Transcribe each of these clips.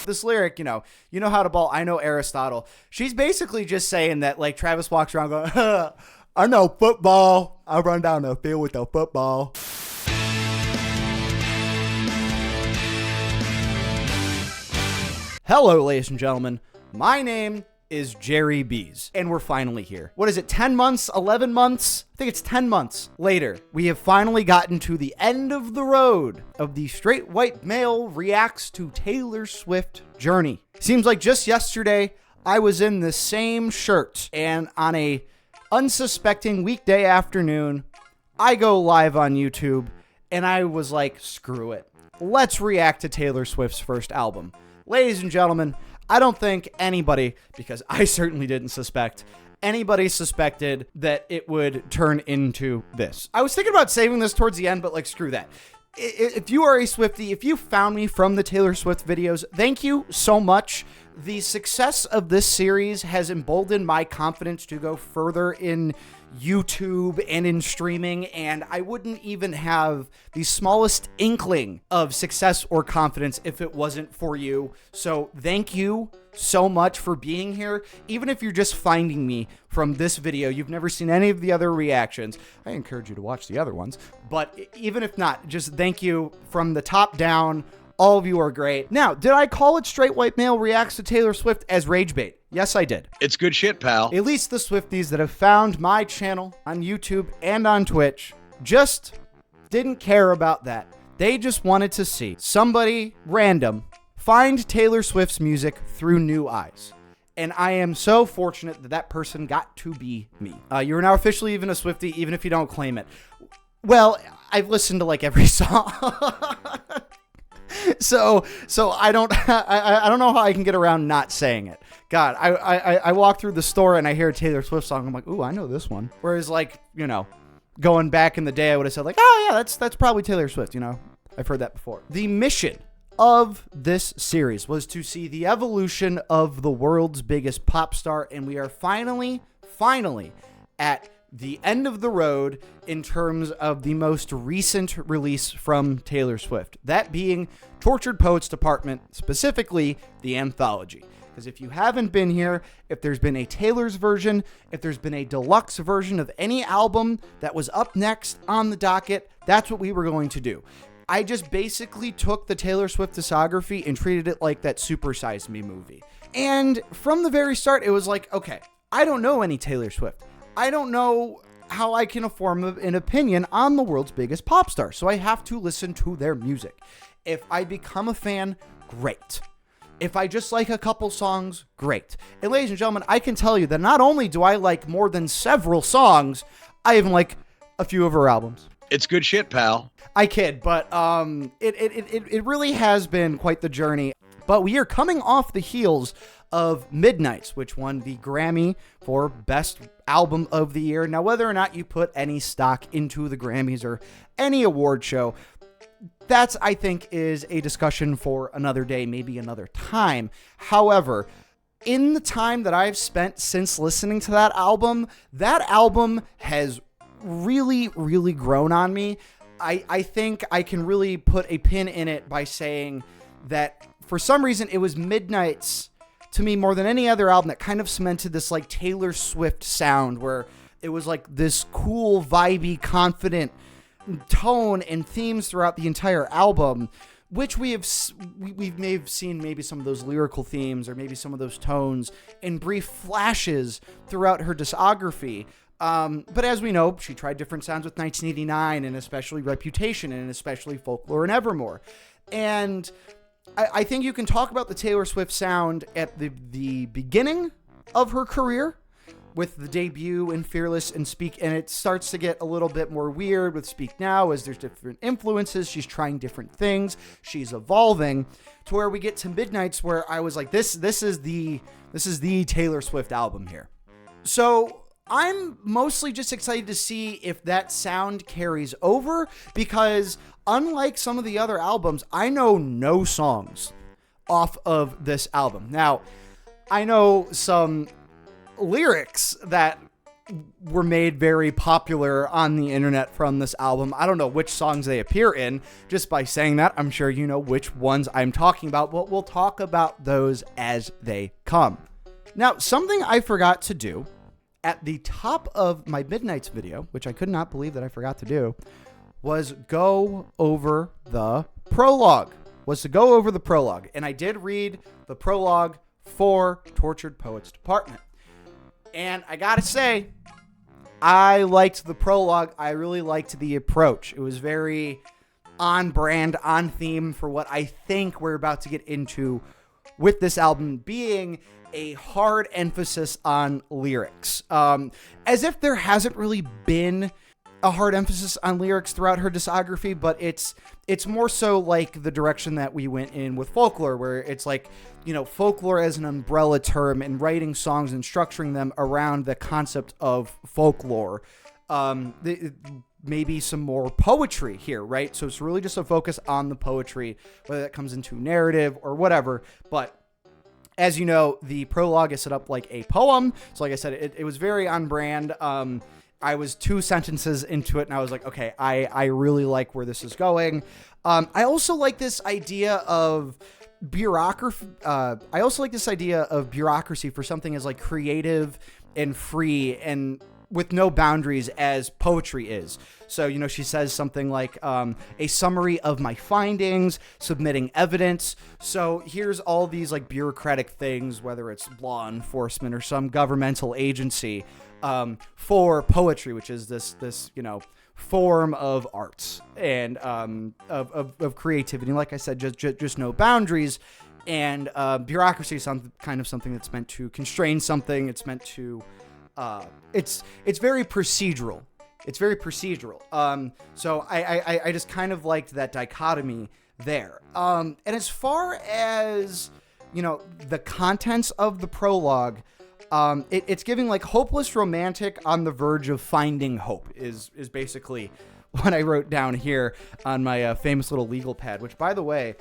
This lyric, you know how to ball, I know Aristotle. She's basically just saying that, like, Travis walks around going, I know football. I run down the field with the football. Hello, ladies and gentlemen. My name is Jerry Bees, and we're finally here. What is it, 10 months, 11 months? I think it's 10 months later. We have finally gotten to the end of the road of the straight white male reacts to Taylor Swift journey. Seems like just yesterday, I was in the same shirt, and on a unsuspecting weekday afternoon, I go live on YouTube, and I was like, screw it. Let's react to Taylor Swift's first album. Ladies and gentlemen, I don't think anybody, because I certainly didn't suspect, anybody suspected that it would turn into this. I was thinking about saving this towards the end, but like, screw that. If you are a Swiftie, if you found me from the Taylor Swift videos, thank you so much. The success of this series has emboldened my confidence to go further in YouTube and in streaming, and I wouldn't even have the smallest inkling of success or confidence if it wasn't for you. So thank you so much for being here. Even if you're just finding me from this video, you've never seen any of the other reactions, I encourage you to watch the other ones. But even if not, just thank you from the top down. All of you are great. Now, did I call it Straight White Male Reacts to Taylor Swift as rage bait? Yes, I did. It's good shit, pal. At least the Swifties that have found my channel on YouTube and on Twitch just didn't care about that. They just wanted to see somebody random find Taylor Swift's music through new eyes. And I am so fortunate that that person got to be me. You're now officially even a Swiftie, even if you don't claim it. Well, I've listened to like every song. So I don't know how I can get around not saying it. God, I walk through the store and I hear a Taylor Swift song. I'm like, ooh, I know this one. Whereas like, going back in the day, I would have said like, oh yeah, that's probably Taylor Swift. I've heard that before. The mission of this series was to see the evolution of the world's biggest pop star. And we are finally at the end of the road in terms of the most recent release from Taylor Swift, that being Tortured Poets Department, specifically the anthology. Because if you haven't been here, if there's been a Taylor's version, if there's been a deluxe version of any album that was up next on the docket, that's what we were going to do. I just basically took the Taylor Swift discography and treated it like that Super Size Me movie. And from the very start, it was like, okay, I don't know any Taylor Swift. I don't know how I can form an opinion on the world's biggest pop star, so I have to listen to their music. If I become a fan, great. If I just like a couple songs, great. And ladies and gentlemen, I can tell you that not only do I like more than several songs, I even like a few of her albums. It's good shit, pal. I kid, but it really has been quite the journey. But we are coming off the heels of Midnights, which won the Grammy for Best Album of the Year. Now, whether or not you put any stock into the Grammys or any award show, that's, I think, is a discussion for another day, maybe another time. However, in the time that I've spent since listening to that album has really, really grown on me. I think I can really put a pin in it by saying that for some reason it was Midnights to me more than any other album that kind of cemented this like Taylor Swift sound, where it was like this cool, vibey, confident tone and themes throughout the entire album, which we may have seen maybe some of those lyrical themes or maybe some of those tones in brief flashes throughout her discography. But as we know, she tried different sounds with 1989 and especially Reputation and especially Folklore and Evermore. And I think you can talk about the Taylor Swift sound at the beginning of her career with the debut in Fearless and Speak, and it starts to get a little bit more weird with Speak Now as there's different influences. She's trying different things. She's evolving to where we get to Midnights, where I was like, this is the Taylor Swift album here. So I'm mostly just excited to see if that sound carries over, because unlike some of the other albums, I know no songs off of this album. Now, I know some lyrics that were made very popular on the internet from this album. I don't know which songs they appear in. Just by saying that, I'm sure you know which ones I'm talking about, but we'll talk about those as they come. Now, something I forgot to do at the top of my Midnights video, which I could not believe that I forgot to do, was go over the prologue. And I did read the prologue for Tortured Poets Department. And I gotta say, I liked the prologue. I really liked the approach. It was very on brand, on theme for what I think we're about to get into with this album, being a hard emphasis on lyrics. As if there hasn't really been a hard emphasis on lyrics throughout her discography, but it's more so like the direction that we went in with folklore, where it's like, folklore as an umbrella term and writing songs and structuring them around the concept of folklore. Maybe some more poetry here, right? So it's really just a focus on the poetry, whether that comes into narrative or whatever. But as you know, the prologue is set up like a poem. So like I said, it was very on brand. I was 2 sentences into it and I was like, okay, I really like where this is going. I also like this idea of bureaucracy. For something as like creative and free and with no boundaries as poetry is. So, she says something like a summary of my findings, submitting evidence. So here's all these like bureaucratic things, whether it's law enforcement or some governmental agency, for poetry, which is this form of arts and of creativity. Like I said, just no boundaries. And bureaucracy is something that's meant to constrain something. It's meant to it's very procedural. So I just kind of liked that dichotomy there. And as far as the contents of the prologue, it's giving like hopeless romantic on the verge of finding hope is basically what I wrote down here on my famous little legal pad, which, by the way,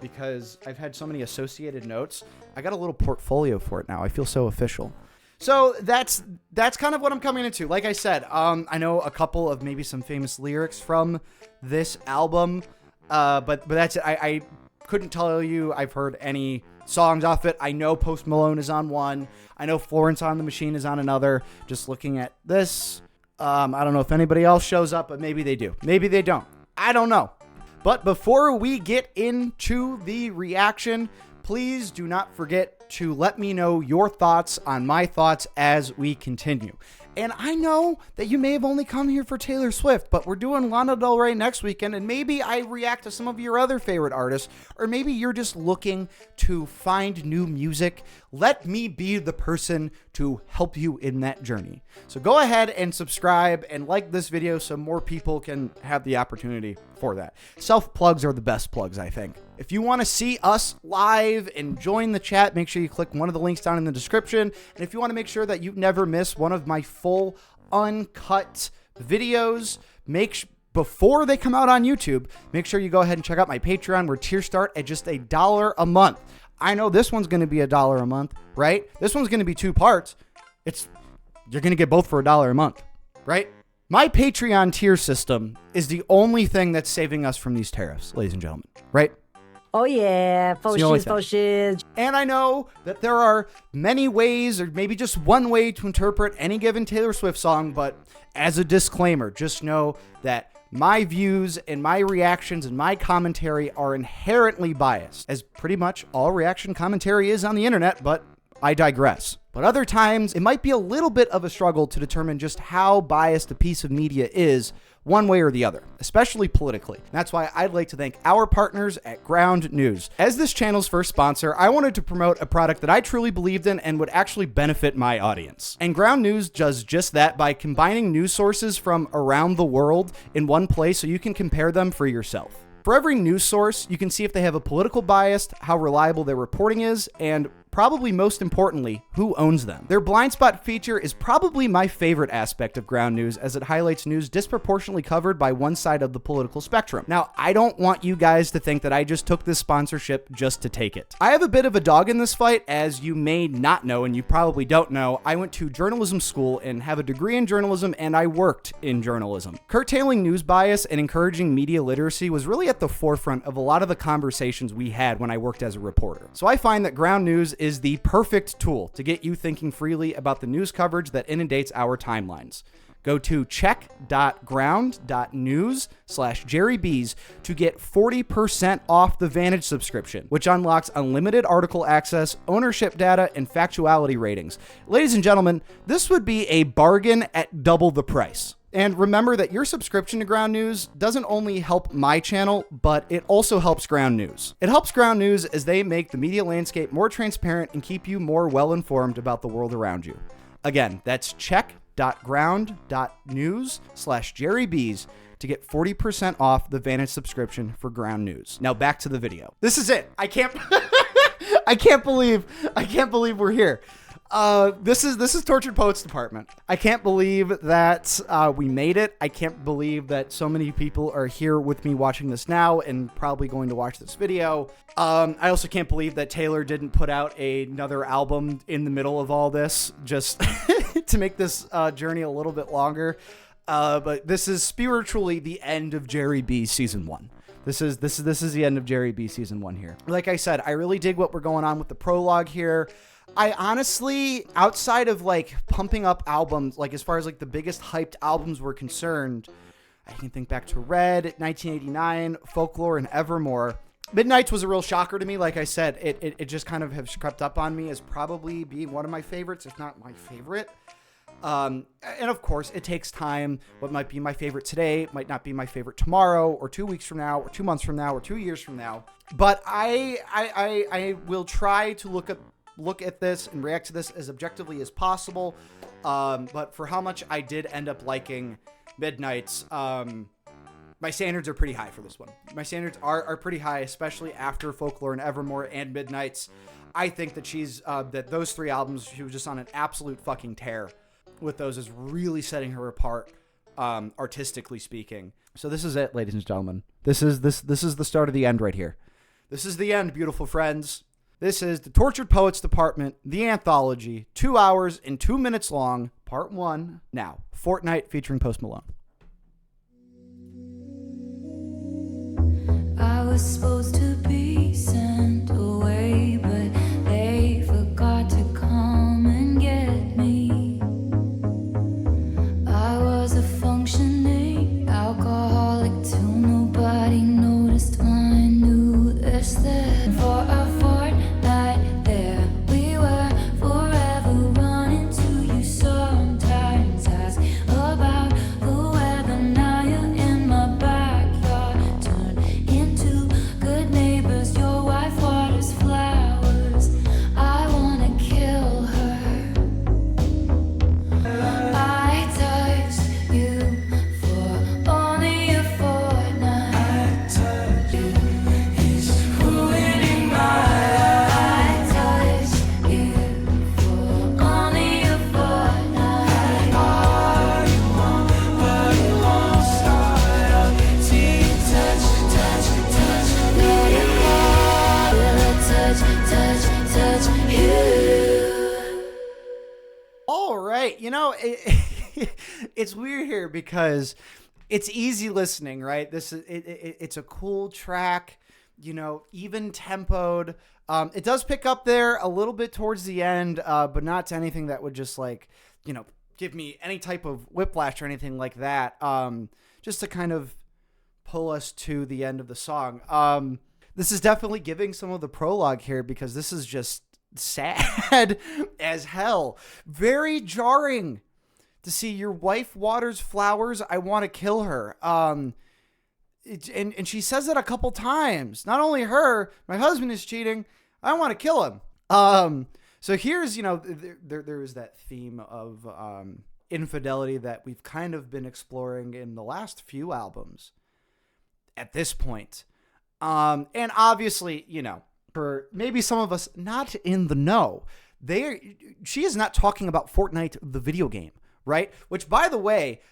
because I've had so many associated notes, I got a little portfolio for it now. I feel so official. So that's kind of what I'm coming into. Like I said, I know a couple of maybe some famous lyrics from this album, but that's it. I couldn't tell you I've heard any songs off it. I know Post Malone is on one. I know Florence on the Machine is on another. Just looking at this, I don't know if anybody else shows up, but maybe they do. Maybe they don't. I don't know. But before we get into the reaction, please do not forget to let me know your thoughts on my thoughts as we continue. And I know that you may have only come here for Taylor Swift, but we're doing Lana Del Rey next weekend, and maybe I react to some of your other favorite artists, or maybe you're just looking to find new music. Let me be the person to help you in that journey. So go ahead and subscribe and like this video so more people can have the opportunity for that. Self-plugs are the best plugs, I think. If you want to see us live and join the chat, make sure you click one of the links down in the description. And if you want to make sure that you never miss one of my full uncut videos, before they come out on YouTube, make sure you go ahead and check out my Patreon, where tiers start at just $1 a month. I know this one's going to be $1 a month, right? This one's going to be 2 parts. You're going to get both for $1 a month, right? My Patreon tier system is the only thing that's saving us from these tariffs, ladies and gentlemen, right? Oh yeah, faux shiz. And I know that there are many ways, or maybe just one way, to interpret any given Taylor Swift song, but as a disclaimer, just know that my views and my reactions and my commentary are inherently biased, as pretty much all reaction commentary is on the internet, but I digress. But other times, it might be a little bit of a struggle to determine just how biased a piece of media is one way or the other, especially politically. That's why I'd like to thank our partners at Ground News. As this channel's first sponsor, I wanted to promote a product that I truly believed in and would actually benefit my audience. And Ground News does just that by combining news sources from around the world in one place so you can compare them for yourself. For every news source, you can see if they have a political bias, how reliable their reporting is, and probably most importantly, who owns them. Their blind spot feature is probably my favorite aspect of Ground News, as it highlights news disproportionately covered by one side of the political spectrum. Now, I don't want you guys to think that I just took this sponsorship just to take it. I have a bit of a dog in this fight, as you may not know, and you probably don't know. I went to journalism school and have a degree in journalism, and I worked in journalism. Curtailing news bias and encouraging media literacy was really at the forefront of a lot of the conversations we had when I worked as a reporter. So I find that Ground News is the perfect tool to get you thinking freely about the news coverage that inundates our timelines. Go to check.ground.news/JerryBees to get 40% off the Vantage subscription, which unlocks unlimited article access, ownership data, and factuality ratings. Ladies and gentlemen, this would be a bargain at double the price. And remember that your subscription to Ground News doesn't only help my channel, but it also helps Ground News. It helps Ground News as they make the media landscape more transparent and keep you more well-informed about the world around you. Again, that's check.ground.news/JerryBees to get 40% off the Vantage subscription for Ground News. Now back to the video. This is it. I can't believe we're here. This is Tortured Poets Department. I can't believe that we made it. I can't believe that so many people are here with me watching this now and probably going to watch this video. I also can't believe that Taylor didn't put out another album in the middle of all this, just to make this journey a little bit longer. But this is spiritually the end of Jerry B season 1. This is the end of Jerry B season 1 here. Like I said, I really dig what we're going on with the prologue here. I honestly, outside of like pumping up albums, like as far as like the biggest hyped albums were concerned, I can think back to Red, 1989, Folklore, and Evermore. Midnight's was a real shocker to me. Like I said, it just kind of has crept up on me as probably being one of my favorites, if not my favorite. And of course, it takes time. What might be my favorite today might not be my favorite tomorrow, or 2 weeks from now, or 2 months from now, or 2 years from now. But I will try to look at this and react to this as objectively as possible. But for how much I did end up liking Midnight's, my standards are pretty high for this one. My standards are pretty high, especially after Folklore and Evermore and Midnight's. I think that that those 3 albums, she was just on an absolute fucking tear with those, is really setting her apart, artistically speaking. So this is it, ladies and gentlemen. This is the start of the end right here. This is the end, beautiful friends. This is the Tortured Poets Department, the anthology, 2 hours and 2 minutes long, part 1. Now, Fortnight featuring Post Malone. I was supposed to be sent away, but they forgot to come and get me. I was a functioning alcoholic till nobody noticed my new aesthetic. For a fortnight there we were, forever running to you. Sometimes ask about the weather. Now you're in my backyard, turn into good neighbors. Your wife waters flowers. I wanna kill her. I touched you for only a fortnight. I touched you, he's ruining my life. I touched you for only a fortnight. All you want, but it won't start up. See, touch, touch, touch, let it fall. Will I touch, touch, touch you? All right, it's weird here because it's easy listening, right? It's a cool track, even tempoed. It does pick up there a little bit towards the end, but not to anything that would just give me any type of whiplash or anything like that. Just to kind of pull us to the end of the song. This is definitely giving some of the prologue here, because this is just sad as hell. Very jarring to see your wife waters flowers. I want to kill her. And she says it a couple times. Not only her, my husband is cheating. I want to kill him. So here's, there is that theme of infidelity that we've kind of been exploring in the last few albums at this point. And obviously, For maybe some of us not in the know, she is not talking about Fortnite, the video game, right? Which, by the way,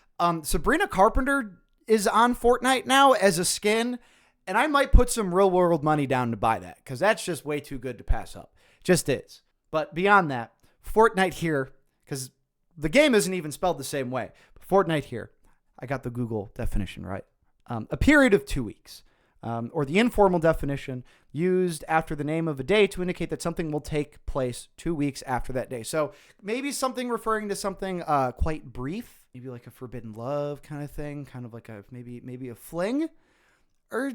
Sabrina Carpenter is on Fortnite now as a skin, and I might put some real world money down to buy that because that's just way too good to pass up. Just is. But beyond that, Fortnite here, because the game isn't even spelled the same way. But Fortnite here, I got the Google definition right. A period of 2 weeks. Or the informal definition, used after the name of a day to indicate that something will take place 2 weeks after that day. So maybe something referring to something quite brief, maybe like a forbidden love kind of thing, kind of like a maybe a fling or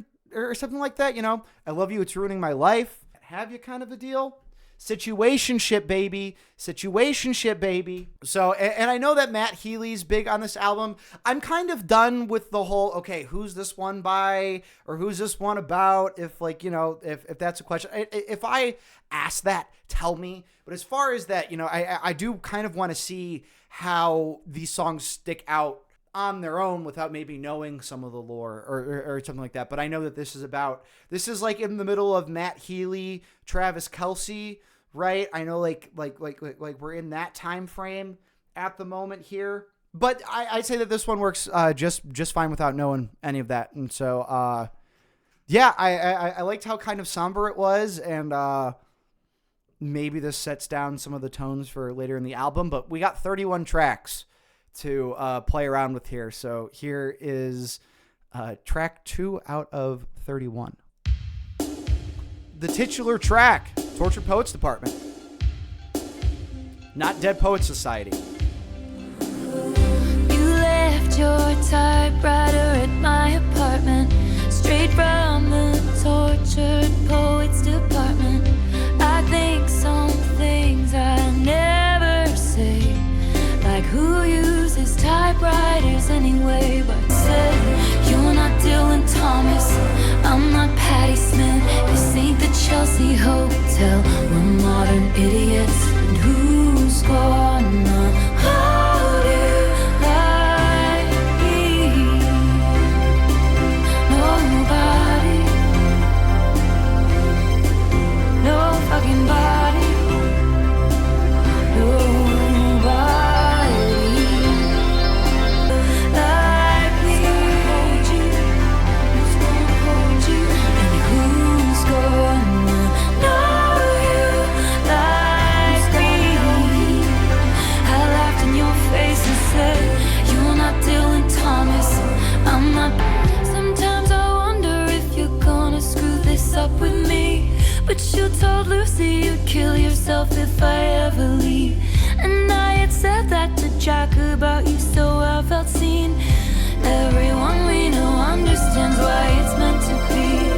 something like that. You know, I love you, it's ruining my life. Have you kind of a deal? Situationship, baby. Situationship, baby. So, and I know that Matt Healy's big on this album. I'm kind of done with the whole, okay, who's this one by, or who's this one about? If like, you know, if that's a question, if I ask that, tell me. But as far as that, you know, I do kind of want to see how these songs stick out on their own without maybe knowing some of the lore or something like that. But I know that this is like in the middle of Matt Healy, Travis Kelce, right? I know like we're in that time frame at the moment here. But I'd say that this one works just fine without knowing any of that. And so yeah, I liked how kind of somber it was, and maybe this sets down some of the tones for later in the album. But we got 31 tracks to play around with here. So here is track 2 out of 31. The titular track, Tortured Poets Department. Not Dead Poets Society. You left your typewriter at my apartment, straight from the Tortured Poets Department. I think some things I never say, like who uses typewriters anyway. But said, you're not Dylan Thomas, I'm not Patti Smith. This ain't the Chelsea Hotel, we're modern idiots. And who's gonna hold you like me? Nobody, no fucking body, nobody. Up with me, but you told Lucy you'd kill yourself if I ever leave. And I had said that to Jack about you, so I felt seen. Everyone we know understands why it's meant to be.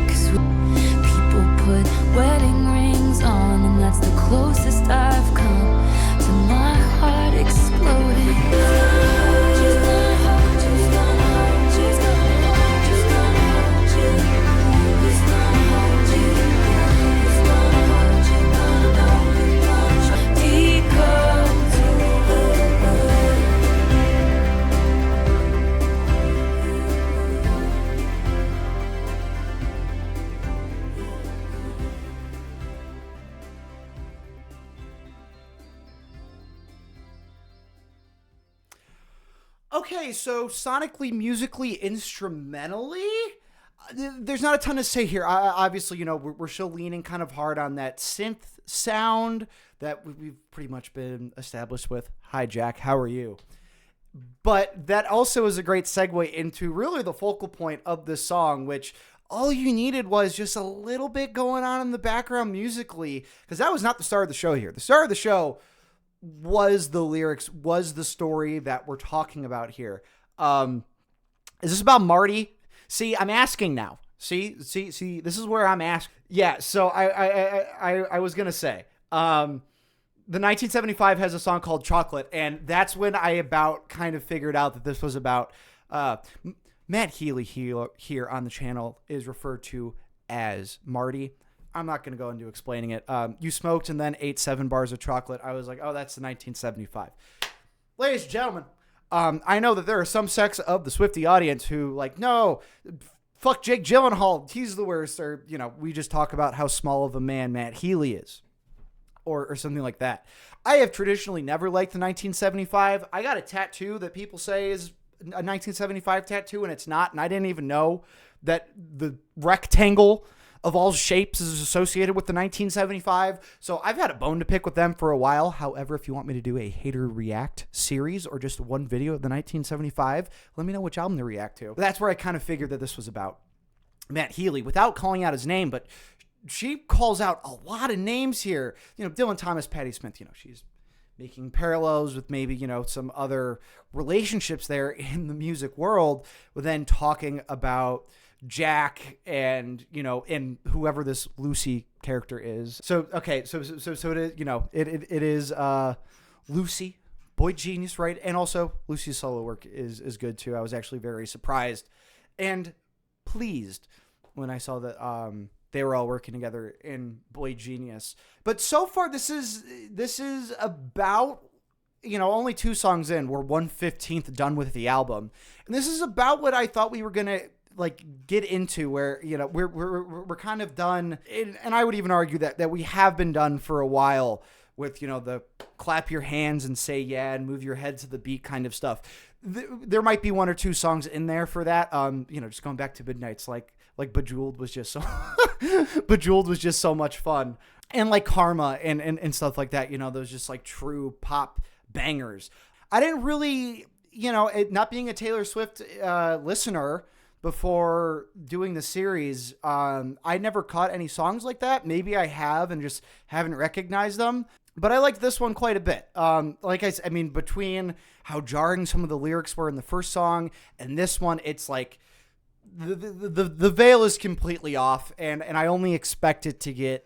'Cause people put wedding rings on, and that's the closest I've come to my heart exploding. Okay, so sonically, musically, instrumentally, there's not a ton to say here. Obviously, you know, we're still leaning kind of hard on that synth sound that we've pretty much been established with. Hi, Jack, how are you? But that also is a great segue into really the focal point of this song, which all you needed was just a little bit going on in the background musically, because that was not the star of the show here. The star of the show was the lyrics, was the story that we're talking about here. Is this about Marty? See, I'm asking now. See, this is where I'm asking. Yeah, so I was going to say, the 1975 has a song called Chocolate, and that's when I about kind of figured out that this was about, Matt Healy here on the channel is referred to as Marty. I'm not going to go into explaining it. You smoked and then ate 7 bars of chocolate. I was like, oh, that's the 1975. Ladies and gentlemen, I know that there are some sects of the Swiftie audience who like, no, fuck Jake Gyllenhaal, he's the worst. Or, we just talk about how small of a man Matt Healy is. Or something like that. I have traditionally never liked the 1975. I got a tattoo that people say is a 1975 tattoo, and it's not. And I didn't even know that the rectangle of all shapes is associated with the 1975. So I've had a bone to pick with them for a while. However, if you want me to do a hater react series or just one video of the 1975, let me know which album to react to. But that's where I kind of figured that this was about Matt Healy, without calling out his name, but she calls out a lot of names here. Dylan Thomas, Patti Smith, she's making parallels with maybe, some other relationships there in the music world, but then talking about Jack and, and whoever this Lucy character is. So, okay. So it is, it is, Lucy, Boy Genius, right? And also Lucy's solo work is good too. I was actually very surprised and pleased when I saw that, they were all working together in Boy Genius. But so far, this is about, only 2 songs in. We're 1/15 done with the album. And this is about what I thought we were going to get into, where, we're kind of done. And I would even argue that we have been done for a while with, the clap your hands and say yeah and move your head to the beat kind of stuff. There might be 1 or 2 songs in there for that. Just going back to Midnight's, like Bejeweled was just so Bejeweled was just so much fun. And like Karma and stuff like that, those just like true pop bangers. I didn't really, not being a Taylor Swift listener before doing the series, I never caught any songs like that. Maybe I have and just haven't recognized them. But I liked this one quite a bit. Like I said, between how jarring some of the lyrics were in the first song and this one, it's like the veil is completely off, and I only expect it to get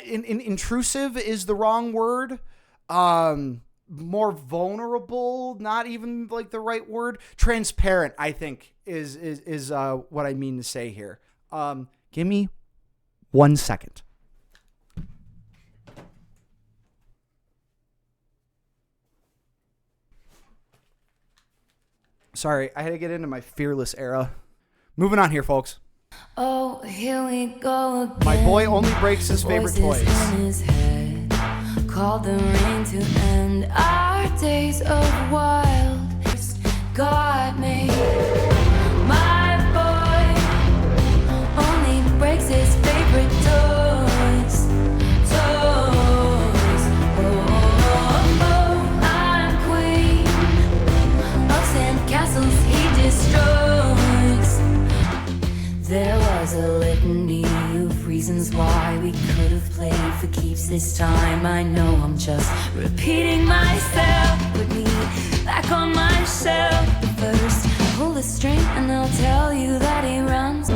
intrusive is the wrong word. More vulnerable, not even like the right word. Transparent, I think, is what I mean to say here. Give me 1 second. Sorry, I had to get into my Fearless era. Moving on here, folks. Oh, here we go again. My boy only breaks his favorite toys. In his head, called the rain to end our days of wild. God made my boy only breaks his favorite toys. Toys. Oh, I'm queen of sand castles he destroys. There was a litany of reasons why we could have played for keeps this time. I know I'm just repeating myself. Put me back on my shelf. But first, pull the string and I'll tell you that he runs.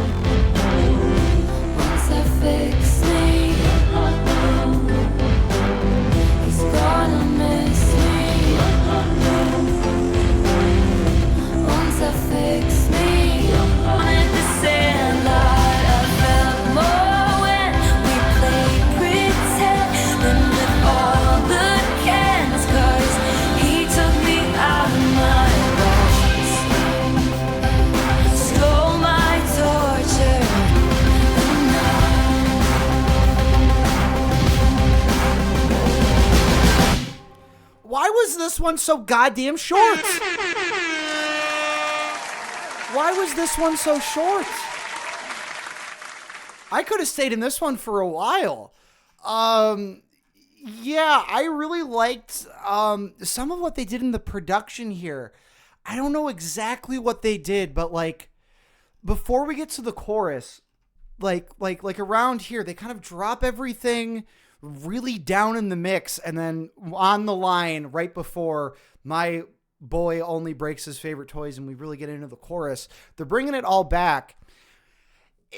Once I fix me, he's gonna miss me. Once I fix me, wanted to sand lot. I felt more when we played pretend than with all the cans, 'cause he took me out of my box, stole my torture, and Why was this one so goddamn short? Why was this one so short? I could have stayed in this one for a while. Yeah, I really liked some of what they did in the production here. I don't know exactly what they did, but like before we get to the chorus, like around here, they kind of drop everything really down in the mix, and then on the line right before my boy only breaks his favorite toys and we really get into the chorus, they're bringing it all back.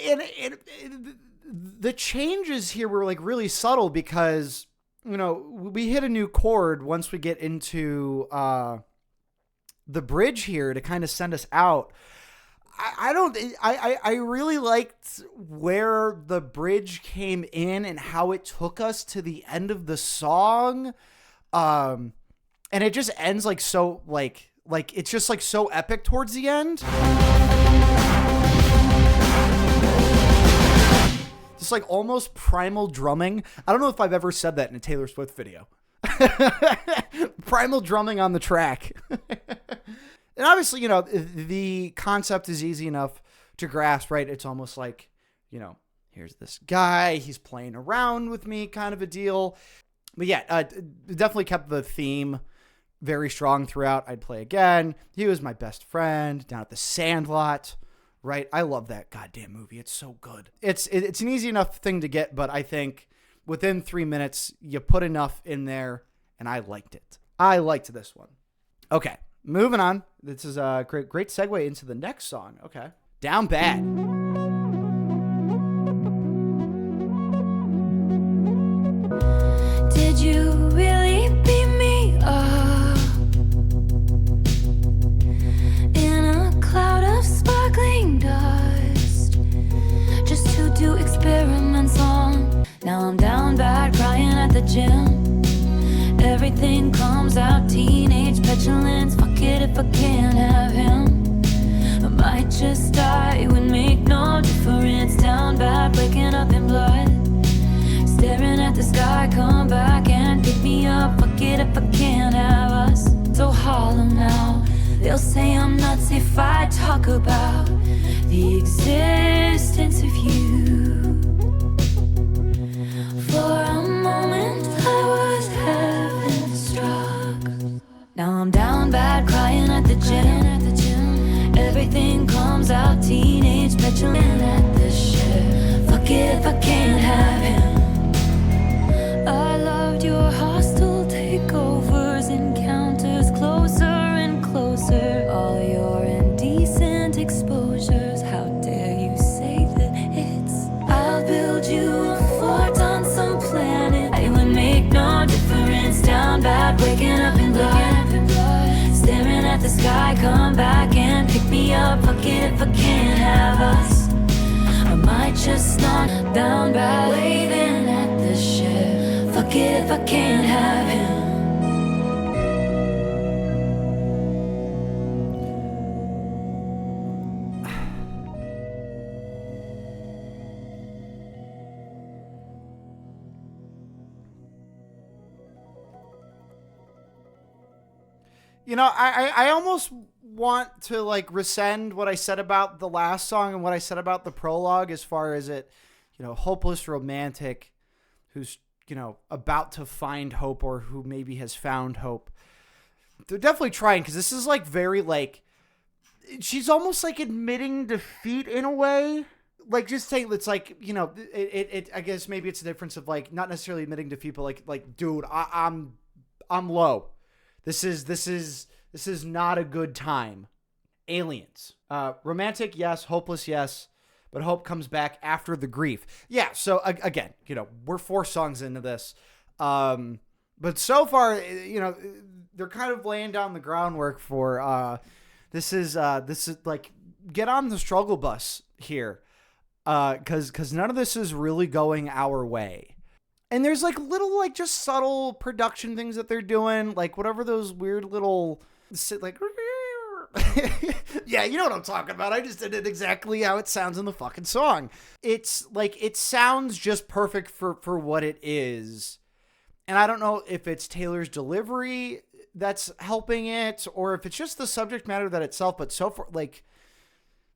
And the changes here were like really subtle because, we hit a new chord once we get into the bridge here to kind of send us out. I really liked where the bridge came in and how it took us to the end of the song. And it just ends like so, like it's just like so epic towards the end. Just like almost primal drumming. I don't know if I've ever said that in a Taylor Swift video. Primal drumming on the track. And obviously, you know, the concept is easy enough to grasp, right? It's almost like, you know, here's this guy, he's playing around with me kind of a deal. But yeah, definitely kept the theme very strong throughout. I'd play again. He was my best friend down at the Sandlot, right? I love that goddamn movie. It's so good. It's an easy enough thing to get, but I think within 3 minutes, you put enough in there, and I liked it. I liked this one. Okay, moving on. This is a great segue into the next song. Okay. Down Bad. Did you really beat me up in a cloud of sparkling dust just to do experiments on? Now I'm down bad, crying at the gym. Everything comes out, teenage petulance. Fuck it if I can't have him. I might just die, it would make no difference. Down bad, waking up in blood, staring at the sky, come back and pick me up. Fuck it if I can't have us. So hollow now. They'll say I'm nuts if I talk about the existence of you. For a moment I was heaven struck. Now I'm down bad, crying at the gym. Everything comes out, teenage petulant at the shit. Fuck it if I can't have him. I loved your hostile takeovers, encounters closer and closer. All your indecent exposures. How dare you say that it's? I'll build you a fort on some planet. It would make no difference. Down bad, waking up in blood, staring at the sky, come back and pick me up. Fuck it if I can't have us. I might just not. Down bad, waving at the ship. Fuck it if I can't have him. You know, I almost want to like rescind what I said about the last song and what I said about the prologue as far as it, you know, hopeless romantic who's, you know, about to find hope or who maybe has found hope. They're definitely trying, because this is like very like, she's almost like admitting defeat in a way. Like, just saying, it's like, you know, it I guess maybe it's a difference of like not necessarily admitting defeat, but like dude, I'm low. This is not a good time. Aliens. Romantic, yes. Hopeless, yes. But hope comes back after the grief. Yeah, so again, you know, we're 4 songs into this. But so far, you know, they're kind of laying down the groundwork for this is like, get on the struggle bus here. Because none of this is really going our way. And there's like little, like just subtle production things that they're doing, like whatever those weird little, like, yeah, you know what I'm talking about. I just did it exactly how it sounds in the fucking song. It's like, it sounds just perfect for what it is. And I don't know if it's Taylor's delivery that's helping it, or if it's just the subject matter that itself. But so far, like,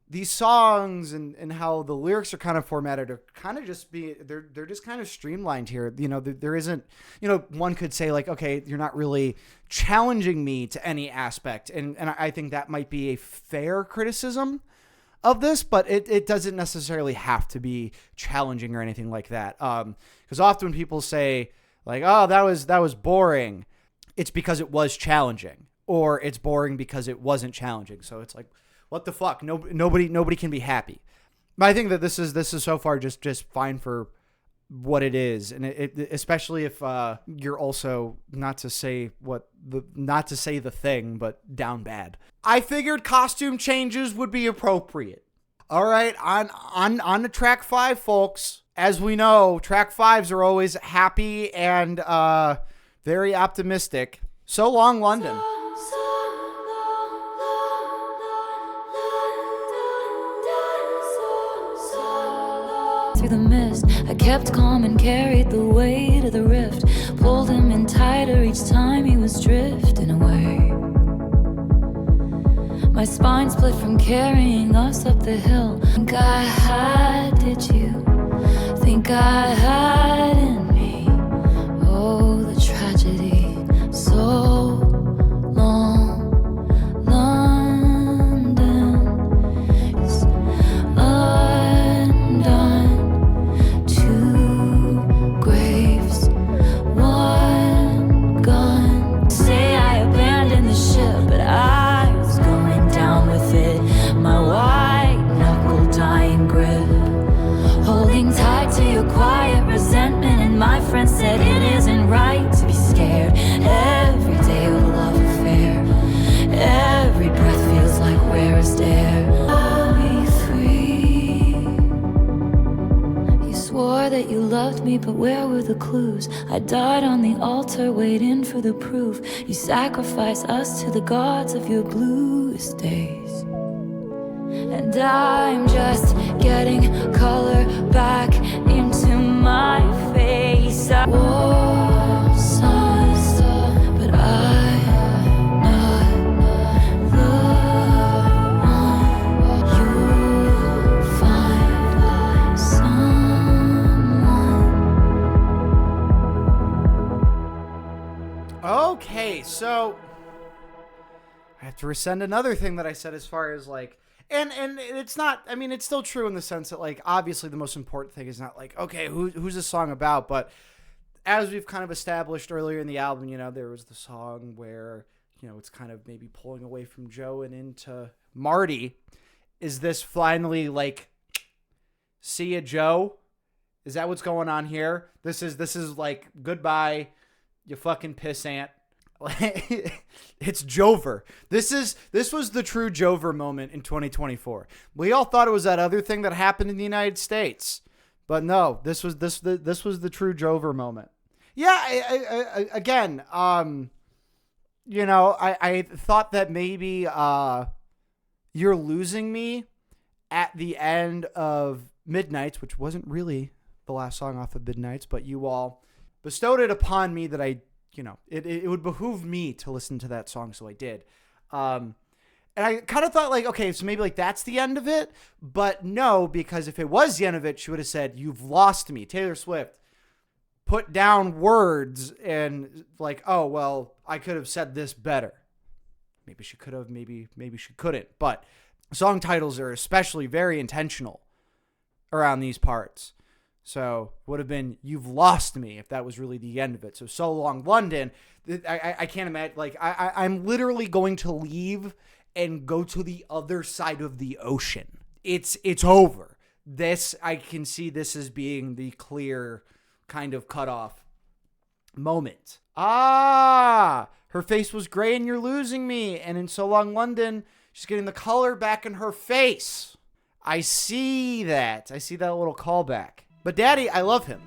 these songs and how the lyrics are kind of formatted are kind of just they're just kind of streamlined here. You know, there isn't, you know, one could say like, okay, you're not really challenging me to any aspect. And I think that might be a fair criticism of this, but it doesn't necessarily have to be challenging or anything like that. Because often people say like, oh, that was boring. It's because it was challenging, or it's boring because it wasn't challenging. So it's like, what the fuck? Nobody can be happy. But I think that this is so far just fine for what it is, and it especially if you're also not to say the thing, but down bad. I figured costume changes would be appropriate. All right, on to track 5, folks. As we know, track 5s are always happy and very optimistic. So long, London. Through the mist, kept calm and carried the weight of the rift. Pulled him in tighter each time he was drifting away. My spine split from carrying us up the hill. Think I had, did you? Think I had in me. Oh, the tragedy. So long, London is undone. Two graves, one gun. Say I abandoned the ship, but I was going down with it. My white knuckle dying grip, holding tight to your quiet resentment. And my friend said it isn't right to be scared. Every day of a love affair, every breath feels like rarest air. I'll be free. You swore that you loved me, but where were the clues? I died on the altar waiting for the proof. You sacrifice us to the gods of your bluest days. And I'm just getting color back into my face. I wore some, but I'm not the one. You'll find someone. Okay, so I have to rescind another thing that I said as far as like, and it's not, I mean, it's still true in the sense that like, obviously the most important thing is not like, okay, who's this song about? But as we've kind of established earlier in the album, you know, there was the song where, you know, it's kind of maybe pulling away from Joe and into Marty. Is this finally like, see ya, Joe? Is that what's going on here? This is like, goodbye, you fucking pissant. It's Jover. This was the true Jover moment in 2024. We all thought it was that other thing that happened in the United States, but no, this was the true Jover moment. Yeah, I again, you know, I thought that maybe You're Losing Me at the end of Midnights, which wasn't really the last song off of Midnights, but you all bestowed it upon me that I, you know, it would behoove me to listen to that song, so I did. And I kind of thought like, okay, so maybe like that's the end of it, but no, because if it was the end of it, she would have said, "You've lost me." Taylor Swift put down words and like, oh, well, I could have said this better. Maybe she could have, maybe she couldn't, but song titles are especially very intentional around these parts. So would have been "You've Lost Me" if that was really the end of it. So long, London. I can't imagine. Like I'm literally going to leave and go to the other side of the ocean. It's over. This, I can see this as being the clear kind of cutoff moment. Her face was gray in You're Losing Me, and in So Long, London, she's getting the color back in her face. I see that. I see that little callback. But Daddy, I love him.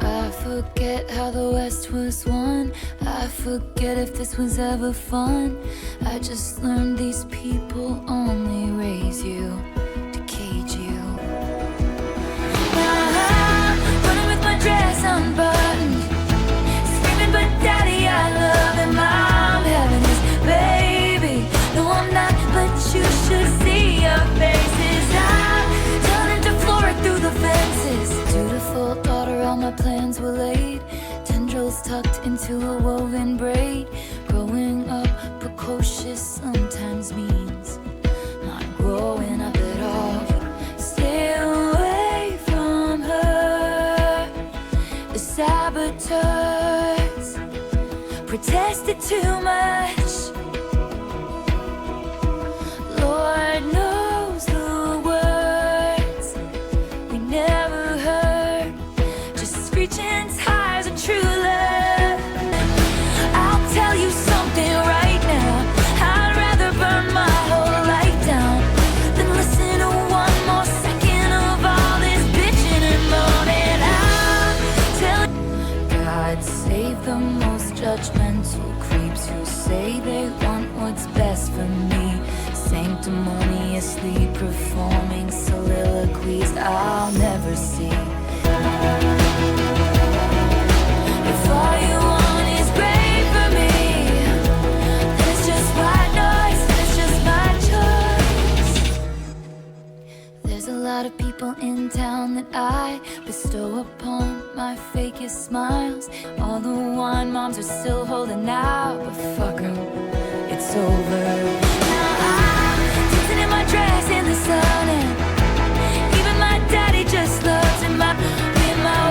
I forget how the West was won. I forget if this was ever fun. I just learned these people only raise you to cage you. Running with my dress unbuttoned, screaming, but Daddy, I love him. I'm having this baby. No, I'm not, but you should see your faces. Through the fences, dutiful daughter, all my plans were laid. Tendrils tucked into a woven braid. Growing up precocious sometimes means not growing up at all. Stay away from her. The saboteurs protested too much. Lord knows the words we never heard. Just screeching tires of true love. I'll tell you something right now. I'd rather burn my whole life down than listen to one more second of all this bitching and moaning. I'll tell God save the most judgmental creeps who say they want what's best for me, sanctimoniously performing soliloquy I'll never see. If all you want is great for me, then it's just white noise, it's just my choice. There's a lot of people in town that I bestow upon my fakest smiles. All the wine moms are still holding out, but fuck 'em, it's over. Now I'm dancing in my dress in the sun, and even my daddy just loves in my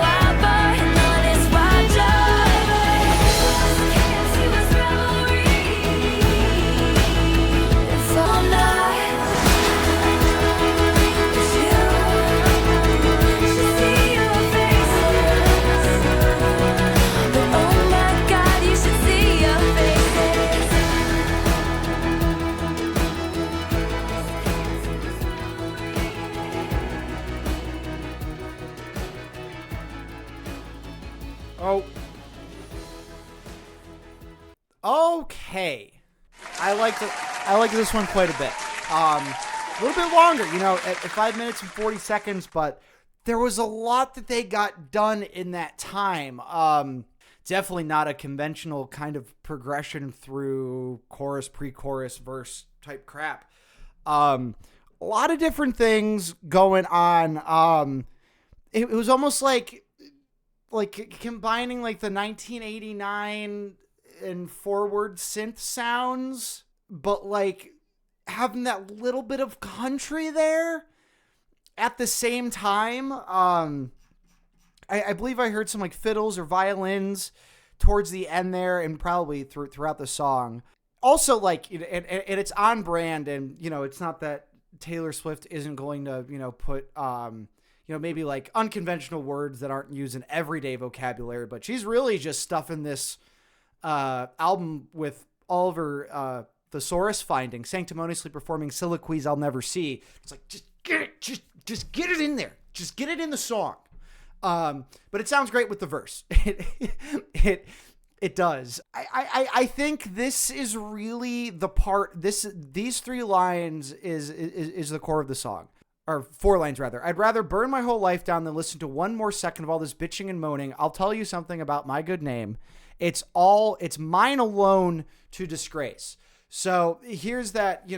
wild boy and all this wild joy. Chaos, he was revelry. If all night, it's you. Should see your faces, but oh my God, you should see your faces. Oh. Okay. I like this one quite a bit. A little bit longer, at 5 minutes and 40 seconds, but there was a lot that they got done in that time. Definitely not a conventional kind of progression through chorus, pre-chorus, verse type crap. A lot of different things going on. It was almost like combining like the 1989 and forward synth sounds, but like having that little bit of country there at the same time. I believe I heard some like fiddles or violins towards the end there, and probably throughout the song. Also, like, and it's on brand, and it's not that Taylor Swift isn't going to put maybe like unconventional words that aren't used in everyday vocabulary, but she's really just stuffing this album with all of her thesaurus findings, sanctimoniously performing soliloquies I'll never see. It's like, just get it, just get it in there, just get it in the song. But it sounds great with the verse. It does. I think this is really the part. These 3 lines is the core of the song. Or 4 lines, rather. I'd rather burn my whole life down than listen to one more second of all this bitching and moaning. I'll tell you something about my good name. It's mine alone to disgrace. So here's that,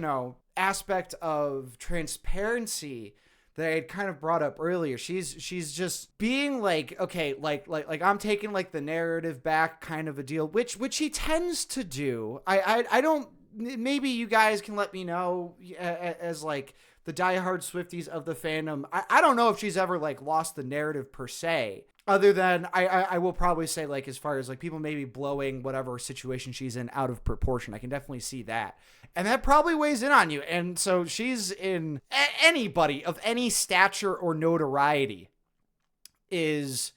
aspect of transparency that I had kind of brought up earlier. She's just being like, okay, like I'm taking like the narrative back kind of a deal, which he tends to do. I don't, maybe you guys can let me know as like the diehard Swifties of the fandom. I don't know if she's ever like lost the narrative per se, other than I will probably say, like, as far as like people maybe blowing whatever situation she's in out of proportion. I can definitely see that. And that probably weighs in on you. And so she's in anybody of any stature or notoriety is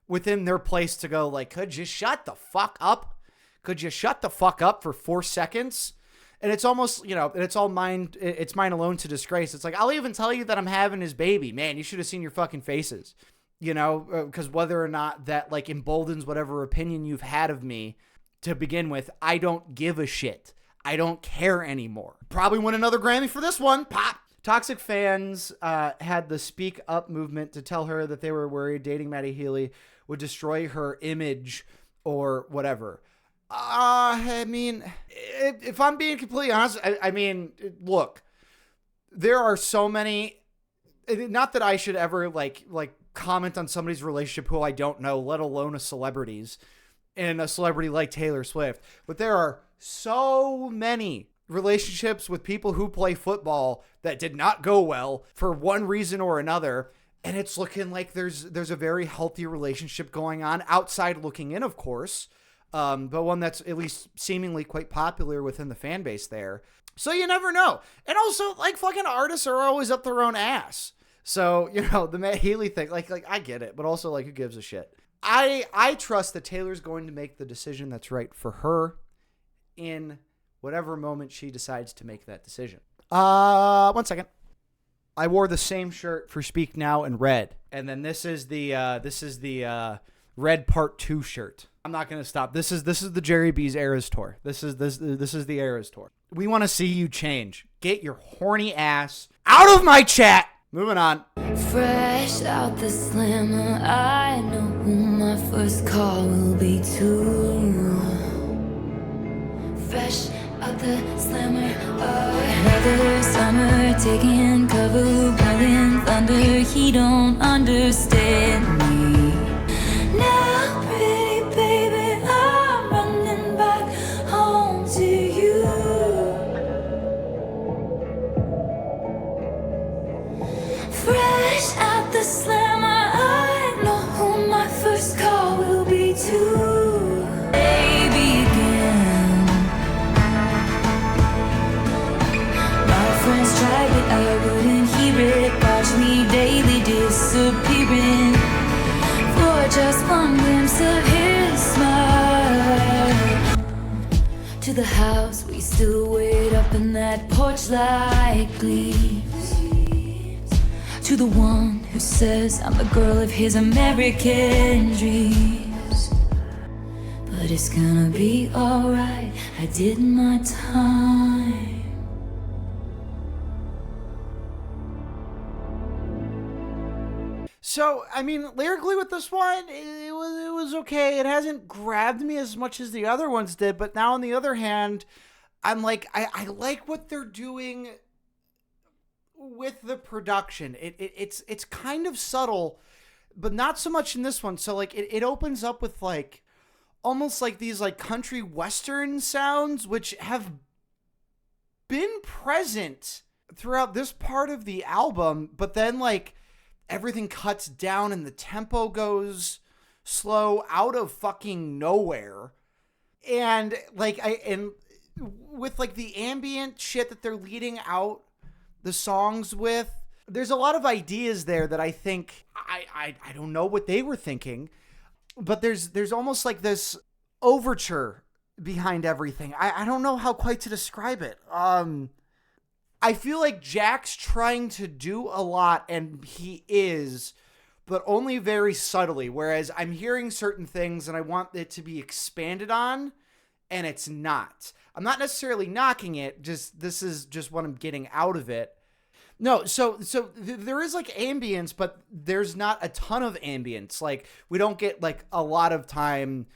within their place to go like, could you shut the fuck up? Could you shut the fuck up for 4 seconds? And it's almost, it's all mine. It's mine alone to disgrace. It's like, I'll even tell you that I'm having his baby. Man, you should have seen your fucking faces, because whether or not that like emboldens whatever opinion you've had of me to begin with, I don't give a shit. I don't care anymore. Probably win another Grammy for this one. Pop. Toxic fans had the Speak Up movement to tell her that they were worried dating Maddie Healy would destroy her image or whatever. I mean, if I'm being completely honest, I mean, look, there are so many, not that I should ever like comment on somebody's relationship who I don't know, let alone a celebrity's, and a celebrity like Taylor Swift, but there are so many relationships with people who play football that did not go well for one reason or another. And it's looking like there's a very healthy relationship going on outside looking in, of course. But one that's at least seemingly quite popular within the fan base there. So you never know. And also, like, fucking artists are always up their own ass. So, the Matt Healy thing, like I get it, but also, like, who gives a shit? I trust that Taylor's going to make the decision that's right for her in whatever moment she decides to make that decision. 1 second. I wore the same shirt for Speak Now in red. And then this is the red part 2 shirt. I'm not going to stop. This is the Jerry B's Eras tour. This is the Eras tour. We want to see you change. Get your horny ass out of my chat Moving on. Fresh out the slammer, I know who my first call will be to. Fresh out the slammer, another summer taking cover, burning thunder. He don't understand me. Now, pretty baby, I'm running back home to you. Fresh out the slammer, I know who my first call will be to. Baby again. My friends tried but I wouldn't hear it. Watch me daily disappearing for just one glimpse of his smile. To the house we still wait up in that porch like gleams. To the one who says I'm the girl of his American dreams. But it's gonna be alright, I did my time. So, I mean, lyrically with this one, it was okay. It hasn't grabbed me as much as the other ones did, but now on the other hand, I'm like, I like what they're doing with the production. It's kind of subtle, but not so much in this one. So like it opens up with like almost like these like country western sounds, which have been present throughout this part of the album, but then like everything cuts down and the tempo goes slow out of fucking nowhere. And like with like the ambient shit that they're leading out the songs with, there's a lot of ideas there that I think I don't know what they were thinking, but there's almost like this overture behind everything. I don't know how quite to describe it. I feel like Jack's trying to do a lot, and he is, but only very subtly, whereas I'm hearing certain things and I want it to be expanded on, and it's not. I'm not necessarily knocking it, just this is just what I'm getting out of it. No, so there is like ambience, but there's not a ton of ambience. Like we don't get like a lot of time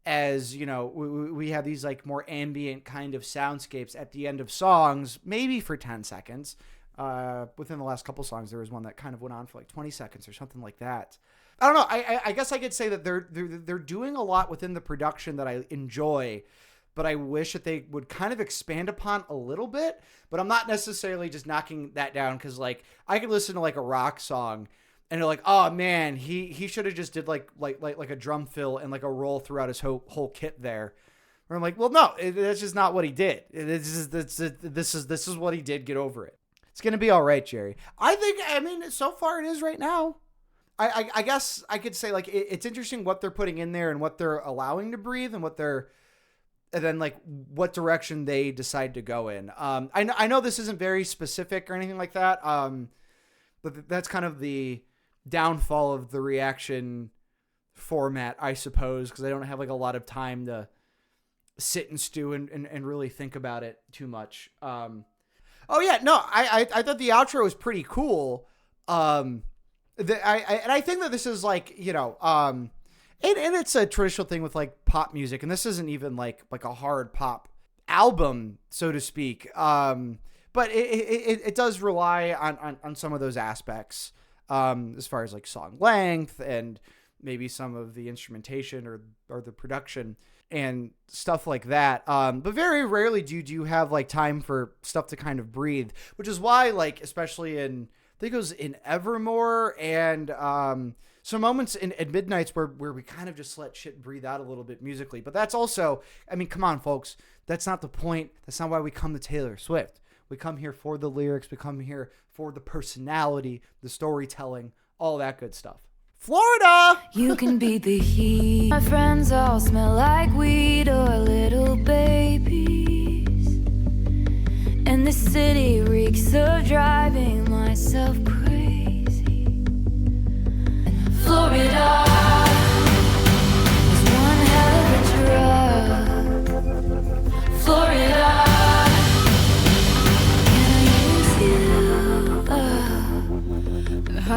as, you know, we have these like more ambient kind of soundscapes at the end of songs, maybe for 10 seconds. Within the last couple songs, there was one that kind of went on for like 20 seconds or something like that. I don't know. I guess I could say that they're doing a lot within the production that I enjoy, but I wish that they would kind of expand upon a little bit. But I'm not necessarily just knocking that down, because like I could listen to like a rock song and they're like, oh man, he should have just did like a drum fill and like a roll throughout his whole kit there. Or I'm like, well, no, that's just not what he did. This is what he did. Get over it. It's gonna be all right, Jerry. I mean, so far it is right now. I guess I could say like it's interesting what they're putting in there and what they're allowing to breathe and and then like what direction they decide to go in. I know this isn't very specific or anything like that. But that's kind of the downfall of the reaction format, I suppose, because I don't have like a lot of time to sit and stew and really think about it too much. Oh yeah, no, I thought the outro was pretty cool. I think that this is like, you know, and it's a traditional thing with like pop music, and this isn't even like a hard pop album, so to speak. But it does rely on some of those aspects, as far as like song length and maybe some of the instrumentation or the production and stuff like that. But very rarely do you have like time for stuff to kind of breathe, which is why, like, especially I think it was in Evermore and some moments in at Midnights where we kind of just let shit breathe out a little bit musically. But that's also, I mean, come on, folks. That's not the point. That's not why we come to Taylor Swift. We come here for the lyrics. We come here for the personality, the storytelling, all that good stuff. Florida! You can be the heat. My friends all smell like weed or little babies. And the city reeks of driving myself crazy. Florida is one hell of a drug. Florida, can I use you?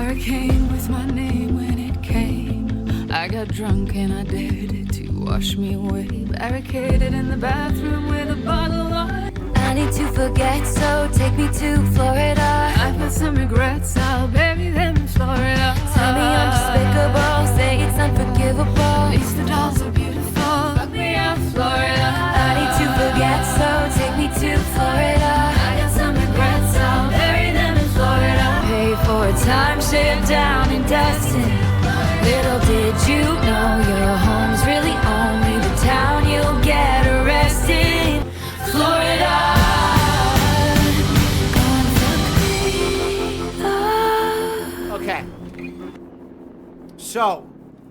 Hurricane with my name when it came. I got drunk and I dared it to wash me away. Barricaded in the bathroom with a bottle of wine. I need to forget, so take me to Florida. I've got some regrets, I'll bury them in Florida. Tell me I'm despicable, say it's unforgivable. At least the dolls are beautiful, fuck me out, Florida. I need to forget, so take me to Florida. I got some regrets, I'll bury them in Florida. Pay for a timeshare down in Destin. Little did you know your home's really only the town you'll get arrested. Florida. Okay. So,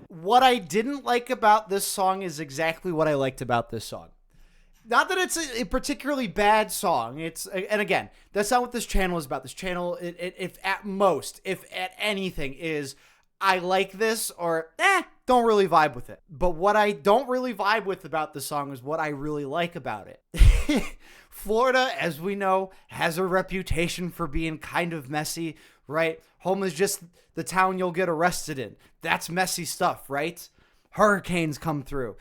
what I didn't like about this song is exactly what I liked about this song. Not that it's a particularly bad song. And again, that's not what this channel is about. This channel, if at anything, is I like this or don't really vibe with it. But what I don't really vibe with about the song is what I really like about it. Florida, as we know, has a reputation for being kind of messy, right? Home is just the town you'll get arrested in. That's messy stuff, right? Hurricanes come through.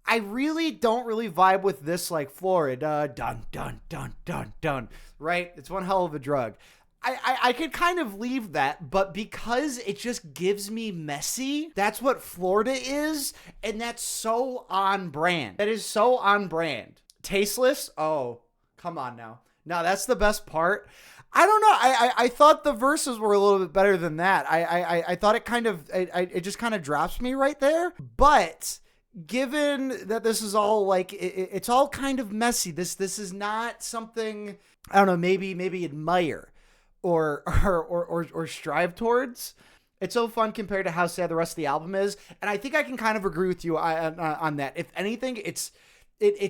I really don't really vibe with this like Florida, dun, dun, dun, dun, dun, right? It's one hell of a drug. I could kind of leave that, but because it just gives me messy, that's what Florida is, and that's so on brand. That is so on brand. Tasteless? Oh, come on now. No, that's the best part. I don't know. I thought the verses were a little bit better than that. I thought it kind of, it just kind of drops me right there. But given that this is all like, it's all kind of messy. This is not something, I don't know, maybe admire or strive towards. It's so fun compared to how sad the rest of the album is. And I think I can kind of agree with you on that. If anything, it's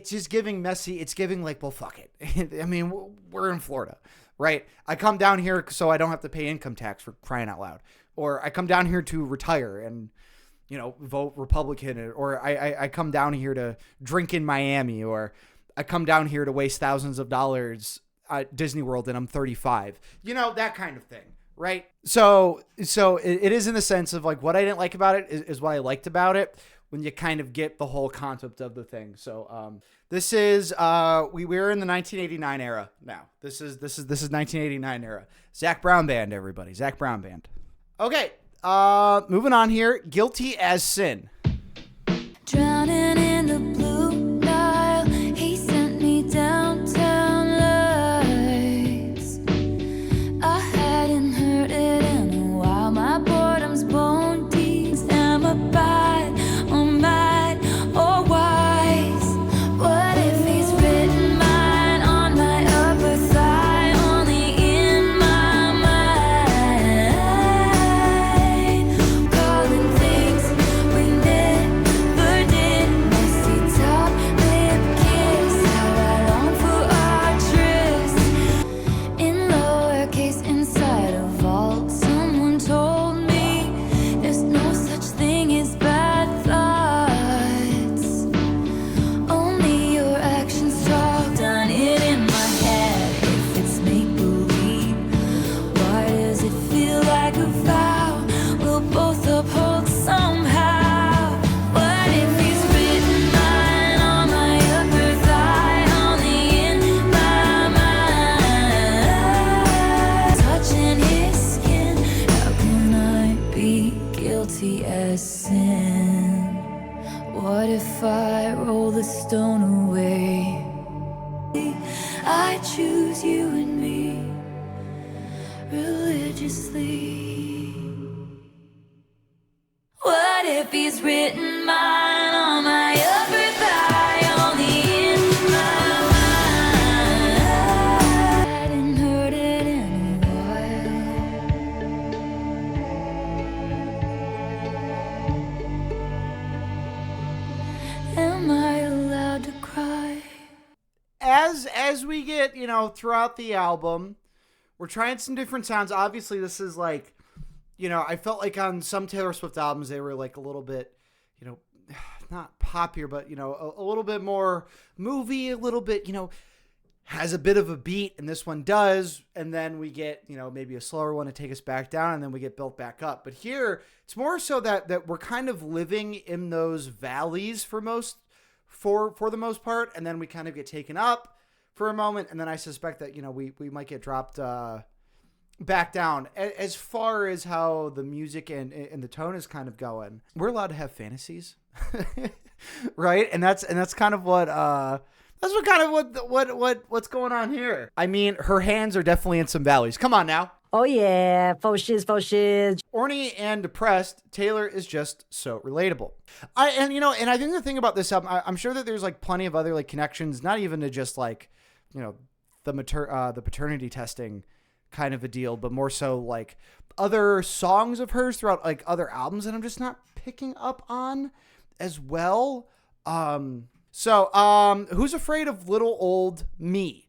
just giving messy. It's giving like, well, fuck it. I mean, we're in Florida, right? I come down here so I don't have to pay income tax, for crying out loud. Or I come down here to retire and, vote Republican. Or I come down here to drink in Miami. Or I come down here to waste thousands of dollars at Disney World and I'm 35. That kind of thing, right? So it is in the sense of like what I didn't like about it is what I liked about it, when you kind of get the whole concept of the thing. So this is we're in the 1989 era now. This is 1989 era. Zac Brown Band, everybody. Zac Brown Band. Okay, moving on here. Guilty as Sin. Drowning in the blue Nile, he sent me downtown lights. I hadn't heard it in a while. My boredom's bone deep. Am I bad or mad or wise? What if he's written mine on my upper thigh, only in my mind? Calling things we never did. Messy top lip kiss, how I long for our tryst. In lowercase inside a vault, someone told me there's no such thing as bad thoughts. Only your actions talk. Done it in my head. If it's make believe, why does it feel like a vow we'll both uphold somehow? What if he's written mine on my upper thigh, only in my mind? Touching his skin, how can I be guilty as sin? What if I roll the stone away? I choose you and me religiously. What if he's written mine on my upper thigh, only in my mind? Hadn't heard it in a while. Am I allowed to cry? As we get, throughout the album, we're trying some different sounds. Obviously, this is like, I felt like on some Taylor Swift albums, they were like a little bit, not poppier, but, a little bit more movie, a little bit, has a bit of a beat, and this one does, and then we get, you know, maybe a slower one to take us back down, and then we get built back up. But here, it's more so that we're kind of living in those valleys for the most part, and then we kind of get taken up for a moment, and then I suspect that, you know, we might get dropped back down. As far as how the music and the tone is kind of going, we're allowed to have fantasies, right? And that's kind of what what's going on here. I mean, her hands are definitely in some valleys. Come on now. Oh yeah, faux shiz. Orny and depressed, Taylor is just so relatable. I think the thing about this album, I'm sure that there's like plenty of other like connections, not even to just like, you know, the paternity testing kind of a deal, but more so like other songs of hers throughout like other albums that I'm just not picking up on as well. So, who's afraid of little old me?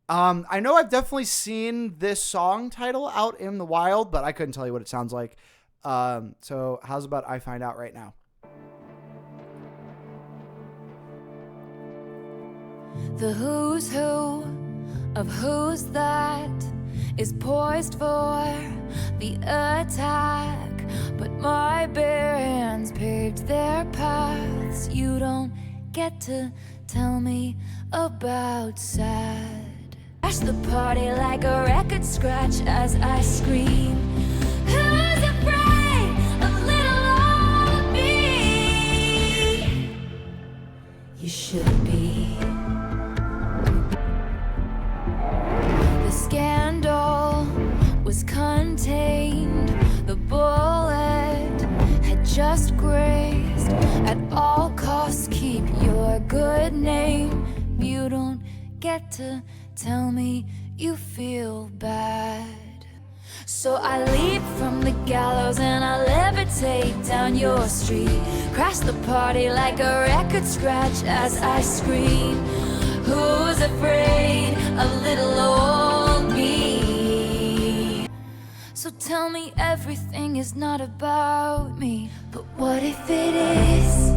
I know I've definitely seen this song title out in the wild, but I couldn't tell you what it sounds like. So how's about I find out right now? The who's who of who's that is poised for the attack, but my bare hands paved their paths. You don't get to tell me about sad. Crash the party like a record scratch as I scream. Who's afraid of little old me? You should be. The scandal was contained. The bullet had just grazed. At all costs, keep your good name. You don't get to tell me you feel bad. So I leap from the gallows and I levitate down your street. Crash the party like a record scratch as I scream. Who's afraid of little old me? So tell me everything is not about me. But what if it is?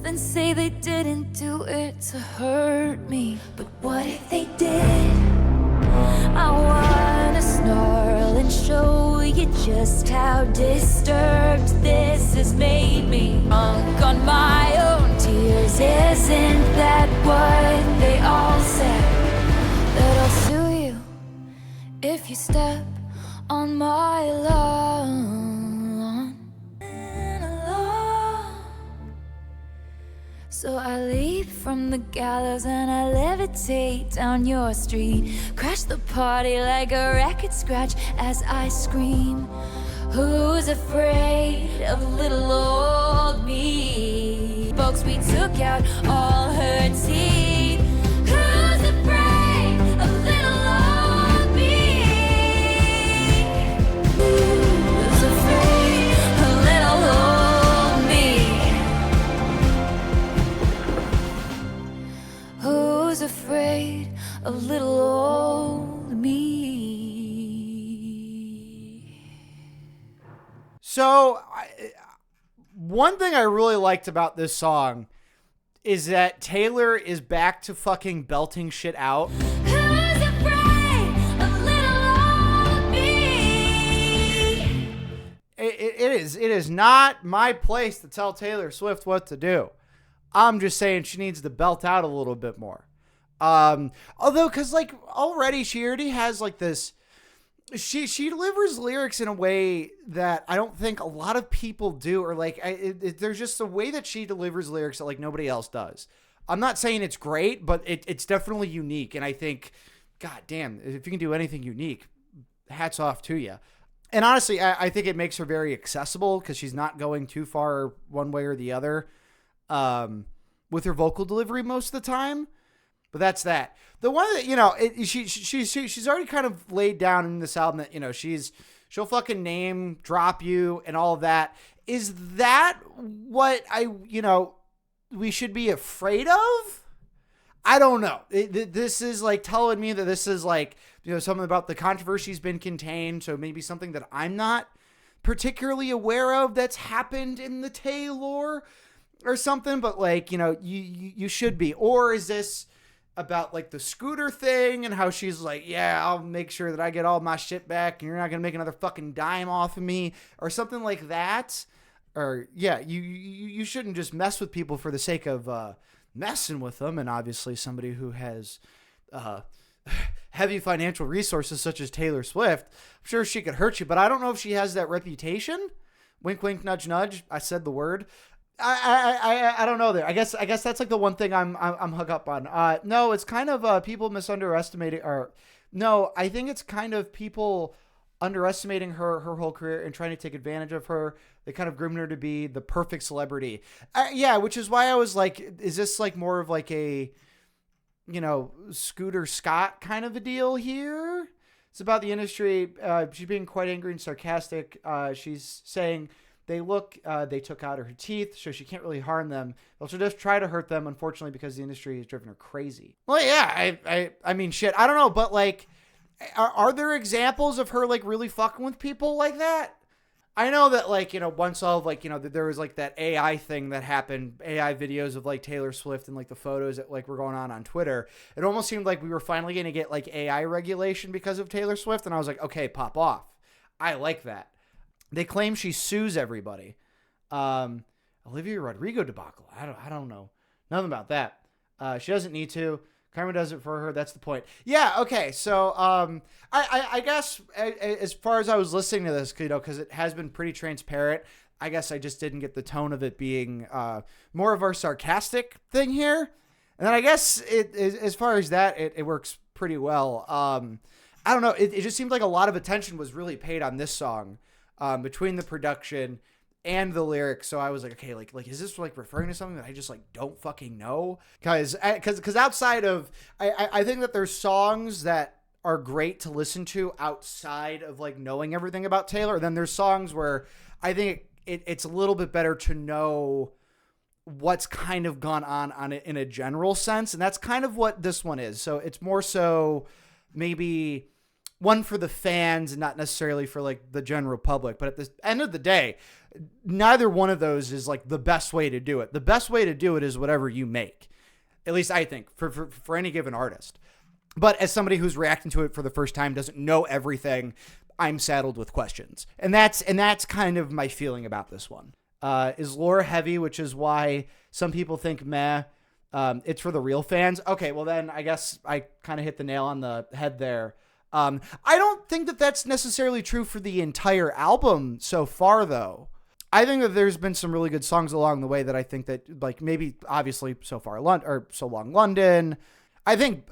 Then say they didn't do it to hurt me. But what if they did? I wanna snarl and show you just how disturbed this has made me. Drunk on my own tears, isn't that what they all said? That I'll sue you if you step on my lawn. So I leap from the gallows and I levitate down your street. Crash the party like a record scratch as I scream. Who's afraid of little old me? Folks, we took out all her teeth. Who's afraid of little old me? Who's afraid of little old me? Who's afraid of little old me? So, one thing I really liked about this song is that Taylor is back to fucking belting shit out. Who's afraid of little old me? It is not my place to tell Taylor Swift what to do. I'm just saying she needs to belt out a little bit more. Although, cause like already she already has like this, she delivers lyrics in a way that I don't think a lot of people do, or like, there's just a way that she delivers lyrics that like nobody else does. I'm not saying it's great, but it's definitely unique. And I think, God damn, if you can do anything unique, hats off to you. And honestly, I think it makes her very accessible because she's not going too far one way or the other, with her vocal delivery most of the time. But that's that. The one that, you know, she's already kind of laid down in this album that, you know, she'll fucking name drop you and all of that. Is that what we should be afraid of? I don't know. This is like telling me that this is like, you know, something about the controversy's been contained. So maybe something that I'm not particularly aware of that's happened in the Tay lore or something. But like, you know, you should be. Or is this about like the scooter thing and how she's like, yeah, I'll make sure that I get all my shit back and you're not going to make another fucking dime off of me or something like that. Or yeah, you shouldn't just mess with people for the sake of messing with them. And obviously somebody who has heavy financial resources such as Taylor Swift, I'm sure she could hurt you, but I don't know if she has that reputation. Wink, wink, nudge, nudge. I said the word. I don't know there. I guess that's like the one thing I'm hung up on. No, it's kind of people misunderestimating, or no, I think it's kind of people underestimating her whole career and trying to take advantage of her. They kind of groomed her to be the perfect celebrity. Yeah, which is why I was like, is this like more of like a, you know, Scooter Scott kind of a deal here? It's about the industry. She's being quite angry and sarcastic. She's saying they took out her teeth, so she can't really harm them. They'll just try to hurt them, unfortunately, because the industry has driven her crazy. Well, yeah, I mean, shit, I don't know, but like, are there examples of her like really fucking with people like that? I know that like, you know, once all of like, you know, there was like that AI thing that happened, AI videos of like Taylor Swift and like the photos that like were going on Twitter. It almost seemed like we were finally going to get like AI regulation because of Taylor Swift. And I was like, okay, pop off. I like that. They claim she sues everybody. Olivia Rodrigo debacle. I don't know. Nothing about that. She doesn't need to. Karma does it for her. That's the point. Yeah. Okay. So, I guess as far as I was listening to this, you know, cause it has been pretty transparent, I guess I just didn't get the tone of it being, more of our sarcastic thing here. And then I guess as far as that, it works pretty well. I don't know. It just seemed like a lot of attention was really paid on this song, between the production and the lyrics. So I was like, okay, like, is this like referring to something that I just like don't fucking know? Cause outside of, I think that there's songs that are great to listen to outside of like knowing everything about Taylor. Then there's songs where I think it's a little bit better to know what's kind of gone on it in a general sense. And that's kind of what this one is. So it's more so maybe one for the fans and not necessarily for like the general public. But at the end of the day, neither one of those is like the best way to do it. The best way to do it is whatever you make. At least I think for any given artist. But as somebody who's reacting to it for the first time, doesn't know everything, I'm saddled with questions. And that's kind of my feeling about this one. Is lore heavy, which is why some people think meh. It's for the real fans. Okay, well then I guess I kind of hit the nail on the head there. I don't think that that's necessarily true for the entire album so far, though. I think that there's been some really good songs along the way that I think that, like, maybe obviously So Long London. I think,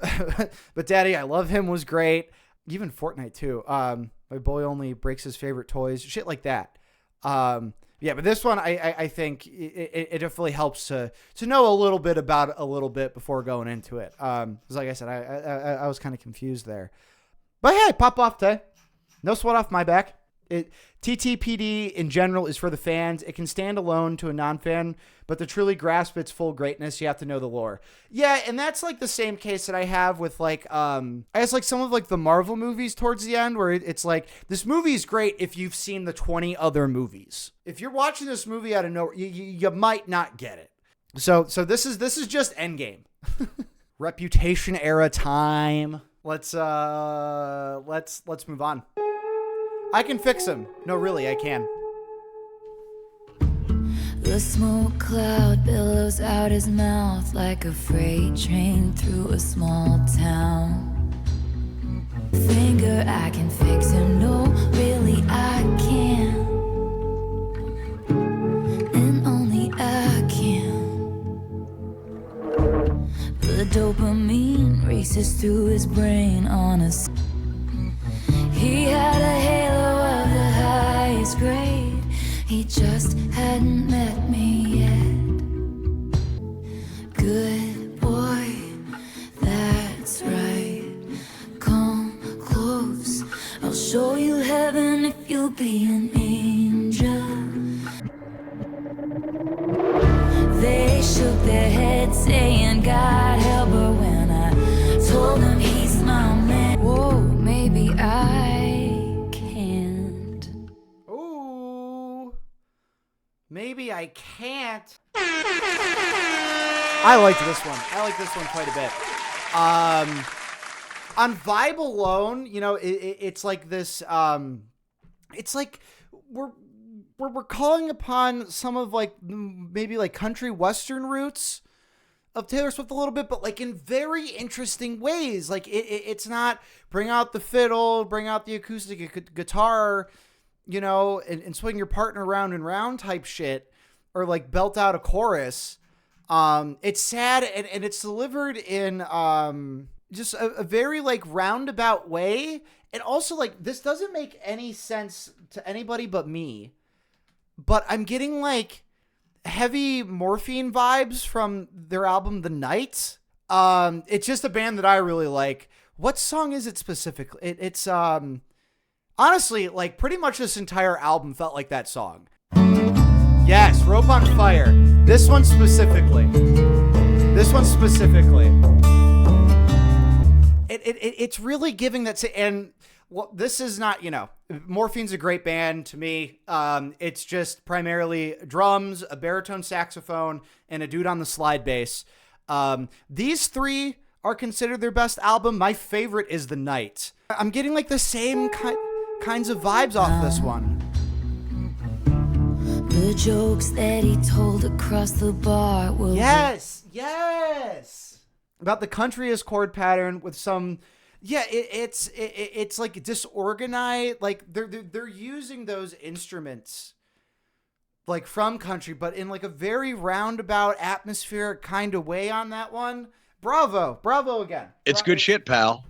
But Daddy, I Love Him was great. Even Fortnight too. My boy only breaks his favorite toys. Shit like that. Yeah, but this one, I think it definitely helps to know a little bit about it a little bit before going into it. Because like I said, I was kind of confused there. But hey, pop off today. No sweat off my back. TTPD in general is for the fans. It can stand alone to a non-fan, but to truly grasp its full greatness, you have to know the lore. Yeah, and that's like the same case that I have with like, I guess like some of like the Marvel movies towards the end, where it's like, this movie is great if you've seen the 20 other movies. If you're watching this movie out of nowhere, you might not get it. So this is just Endgame. Reputation era time. Let's move on. I can fix him. No, really, I can. The smoke cloud billows out his mouth like a freight train through a small town. Finger, I can fix him. No, really, I can. And only I can. The dopamine races through his brain on a... He had a halo of the highest grade. He just hadn't met me yet. Good boy, that's right. Come close, I'll show you heaven if you'll be an angel. They shook their heads saying God help her when I told them he's my man. Whoa, maybe I can't. Ooh. Maybe I can't. I liked this one. I like this one quite a bit. On Vibe Alone, you know, it's like this, it's like we're calling upon some of like maybe like country western roots of Taylor Swift a little bit, but like in very interesting ways. Like it's not bring out the fiddle, bring out the acoustic guitar, you know, and swing your partner round and round type shit, or like belt out a chorus. It's sad and it's delivered in just a very like roundabout way. And also like this doesn't make any sense to anybody but me, but I'm getting like heavy Morphine vibes from their album The Night. It's just a band that I really like. What song is it specifically? It's honestly like pretty much this entire album felt like that song. Yes, Rope on Fire. This one specifically. It's really giving that, and well, this is not, you know, Morphine's a great band to me. It's just primarily drums, a baritone saxophone, and a dude on the slide bass. These three are considered their best album. My favorite is The Night. I'm getting like the same kinds of vibes off this one. The jokes that he told across the bar will Yes. About the countryist chord pattern with some, yeah, it's like disorganized. Like they're using those instruments like from country, but in like a very roundabout atmospheric kind of way on that one. Bravo again. It's good shit, pal.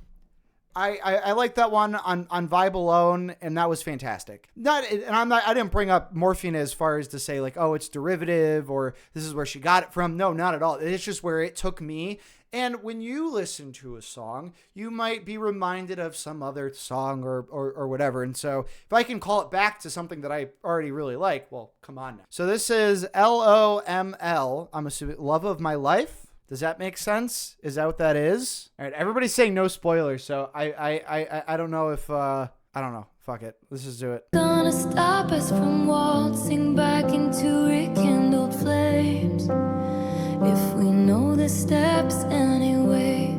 I like that one on Vibe Alone, and that was fantastic. I didn't bring up Morphine as far as to say like, oh, it's derivative or this is where she got it from. No, not at all. It's just where it took me. And when you listen to a song, you might be reminded of some other song or whatever. And so if I can call it back to something that I already really like, well, come on now. So this is LOML. I'm assuming Love of My Life. Does that make sense? Is that what that is? All right, everybody's saying no spoilers, so I don't know if I don't know. Fuck it. Let's just do it. gonna stop us from waltzing back into rekindled flames. If we know the steps anyway,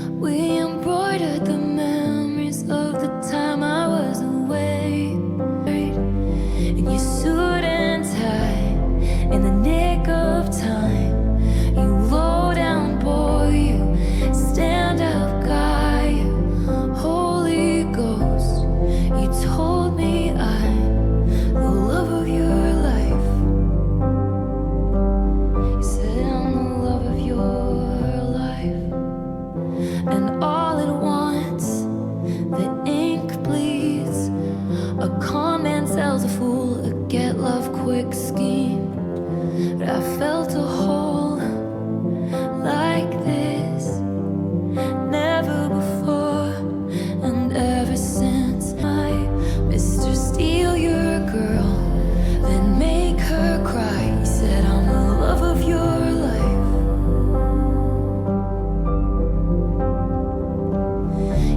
we embroidered the memories of the time I was away. In your suit and tie, in the nick of time, you low down boy, you stand up guy, you Holy Ghost, you told me I'm the love of your life. You said I'm the love of your life. And all at once, the ink bleeds. A con man sells a fool a get love quick scheme. But I felt a hole like this never before, and ever since I Mr. Steal your girl, then make her cry. You said I'm the love of your life.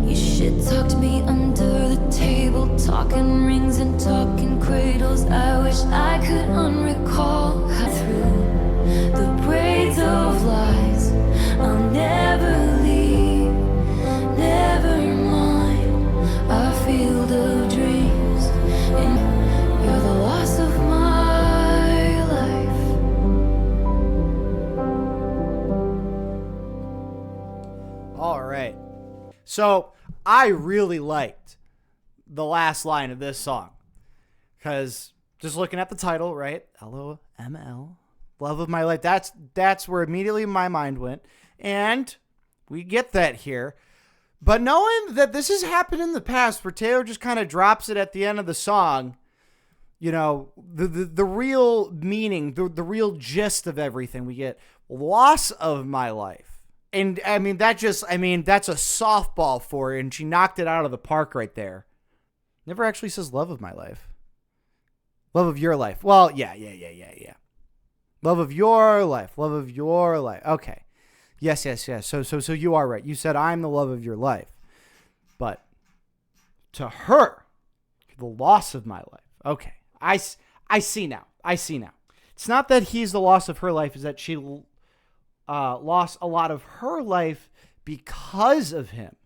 You shit talked me under the table, talking rings and talking cradles. I wish I could unrecall how through the braids of lies I'll never leave, never mind our field of dreams, and you're the loss of my life. All right. So I really liked the last line of this song because just looking at the title, right? LOML, love of my life. That's where immediately my mind went. And we get that here. But knowing that this has happened in the past where Taylor just kind of drops it at the end of the song, you know, the real meaning, the real gist of everything, we get loss of my life. And I mean, that's a softball for her, and she knocked it out of the park right there. Never actually says love of my life. Love of your life. Well, yeah. Love of your life. Love of your life. Okay. Yes. So you are right. You said I'm the love of your life. But to her, the loss of my life. Okay. I see now. It's not that he's the loss of her life. It's that she lost a lot of her life because of him.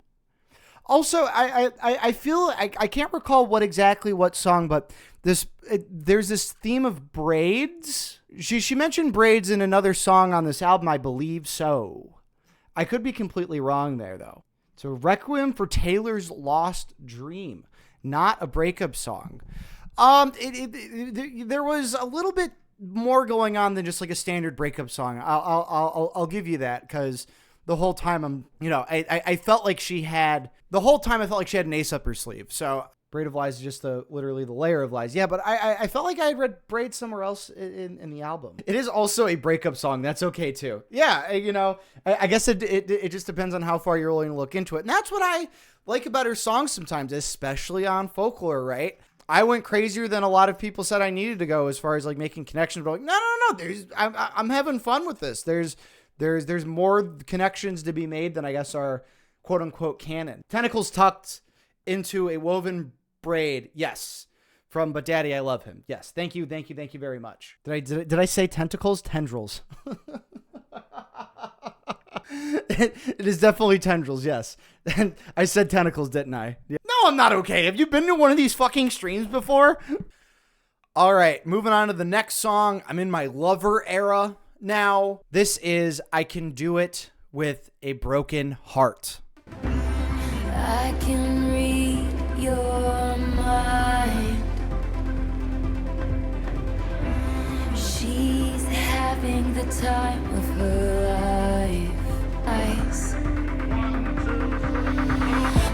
Also, I feel I can't recall what song, but there's this theme of braids. She mentioned braids in another song on this album, I believe so. I could be completely wrong there though. So Requiem for Taylor's Lost Dream, not a breakup song. There was a little bit more going on than just like a standard breakup song. I'll give you that, because the whole time I felt like she had an ace up her sleeve. So Braid of Lies is just literally the layer of lies. Yeah, but I felt like I had read Braid somewhere else in the album. It is also a breakup song. That's okay too. Yeah, I guess it just depends on how far you're willing to look into it. And that's what I like about her songs sometimes, especially on Folklore, right? I went crazier than a lot of people said I needed to go as far as like making connections. But like, no. I'm having fun with this. There's more connections to be made than I guess are quote unquote canon. Tentacles tucked into a woven braid. Yes. From But Daddy, I Love Him. Yes. Thank you very much. Did I say tentacles? Tendrils. It is definitely tendrils, yes. And I said tentacles, didn't I? Yeah. No, I'm not okay. Have you been to one of these fucking streams before? All right, moving on to the next song. I'm in my lover era now. This is I Can Do It With a Broken Heart. I can read your mind. She's having the time of her life.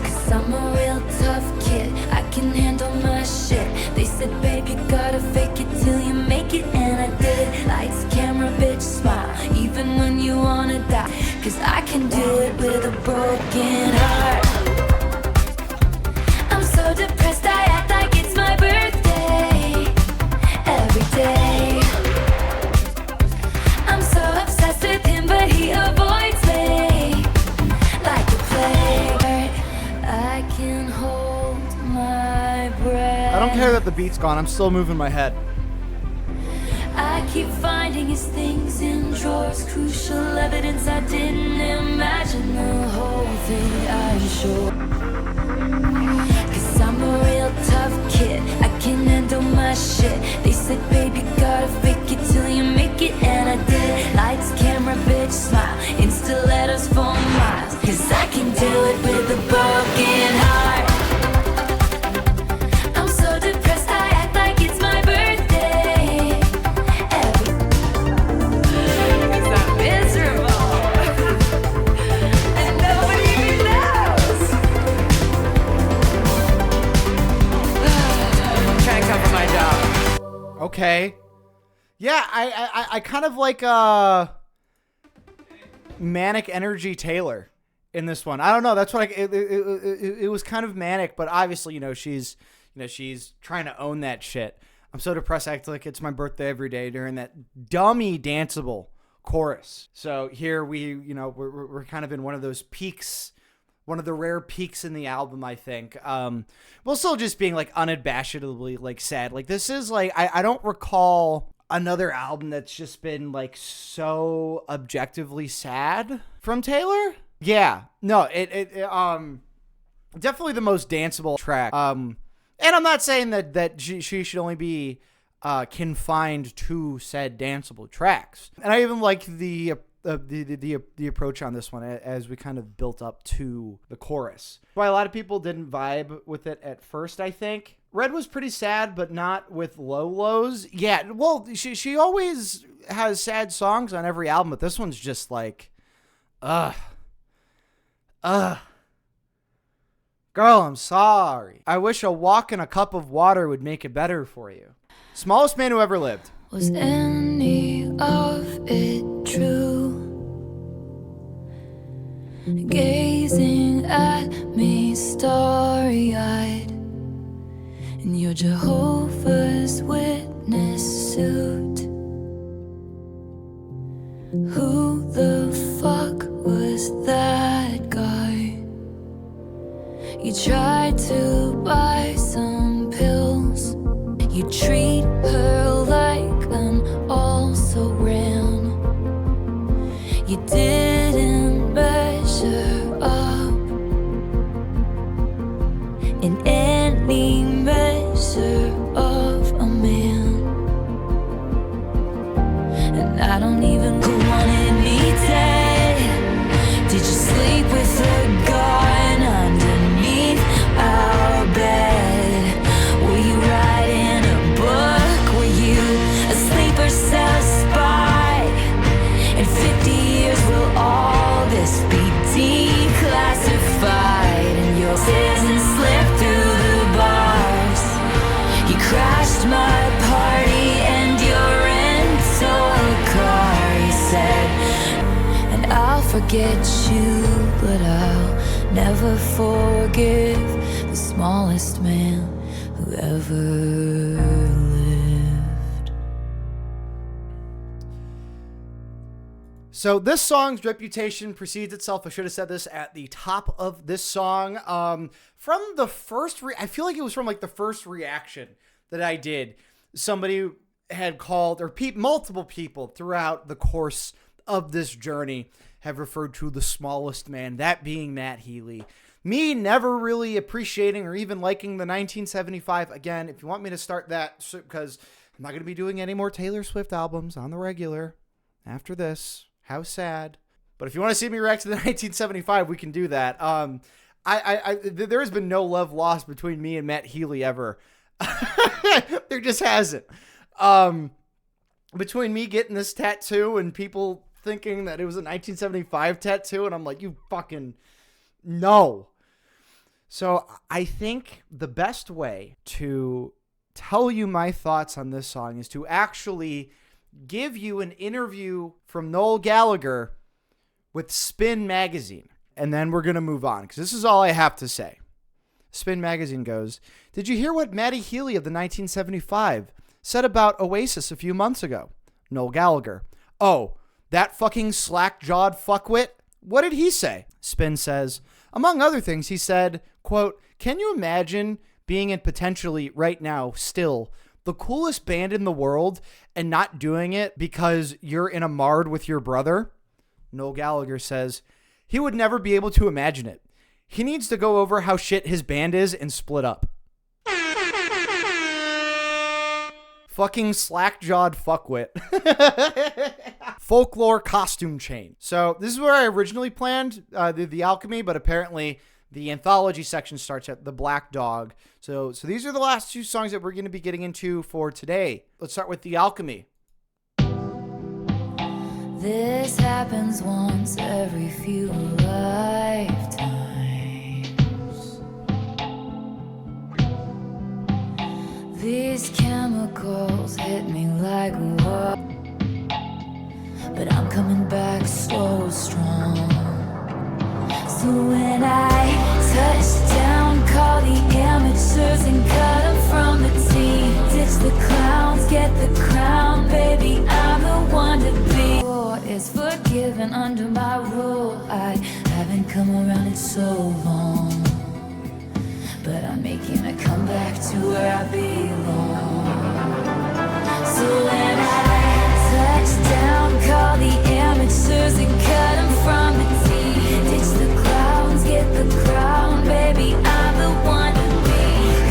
Cause I'm a real tough kid, I can handle my shit. They said, babe, you gotta fake it till you make it, and I did it. Lights, camera, bitch, smile, even when you wanna die. Cause I can do it with a broken heart. I'm so depressed, I act like it's my birthday every day. I'm so obsessed with him, but he avoids me like a plague. I can hold my breath. I don't care that the beat's gone. I'm still moving my head. I keep finding his things in drawers, crucial evidence I didn't imagine the whole thing, I'm sure. Cause I'm a real tough kid, I can handle my shit. They said, baby, gotta fake it till you make it, and I did. Lights, camera, bitch, smile, Insta letters for miles. Cause I can do it with a broken heart. I'm so depressed, I act like it's my birthday cause I'm miserable and nobody even knows. Trying to cover my job. Okay. Yeah, I kind of like manic energy Taylor in this one. I don't know. That's what it was kind of manic, but obviously, she's trying to own that shit. I'm so depressed, I act like it's my birthday every day during that dummy danceable chorus. So here we're kind of in one of those peaks, one of the rare peaks in the album, I think. While still just being like unabashedly like sad. Like this is like, I don't recall another album that's just been like so objectively sad from Taylor. Yeah, no, it definitely the most danceable track. And I'm not saying that she should only be confined to said danceable tracks. And I even like the approach on this one as we kind of built up to the chorus. Why a lot of people didn't vibe with it at first, I think. Red was pretty sad, but not with low lows. Yeah, well, she always has sad songs on every album, but this one's just like, girl, I'm sorry. I wish a walk in a cup of water would make it better for you. Smallest man who ever lived. Was any of it true? Gazing at me starry-eyed in your Jehovah's Witness suit. Who the fuck was that guy? You tried to buy some pills. You treat her like an also ran. You didn't measure I don't even wanted me dead. Did you sleep with a gun underneath our bed? Were you writing a book? Were you asleep or set a spy? In 50 years will all this be declassified? And your sins slipped through the bars. You crashed my party and your rental car. You said, and I'll forget you, but I'll never forgive the smallest man who ever lived. So this song's reputation precedes itself. I should have said this at the top of this song. From the first, I feel like it was from like the first reaction that I did. Somebody had called, or multiple people throughout the course of this journey have referred to the smallest man, that being Matt Healy. Me never really appreciating or even liking the 1975. Again, if you want me to start that, because I'm not going to be doing any more Taylor Swift albums on the regular after this. How sad. But if you want to see me react to the 1975, we can do that. There has been no love lost between me and Matt Healy ever. There just hasn't. Between me getting this tattoo and people thinking that it was a 1975 tattoo, and I'm like, you fucking no. So I think the best way to tell you my thoughts on this song is to actually give you an interview from Noel Gallagher with Spin Magazine. And then we're going to move on, because this is all I have to say. Spin Magazine goes, "Did you hear what Matty Healy of the 1975 said about Oasis a few months ago?" Noel Gallagher, "Oh, that fucking slack-jawed fuckwit? What did he say?" Spin says, "Among other things, he said, quote, can you imagine being in potentially right now still the coolest band in the world and not doing it because you're in a mard with your brother?" Noel Gallagher says, "He would never be able to imagine it. He needs to go over how shit his band is and split up." Fucking slack-jawed fuckwit. Folklore costume chain. So this is where I originally planned the Alchemy, but apparently the anthology section starts at the Black Dog. So these are the last two songs that we're going to be getting into for today. Let's start with the Alchemy. This happens once every few lifetimes. These chemicals hit me like what? But I'm coming back so strong. So when I touch down, call the amateurs and cut them from the team. Ditch the clowns, get the crown, baby, I'm the one to be. War is forgiven under my rule. I haven't come around in so long, but I'm making a comeback to where I belong. So when I touch down, call the amateurs and cut them from the team. Ditch the clowns, get the crown, baby, I'm the one to be.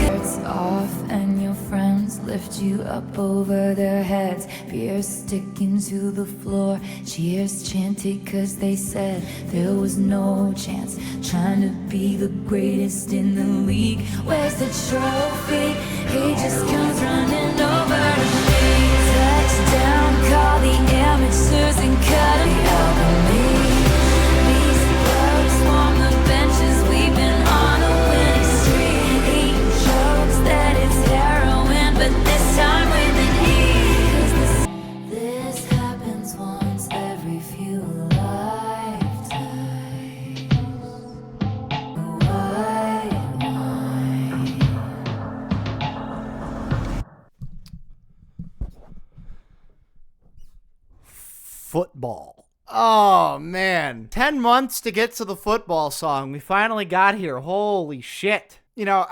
Hurts off and your friends lift you up over their heads. Beer sticking to the floor, cheers chanted cause they said there was no chance. Trying to be the greatest in the league. Where's the trophy? He just comes running over to me. Touchdown, call the amateurs and cut him Alchemy. These clubs swarm the benches, we've been on a winning streak. Eat jokes that it's heroin, but this time with an E. This happens once every few lifetimes. Football. Oh, man. 10 months to get to the football song. We finally got here. Holy shit. You know,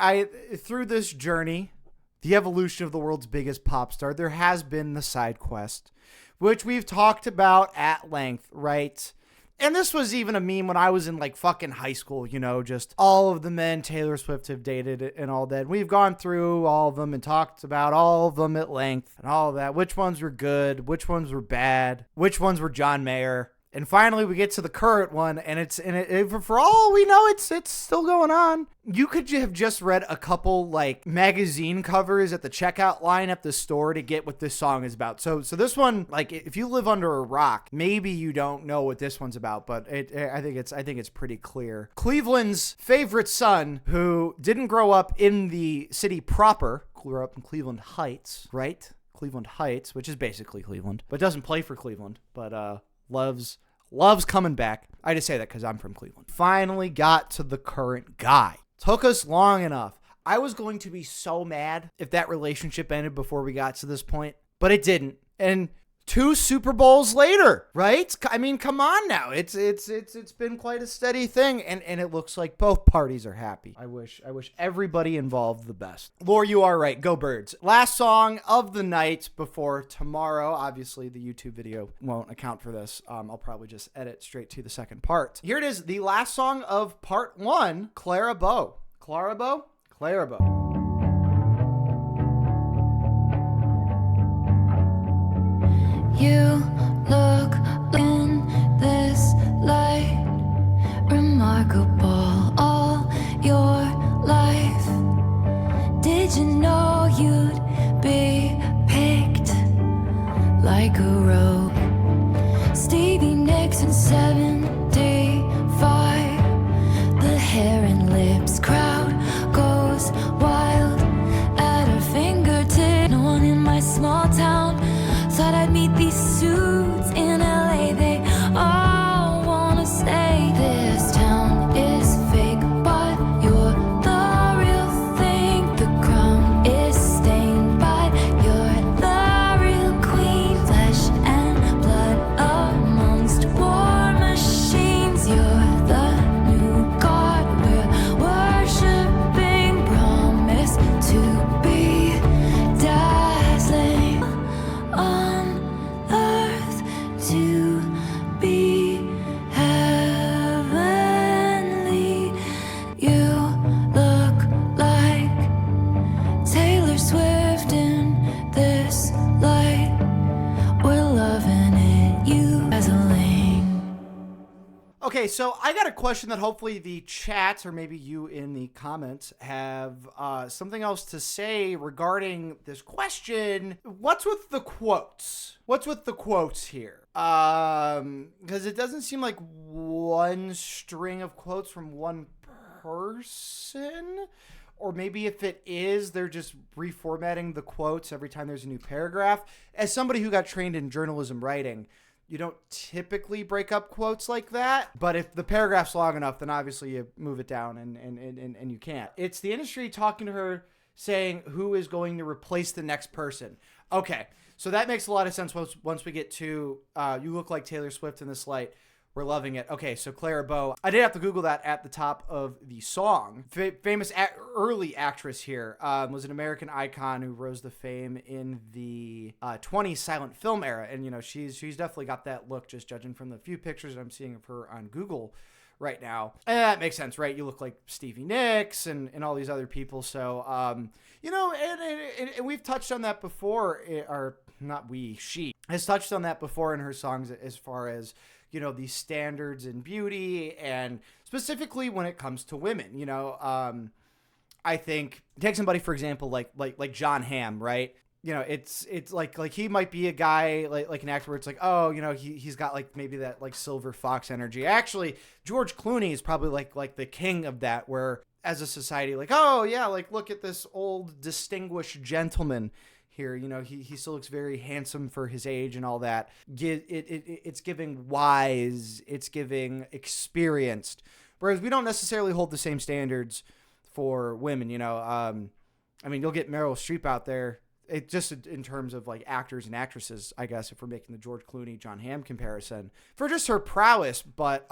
through this journey, the evolution of the world's biggest pop star, there has been the side quest, which we've talked about at length, right? And this was even a meme when I was in like fucking high school, you know, just all of the men Taylor Swift have dated and all that. We've gone through all of them and talked about all of them at length and all of that. Which ones were good, which ones were bad, which ones were John Mayer. And finally, we get to the current one, and for all we know, it's still going on. You could have just read a couple like magazine covers at the checkout line at the store to get what this song is about. So this one, like, if you live under a rock, maybe you don't know what this one's about, but I think it's pretty clear. Cleveland's favorite son, who didn't grow up in the city proper, grew up in Cleveland Heights, right? Cleveland Heights, which is basically Cleveland, but doesn't play for Cleveland, but loves coming back. I just say that because I'm from Cleveland. Finally got to the current guy. Took us long enough. I was going to be so mad if that relationship ended before we got to this point, but it didn't. And 2 Super Bowls later, right? I mean, come on now. It's been quite a steady thing, and it looks like both parties are happy. I wish everybody involved the best. Lore, you are right. Go Birds. Last song of the night before tomorrow. Obviously, the YouTube video won't account for this. I'll probably just edit straight to the second part. Here it is, the last song of part 1, Clara Bow. Clara Bow? Clara Bow. You look in this light, remarkable all your life. Did you know you'd be picked like a rope? Stevie Nicks in 75, the hair and lips crowd goes wild at her fingertip. No one in my small town thought I'd meet these suits in LA. They all wanna stay. This town is fake, but you're the real thing. The crown is stained, but you're the real queen. Flesh and blood amongst war machines. You're the new god we're worshipping. Promise to be dazzling on earth, to be heavenly. You look like Taylor Swift in this light. We're loving it, you dazzling. Okay, so I got a question that hopefully the chat, or maybe you in the comments, have something else to say regarding this question. What's with the quotes? What's with the quotes here? Because it doesn't seem like one string of quotes from one person. Or maybe if it is, they're just reformatting the quotes every time there's a new paragraph. As somebody who got trained in journalism writing, you don't typically break up quotes like that, but if the paragraph's long enough, then obviously you move it down and you can't. It's the industry talking to her saying who is going to replace the next person. Okay, so that makes a lot of sense once we get to you look like Taylor Swift in this light. We're loving it. Okay, so Clara Bow. I did have to Google that at the top of the song. Famous early actress here was an American icon who rose to fame in the 20s silent film era. And, you know, she's definitely got that look, just judging from the few pictures that I'm seeing of her on Google right now. And that makes sense, right? You look like Stevie Nicks and all these other people. So, you know, and we've touched on that before, or not we, she has touched on that before in her songs as far as, you know, these standards in beauty, and specifically when it comes to women. You know, I think take somebody for example like John Hamm, right? You know, it's like he might be a guy like an actor where it's like, oh, you know, he's got like maybe that like silver fox energy. Actually, George Clooney is probably like the king of that, where as a society, like, oh yeah, like look at this old distinguished gentleman here. You know, he still looks very handsome for his age and all that. It's giving wise, it's giving experienced, whereas we don't necessarily hold the same standards for women. You know, I mean, you'll get Meryl Streep out there. It just in terms of like actors and actresses, I guess, if we're making the George Clooney, John Hamm comparison for just her prowess. But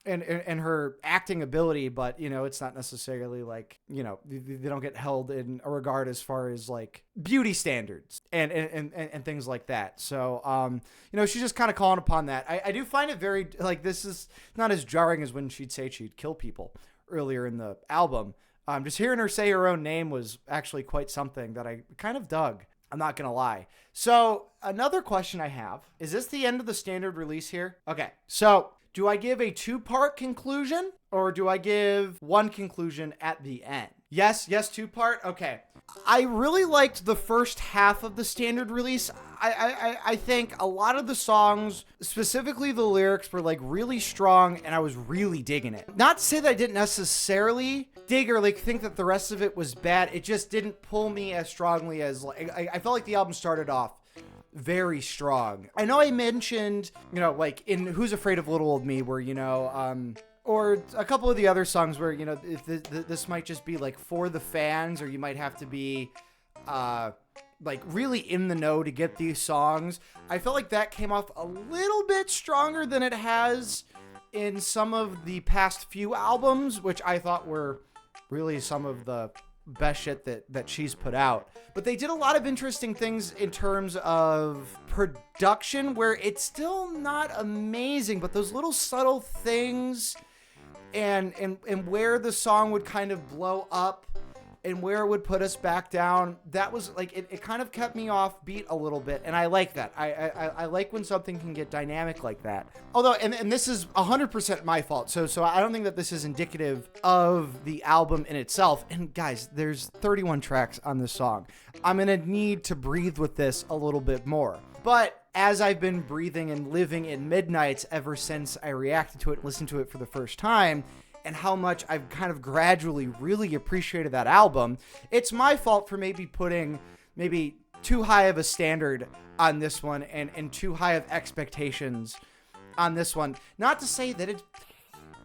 and her acting ability, but it's not necessarily like they don't get held in a regard as far as like beauty standards and things like that. So she's just kind of calling upon that. I do find it very like this is not as jarring as when she'd say she'd kill people earlier in the album. Just hearing her say her own name was actually quite something that I kind of dug. I'm not going to lie. So another question I have, is this the end of the standard release here? Okay. So do I give a 2-part conclusion or do I give one conclusion at the end? Yes, 2-part. Okay. I really liked the first half of the standard release. I think a lot of the songs, specifically the lyrics, were like really strong and I was really digging it. Not to say that I didn't necessarily dig or like think that the rest of it was bad. It just didn't pull me as strongly as like, I felt like the album started off very strong. I know I mentioned, like in Who's Afraid of Little Old Me, where, or a couple of the other songs where, this might just be like for the fans, or you might have to be, like really in the know to get these songs. I felt like that came off a little bit stronger than it has in some of the past few albums, which I thought were really some of the best shit that she's put out. But they did a lot of interesting things in terms of production where it's still not amazing, but those little subtle things and where the song would kind of blow up and where it would put us back down, that was like, it kind of kept me off beat a little bit. And I like that. I like when something can get dynamic like that. Although, and this is 100% my fault. So I don't think that this is indicative of the album in itself. And guys, there's 31 tracks on this song. I'm going to need to breathe with this a little bit more. But as I've been breathing and living in Midnights ever since I reacted to it and listened to it for the first time, and how much I've kind of gradually really appreciated that album, it's my fault for maybe putting maybe too high of a standard on this one and too high of expectations on this one. Not to say that it...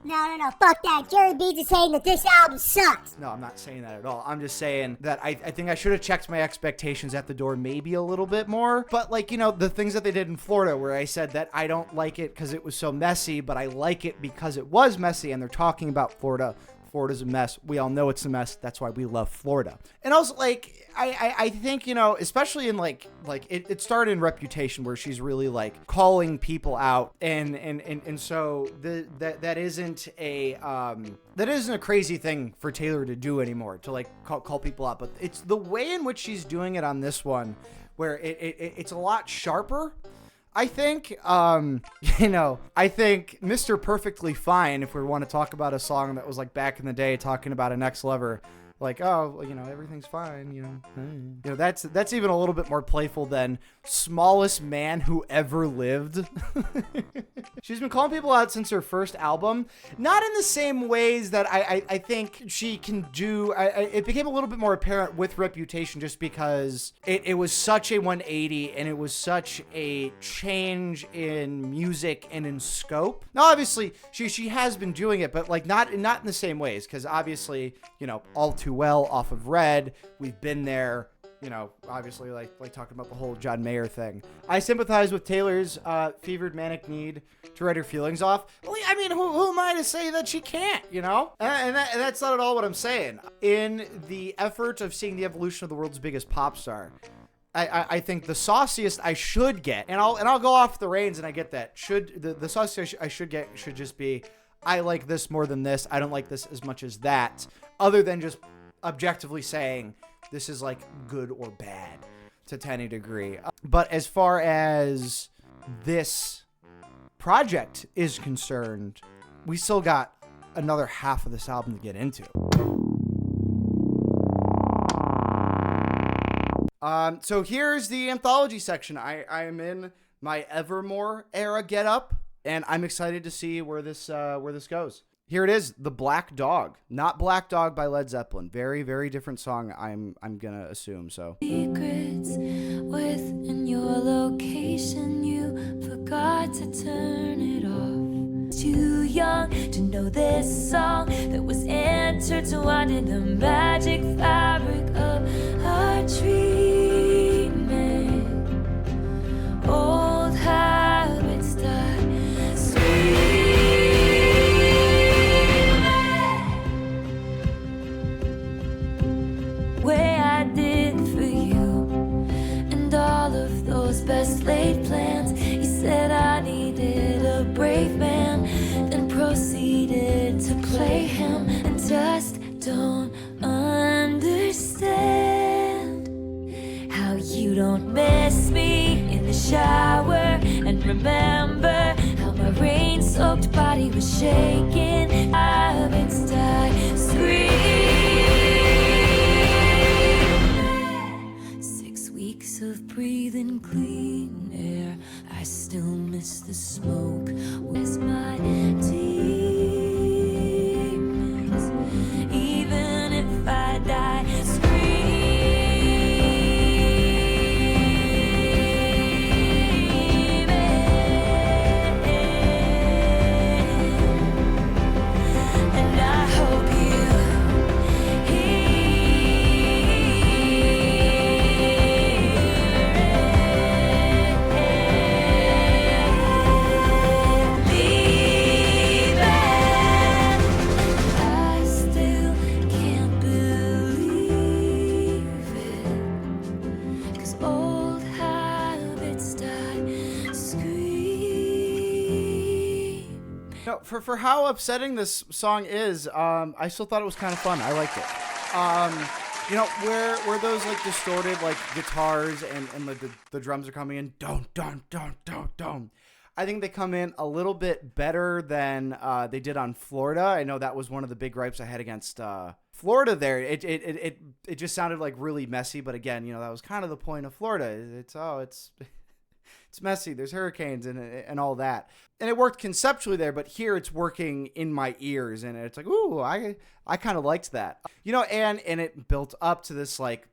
No, fuck that. Jerry Beats is saying that this album sucks. No, I'm not saying that at all. I'm just saying that I think I should have checked my expectations at the door maybe a little bit more. But like, the things that they did in Florida where I said that I don't like it because it was so messy, but I like it because it was messy and they're talking about Florida. Florida's a mess. We all know it's a mess. That's why we love Florida. And also, like, I think, especially in like it started in Reputation where she's really like calling people out and so that isn't a crazy thing for Taylor to do anymore, to like call people out, but it's the way in which she's doing it on this one where it's a lot sharper. I think, I think Mr. Perfectly Fine, if we want to talk about a song that was like back in the day talking about an ex-lover, like, oh, well, everything's fine, that's even a little bit more playful than Smallest Man Who Ever Lived. She's been calling people out since her first album, not in the same ways that I think she can do. It became a little bit more apparent with Reputation just because it was such a 180 and it was such a change in music and in scope. Now, obviously, she has been doing it, but like not in the same ways, because obviously, All Too Well off of Red, we've been there. Obviously, like talking about the whole John Mayer thing. I sympathize with Taylor's fevered manic need to write her feelings off. Well, I mean, who am I to say that she can't, And that's not at all what I'm saying. In the effort of seeing the evolution of the world's biggest pop star, I think the sauciest I should get, and I'll go off the reins, and I get that. The sauciest I should get should just be, I like this more than this. I don't like this as much as that. Other than just objectively saying this is like good or bad to any degree. But as far as this project is concerned, we still got another half of this album to get into. So here's the anthology section. I am in my Evermore era getup, and I'm excited to see where this goes. Here it is, The Black Dog. Not Black Dog by Led Zeppelin. Very, very different song, I'm gonna assume, so. Secrets within your location, you forgot to turn it off. Too young to know this song that was intertwined in the magic fabric of our treatment. Old habits die sweet. all of those best laid plans. He said I needed a brave man, then proceeded to play him, and just don't understand how you don't miss me in the shower, and remember how my rain-soaked body was shaking. Habits die, scream. 6 weeks of breathing clean air, I still miss the smoke. Where's my demons? Even if I die, and I hope you leave it. I still can't believe it, 'cause old habits die, scream. No, for how upsetting this song is, I still thought it was kind of fun. I liked it. Where those like distorted like guitars and the drums are coming in, don't. I think they come in a little bit better than they did on Florida. I know that was one of the big gripes I had against Florida there. It just sounded like really messy, but again, that was kind of the point of Florida. It's messy. There's hurricanes and all that. And it worked conceptually there, but here it's working in my ears, and it's like, ooh, I kind of liked that. And it built up to this like,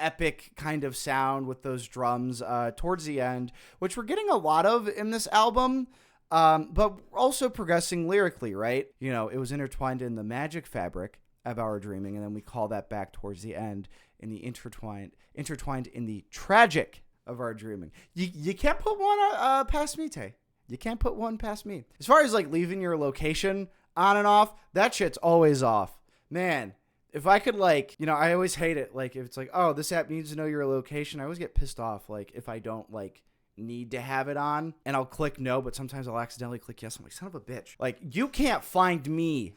epic kind of sound with those drums towards the end, which we're getting a lot of in this album, but also progressing lyrically, right? It was intertwined in the magic fabric of our dreaming, and then we call that back towards the end in the intertwined in the tragic of our dreaming. You can't put one past me, Tay. You can't put one past me. As far as like leaving your location on and off, that shit's always off. Man, if I could like, I always hate it. Like if it's like, oh, this app needs to know your location, I always get pissed off. Like if I don't like need to have it on and I'll click no, but sometimes I'll accidentally click yes. I'm like, son of a bitch. Like you can't find me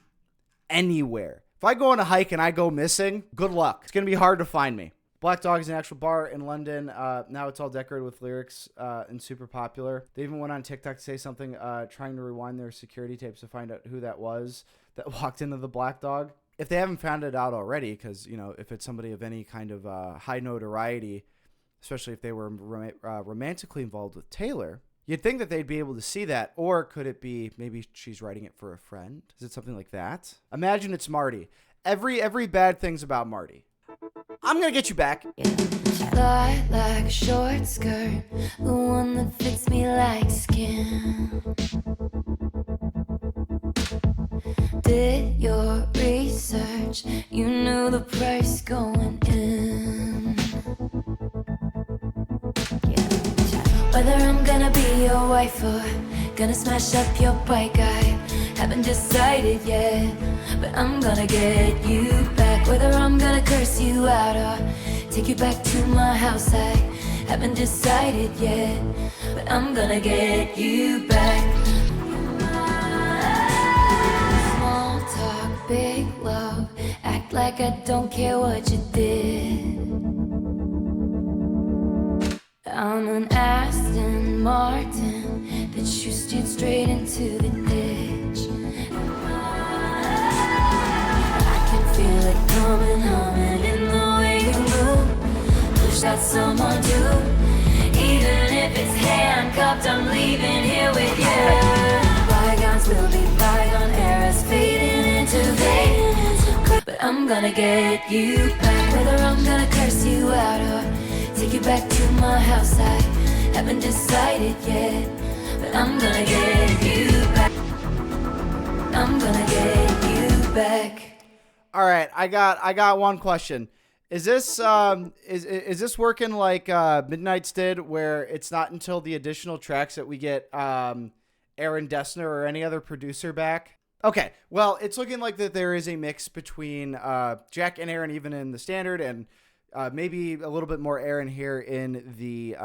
anywhere. If I go on a hike and I go missing, good luck. It's going to be hard to find me. Black Dog is an actual bar in London. Now it's all decorated with lyrics and super popular. They even went on TikTok to say something, trying to rewind their security tapes to find out who that was that walked into the Black Dog. If they haven't found it out already, because, if it's somebody of any kind of high notoriety, especially if they were romantically involved with Taylor, you'd think that they'd be able to see that. Or could it be maybe she's writing it for a friend? Is it something like that? Imagine it's Marty. Every bad thing's about Marty. I'm gonna get you back. Fly like a short skirt, the one that fits me like skin. Did your research, you knew the price going in. Whether I'm gonna be your wife or gonna smash up your bike, I haven't decided yet, but I'm gonna get you back. Whether I'm gonna curse you out or take you back to my house, I haven't decided yet, but I'm gonna get you back. Small talk, big love, act like I don't care what you did. I'm an Aston Martin that you steered straight into the ditch. I can feel it coming, humming in the way you move. Wish that someone do. Even if it's handcuffed, I'm leaving here with you. Bygones will be bygone, eras fading into veins. But I'm gonna get you back. Whether I'm gonna curse you out or take you back to my house, I haven't decided yet, but I'm gonna get you back. I'm gonna get you back. All right, I got one question. Is this is this working like Midnight's did, where it's not until the additional tracks that we get Aaron Dessner or any other producer back? Okay, well, it's looking like that there is a mix between Jack and Aaron, even in the standard, and maybe a little bit more Aaron here in the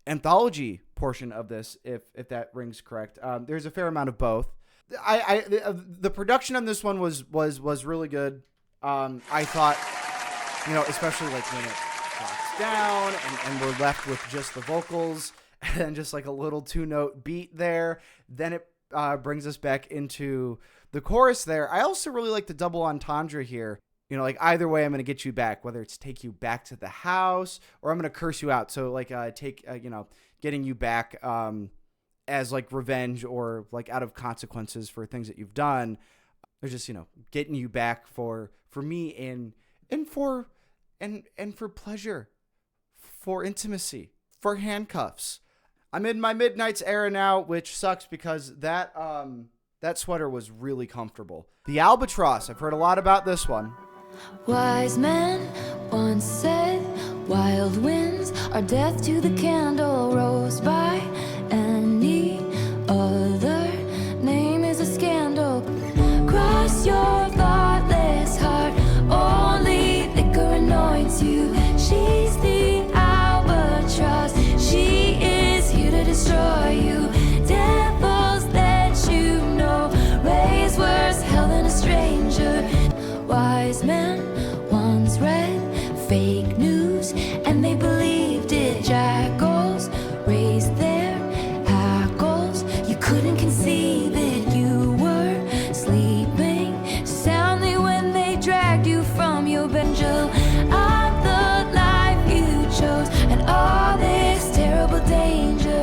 anthology portion of this, if that rings correct. There's a fair amount of both. The production on this one was really good. I thought, especially like when it drops down and we're left with just the vocals and just like a little 2-note beat there. Then it brings us back into the chorus there. I also really like the double entendre here. Like either way, I'm going to get you back, whether it's take you back to the house or I'm going to curse you out. So like getting you back as like revenge or like out of consequences for things that you've done. There's just, getting you back for me and for pleasure, for intimacy, for handcuffs. I'm in my Midnights era now, which sucks because that sweater was really comfortable. The Albatross, I've heard a lot about this one. Wise men once said, wild winds are death to the candle. Rose by any other name is a scandal. Cross your thoughtless heart, only liquor anoints you. She's the Albatross, she is here to destroy you. Devils that you know, raise worse hell than a stranger. Wise men once read fake news and they believed it. Jackals raised their hackles. You couldn't conceive it. You were sleeping soundly when they dragged you from your benjel of the life you chose and all this terrible danger.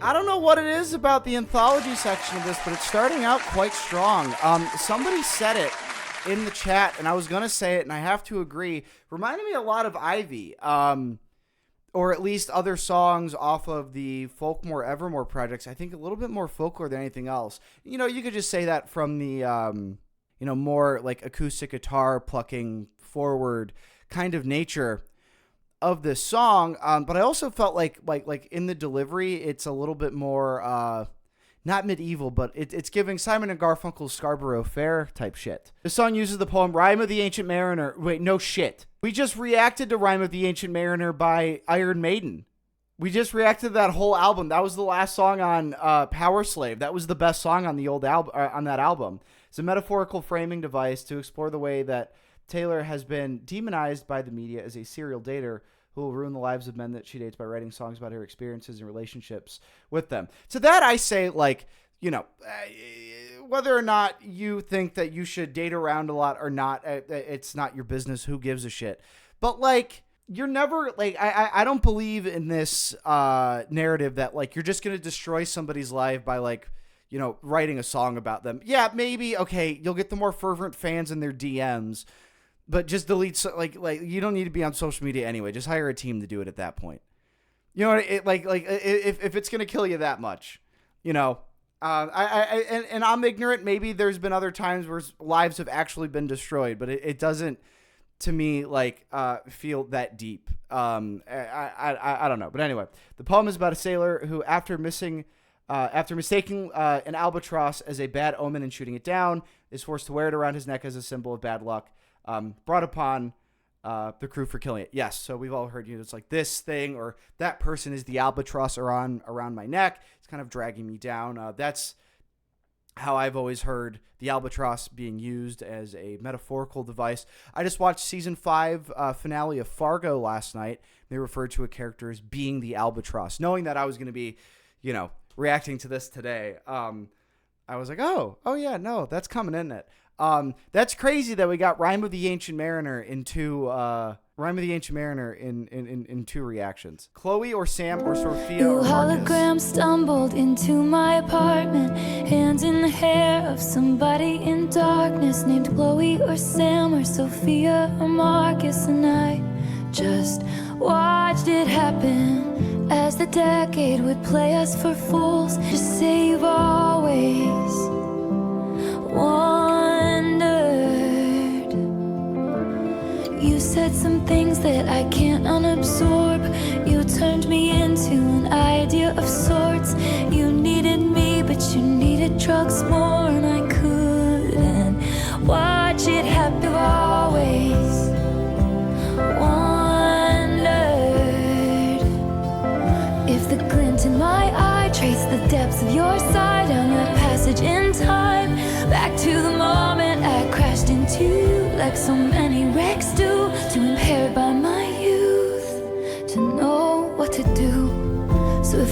I don't know what it is about the anthology section of this, but it's starting out quite strong. Somebody said it in the chat, and I was going to say it, and I have to agree. Reminded me a lot of aIMee, or at least other songs off of the Folkmore Evermore projects. I think a little bit more folklore than anything else. You could just say that from the, more like acoustic guitar plucking forward kind of nature of this song, but I also felt like in the delivery, it's a little bit more not medieval, but it's giving Simon and Garfunkel's Scarborough Fair type shit. The song uses the poem "Rime of the Ancient Mariner." Wait, no shit. We just reacted to "Rime of the Ancient Mariner" by Iron Maiden. We just reacted to that whole album. That was the last song on Power Slave. That was the best song on the old album on that album. It's a metaphorical framing device to explore the way that Taylor has been demonized by the media as a serial dater who will ruin the lives of men that she dates by writing songs about her experiences and relationships with them. To that I say, whether or not you think that you should date around a lot or not, it's not your business. Who gives a shit? But you're never I don't believe in this narrative that you're just going to destroy somebody's life by writing a song about them. Yeah, maybe, okay, you'll get the more fervent fans in their DMs, but just delete, you don't need to be on social media anyway. Just hire a team to do it at that point. If it's going to kill you that much, and I'm ignorant. Maybe there's been other times where lives have actually been destroyed, but it doesn't, to me, feel that deep. I don't know. But anyway, the poem is about a sailor who, after mistaking an albatross as a bad omen and shooting it down, is forced to wear it around his neck as a symbol of bad luck, brought upon the crew for killing it. Yes, so we've all heard, it's like this thing or that person is the albatross around my neck. It's kind of dragging me down. That's how I've always heard the albatross being used as a metaphorical device. I just watched season 5 finale of Fargo last night. They referred to a character as being the albatross. Knowing that I was going to be, reacting to this today, I was like, oh yeah, no, that's coming in it. That's crazy that we got Rime of the Ancient Mariner in two reactions. Chloe or Sam or Sophia or Marcus? Hologram stumbled into my apartment, hands in the hair of somebody in darkness, named Chloe or Sam or Sophia or Marcus, and I just watched it happen as the decade would play us for fools. Just say you've always wondered. You said some things that I can't unabsorb. You turned me into an idea trucks more and I couldn't watch it happen. I've always wondered if the glint in my eye traced the depths of your side down that passage in time, back to the moment I crashed into, like so many wrecks do, too impaired by my youth to know what to do. So if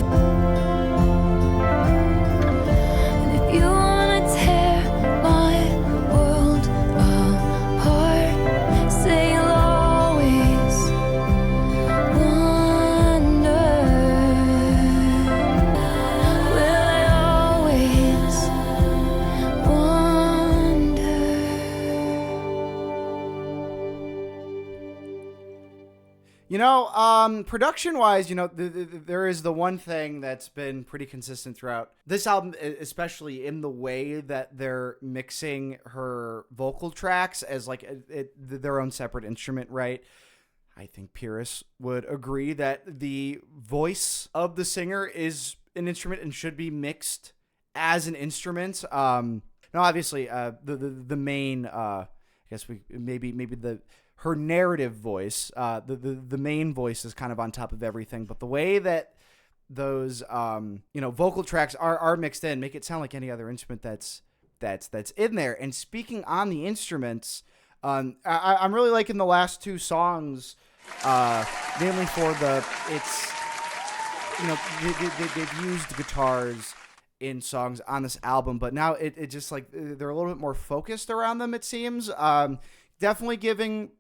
you wanna tear my world apart, say you'll always wonder. Will I always wonder? You know, production-wise, you know, there is the one thing that's been pretty consistent throughout this album, especially in the way that they're mixing her vocal tracks as like their own separate instrument, right? I think purists would agree that the voice of the singer is an instrument and should be mixed as an instrument. Now, obviously, the main, I guess maybe her narrative voice, the main voice is kind of on top of everything, but the way that those vocal tracks are mixed in make it sound like any other instrument that's in there. And speaking on the instruments, I'm really liking the last two songs, mainly for they've used guitars in songs on this album, but now it just like they're a little bit more focused around them, it seems. Definitely giving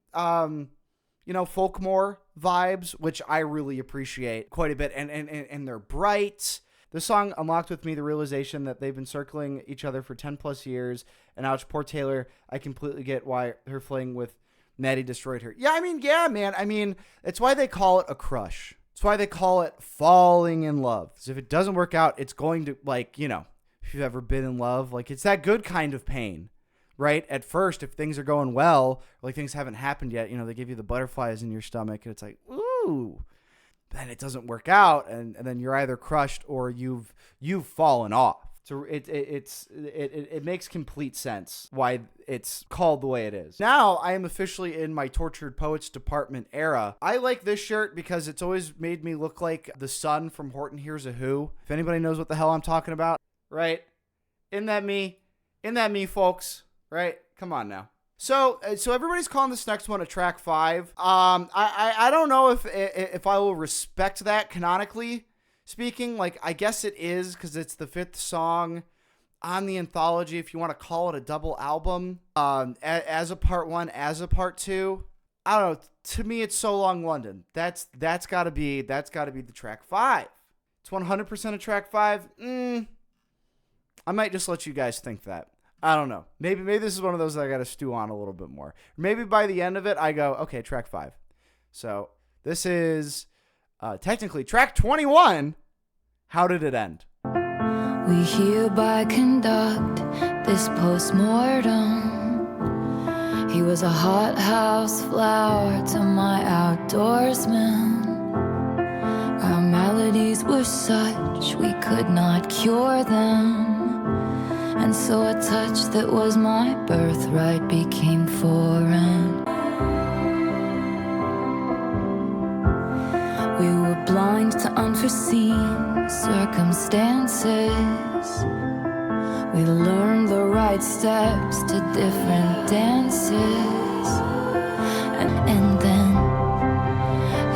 folkmore vibes, which I really appreciate quite a bit, and they're bright. The song unlocked with me the realization that they've been circling each other for 10 plus years, and ouch, poor Taylor. I completely get why her fling with Maddie destroyed her. Yeah, man. I mean, it's why they call it a crush. It's why they call it falling in love. Because if it doesn't work out, it's going to, if you've ever been in love, it's that good kind of pain. Right? At first, if things are going well, or things haven't happened yet, they give you the butterflies in your stomach, and it's like, ooh. Then it doesn't work out, and then you're either crushed or you've fallen off. So it makes complete sense why it's called the way it is. Now I am officially in my Tortured Poets Department era. I like this shirt because it's always made me look like the son from Horton Hears a Who. If anybody knows what the hell I'm talking about, right? Isn't that me, folks? Right? Come on now. So everybody's calling this next one a track 5. I don't know if I will respect that canonically speaking. I guess it is because it's the 5th song on the anthology. If you want to call it a double album, as a part 1, as a part 2. I don't know. To me, it's So Long London. That's gotta be the track 5. It's 100% a track 5. I might just let you guys think that. I don't know. Maybe this is one of those that I got to stew on a little bit more. Maybe by the end of it, I go, okay, track 5. So this is technically track 21. How did it end? We hereby conduct this postmortem. He was a hothouse flower to my outdoorsman. Our maladies were such we could not cure them. And so a touch that was my birthright became foreign. We were blind to unforeseen circumstances. We learned the right steps to different dances. And then,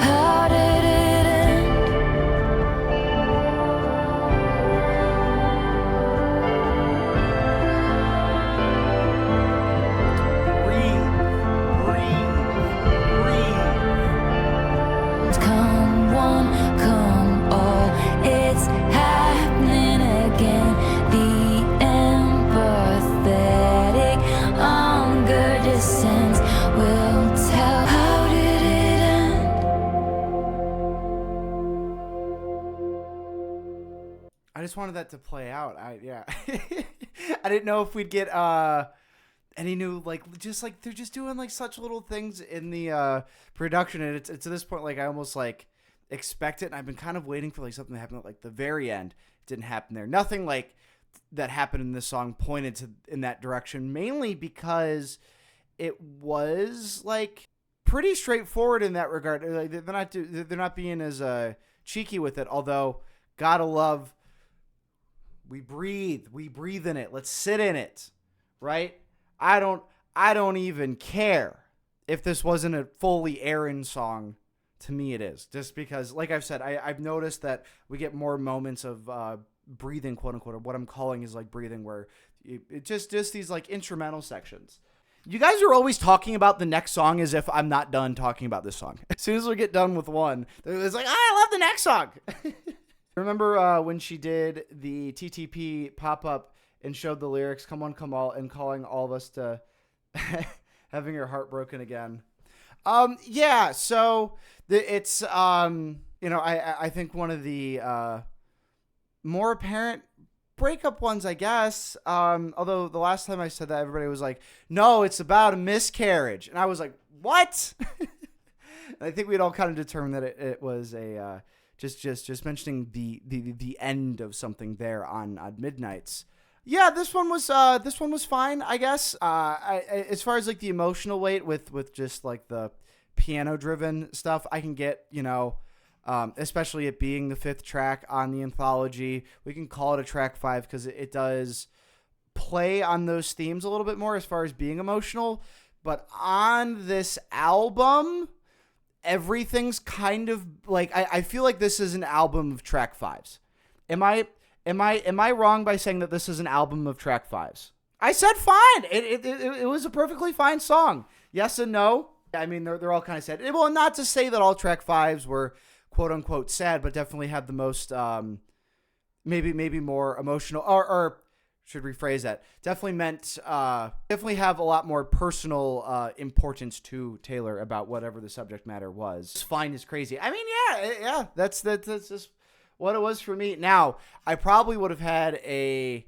how did it end? Come one, come all, it's happening again. The empathetic hunger descends. Will tell, how did it end? I just wanted that to play out. I didn't know if we'd get any new they're just doing such little things in the production, and it's to this point I almost expect it, and I've been kind of waiting for something to happen at the very end. It didn't happen there. Nothing that happened in this song pointed in that direction, mainly because it was like pretty straightforward in that regard. Like, they're not being as cheeky with it. Although, gotta love, we breathe in it. Let's sit in it, right? I don't even care if this wasn't a fully Aaron song. To me, it is, just because, like I've said, I've noticed that we get more moments of breathing, quote unquote, or what I'm calling is like breathing, where it just these like instrumental sections. You guys are always talking about the next song as if I'm not done talking about this song. As soon as we get done with one, it's like, I love the next song. Remember when she did the TTP pop-up and showed the lyrics, come on, come all, and calling all of us to having your heart broken again. Yeah, so it's, I think one of the more apparent breakup ones, I guess. Although the last time I said that, everybody was like, no, it's about a miscarriage. And I was like, what? And I think we'd all kind of determined that it was a, just mentioning the end of something there on Midnights. Yeah, this one was fine, I guess. As far as like the emotional weight with just like the piano driven stuff, I can get, especially it being the 5th track on the anthology. We can call it a track 5 because it does play on those themes a little bit more as far as being emotional. But on this album, everything's kind of like, I feel like this is an album of track 5s. Am I wrong by saying that this is an album of track 5s? I said fine. It was a perfectly fine song. Yes and no. I mean, they're all kind of sad. Well, not to say that all track 5s were quote unquote sad, but definitely had the most, maybe more emotional, or should rephrase that. Definitely have a lot more personal importance to Taylor about whatever the subject matter was. Fine is crazy. I mean, yeah. That's just what it was for me. Now, I probably would have had a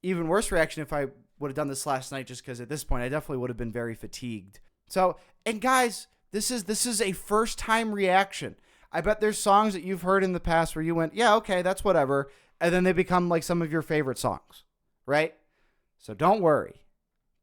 even worse reaction if I would have done this last night, just because at this point I definitely would have been very fatigued. So, and guys, this is a first time reaction. I bet there's songs that you've heard in the past where you went, yeah, okay, that's whatever, and then they become like some of your favorite songs, right? So don't worry.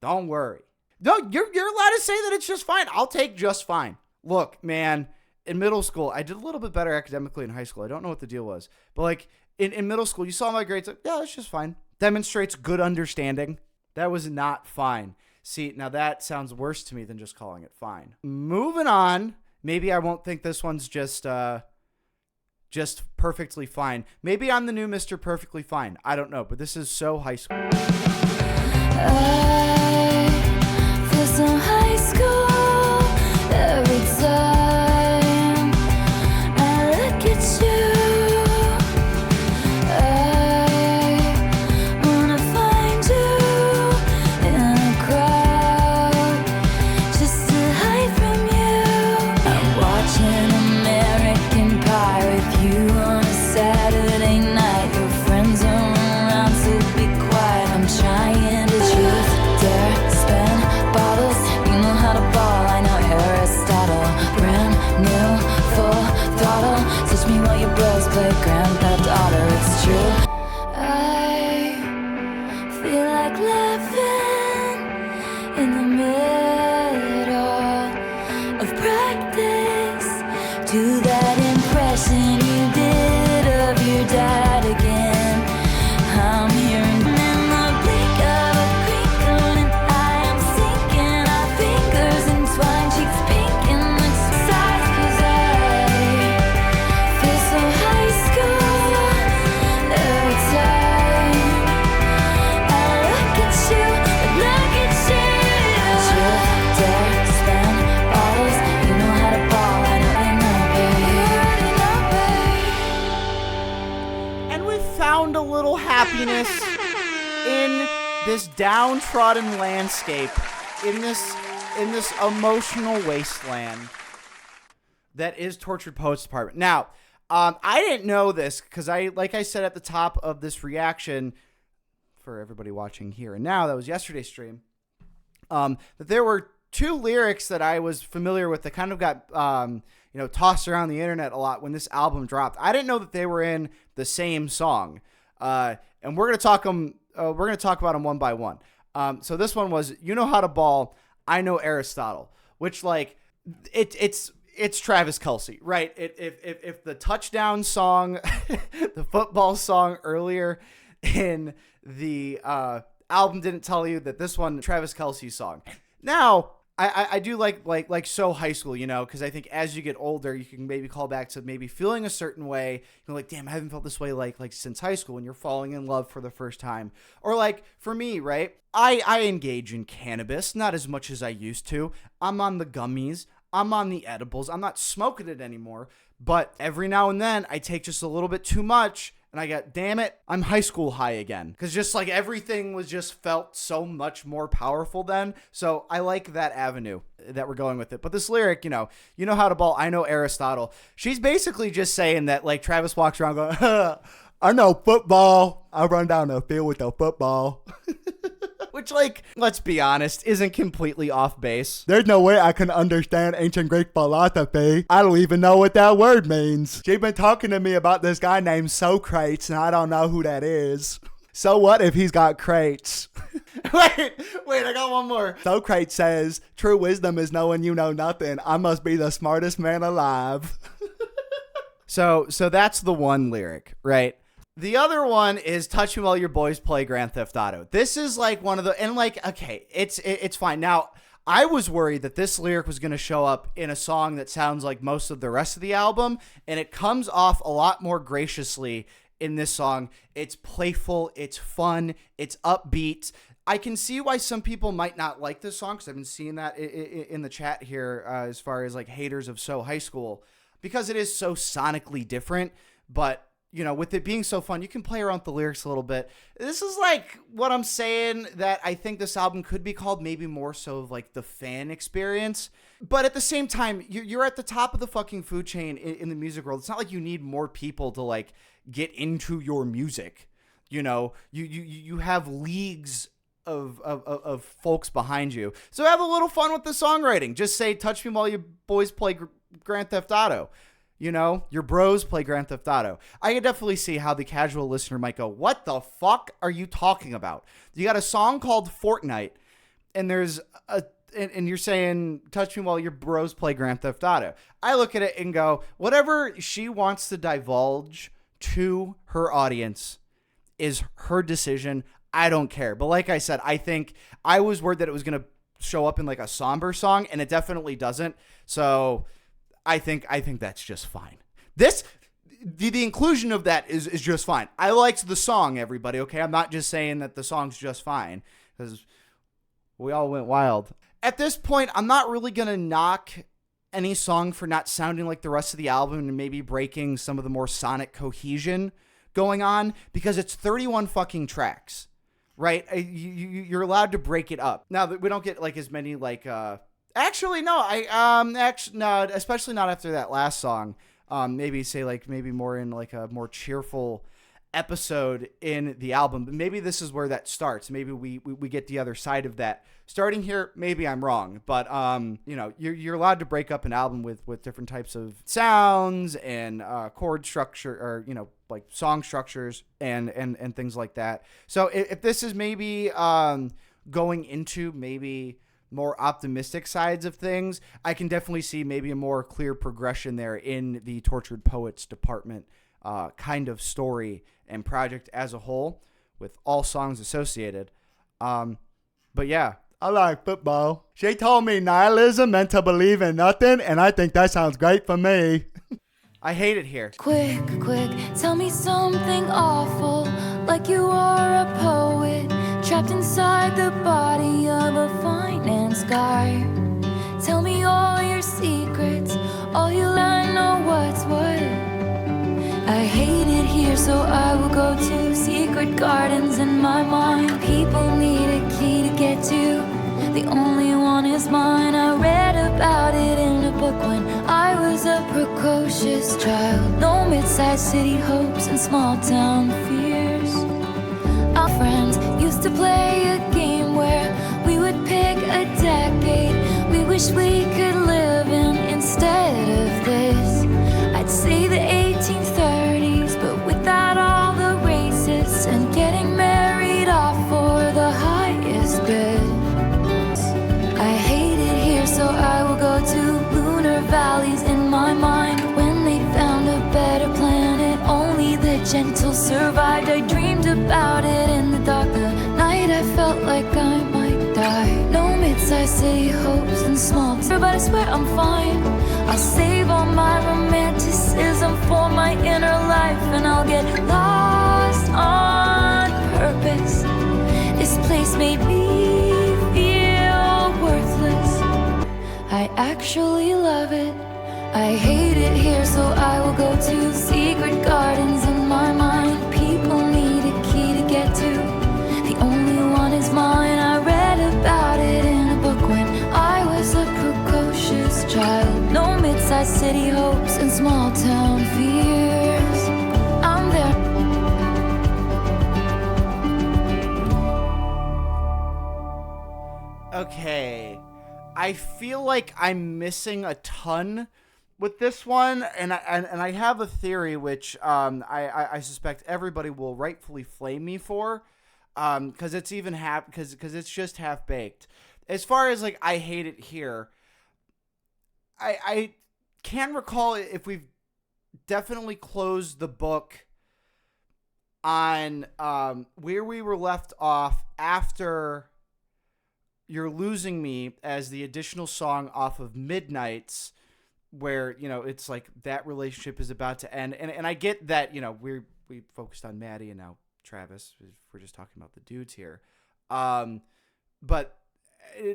No, you're allowed to say that it's just fine. I'll take just fine. Look, man, in middle school, I did a little bit better academically in high school. I don't know what the deal was. But like in middle school, you saw my grades. Like, yeah, it's just fine. Demonstrates good understanding. That was not fine. See, now that sounds worse to me than just calling it fine. Moving on. Maybe I won't think this one's just perfectly fine. Maybe I'm the new Mr. Perfectly Fine. I don't know. But this is so high school. I feel so high school every time I look at you. I wanna find you in a crowd just to hide from you. I'm watching American Pie with you on a Saturday night. Your friends are around, so be quiet. I'm trying to truth, dare, spin bottles. You know how to ball, I know Aristotle. Brand new, full throttle. Teach me while your bros play Grand Theft Auto. It's true. I feel like laughing in the middle of practice. Do that impression you did of your dad again. I'm hearing in the blink of a crinkle, and I am sinking. Our fingers entwined, cheeks pink in the sides. 'Cause I feel so high school every time I look at you. Truth, dare, spin bottles. You know how to ball, I know you know, babe. And we found a little happiness in this downtrodden landscape, in this emotional wasteland that is Tortured Poets Department. Now, I didn't know this because like I said at the top of this reaction, for everybody watching here and now, that was yesterday's stream, that there were 2 lyrics that I was familiar with that kind of got tossed around the internet a lot when this album dropped. I didn't know that they were in the same song. and we're gonna talk them. We're gonna talk about them one by one. So this one was "You Know How to Ball, I Know Aristotle," which like it's Travis Kelce, right? If the touchdown song, the football song earlier in the album didn't tell you that this one, Travis Kelce's song. Now, I do like so high school, you know, because I think as you get older, you can maybe call back to maybe feeling a certain way. You're like, damn, I haven't felt this way like since high school when you're falling in love for the first time. Or like for me, right? I engage in cannabis, not as much as I used to. I'm on the gummies. I'm on the edibles. I'm not smoking it anymore. But every now and then I take just a little bit too much. And I got, damn it, I'm high school high again. Because just like everything was just felt so much more powerful then. So I like that avenue that we're going with it. But this lyric, you know how to ball, I know Aristotle. She's basically just saying that like Travis walks around going, I know football. I run down the field with the football. Which, like, let's be honest, isn't completely off base. There's no way I can understand ancient Greek philosophy. I don't even know what that word means. She's been talking to me about this guy named Socrates, and I don't know who that is. So what if he's got crates? wait, I got one more. Socrates says, true wisdom is knowing you know nothing. I must be the smartest man alive. So that's the one lyric, right? The other one is "Touch Me While Your Boys Play Grand Theft Auto." This is like one of the, and like, okay, it's fine. Now, I was worried that this lyric was going to show up in a song that sounds like most of the rest of the album, and it comes off a lot more graciously in this song. It's playful, it's fun, it's upbeat. I can see why some people might not like this song, because I've been seeing that in the chat here as far as like haters of So High School, because it is so sonically different, but you know, with it being so fun, you can play around with the lyrics a little bit. This is like what I'm saying, that I think this album could be called maybe more so of like the fan experience. But at the same time, you're at the top of the fucking food chain in the music world. It's not like you need more people to like get into your music. You know, you have leagues of folks behind you. So have a little fun with the songwriting. Just say, touch me while your boys play Grand Theft Auto. You know, your bros play Grand Theft Auto. I can definitely see how the casual listener might go, what the fuck are you talking about? You got a song called Fortnight, and there's and you're saying, touch me while your bros play Grand Theft Auto. I look at it and go, whatever she wants to divulge to her audience is her decision. I don't care. But like I said, I think I was worried that it was going to show up in like a somber song, and it definitely doesn't. So I think that's just fine. The inclusion of that is just fine. I liked the song, everybody, okay? I'm not just saying that the song's just fine, because we all went wild. At this point, I'm not really going to knock any song for not sounding like the rest of the album and maybe breaking some of the more sonic cohesion going on, because it's 31 fucking tracks, right? You're allowed to break it up. Now, we don't get like as many like... Actually, no. No, especially not after that last song. Maybe say like maybe more in like a more cheerful episode in the album. But maybe this is where that starts. Maybe we get the other side of that. Starting here, maybe I'm wrong, but you know, you're allowed to break up an album with different types of sounds and chord structure, or you know, like song structures and things like that. So if this is maybe going into maybe more optimistic sides of things, I can definitely see maybe a more clear progression there in the Tortured Poets department kind of story and project as a whole, with all songs associated. But yeah, I like football. She told me nihilism meant to believe in nothing, and I think that sounds great for me. I hate it here. Quick, tell me something awful, like you are a poet, trapped inside the body of a finance guy. Tell me all your secrets, all you learn, know what's what. I hate it here, so I will go to secret gardens in my mind. People need a key to get to, the only one is mine. I read about it in a book when I was a precocious child. No mid-sized city hopes and small town fears. Our friends used to play a game where we would pick a decade we wish we could live in instead of this. I'd say the 1830s, but without all the racist felt like I might die. No mid-sized city hopes and small but I swear I'm fine. I'll save all my romanticism for my inner life, and I'll get lost on purpose. This place made me feel worthless. I actually love it. I hate it here, so I will go to secret gardens in my mind. People need a key to get to. The only one is mine. I read about it in a book when I was a precocious child. No mid-sized city hopes and small town fears. I'm there. Okay, I feel like I'm missing a ton with this one, and I have a theory which I suspect everybody will rightfully flame me for, because it's even because it's just half baked. As far as like I hate it here, I can't recall if we've definitely closed the book on where we were left off after You're Losing Me as the additional song off of Midnight's, where, you know, it's like that relationship is about to end. And I get that, you know, we focused on Maddie and now Travis. We're just talking about the dudes here. But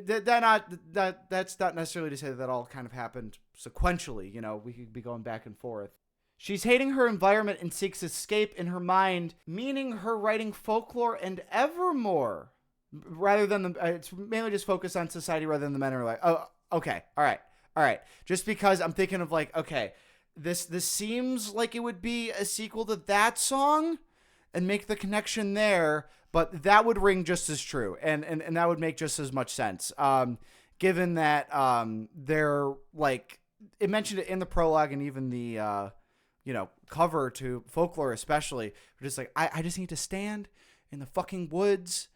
that's not necessarily to say that all kind of happened sequentially. You know, we could be going back and forth. She's hating her environment and seeks escape in her mind, meaning her writing folklore and evermore. Rather than it's mainly just focused on society rather than the men are like, oh, okay, all right. Just because I'm thinking of like, okay, this seems like it would be a sequel to that song, and make the connection there, but that would ring just as true, and that would make just as much sense. Given that they're like, it mentioned it in the prologue and even the cover to Folklore especially. We're just like, I just need to stand in the fucking woods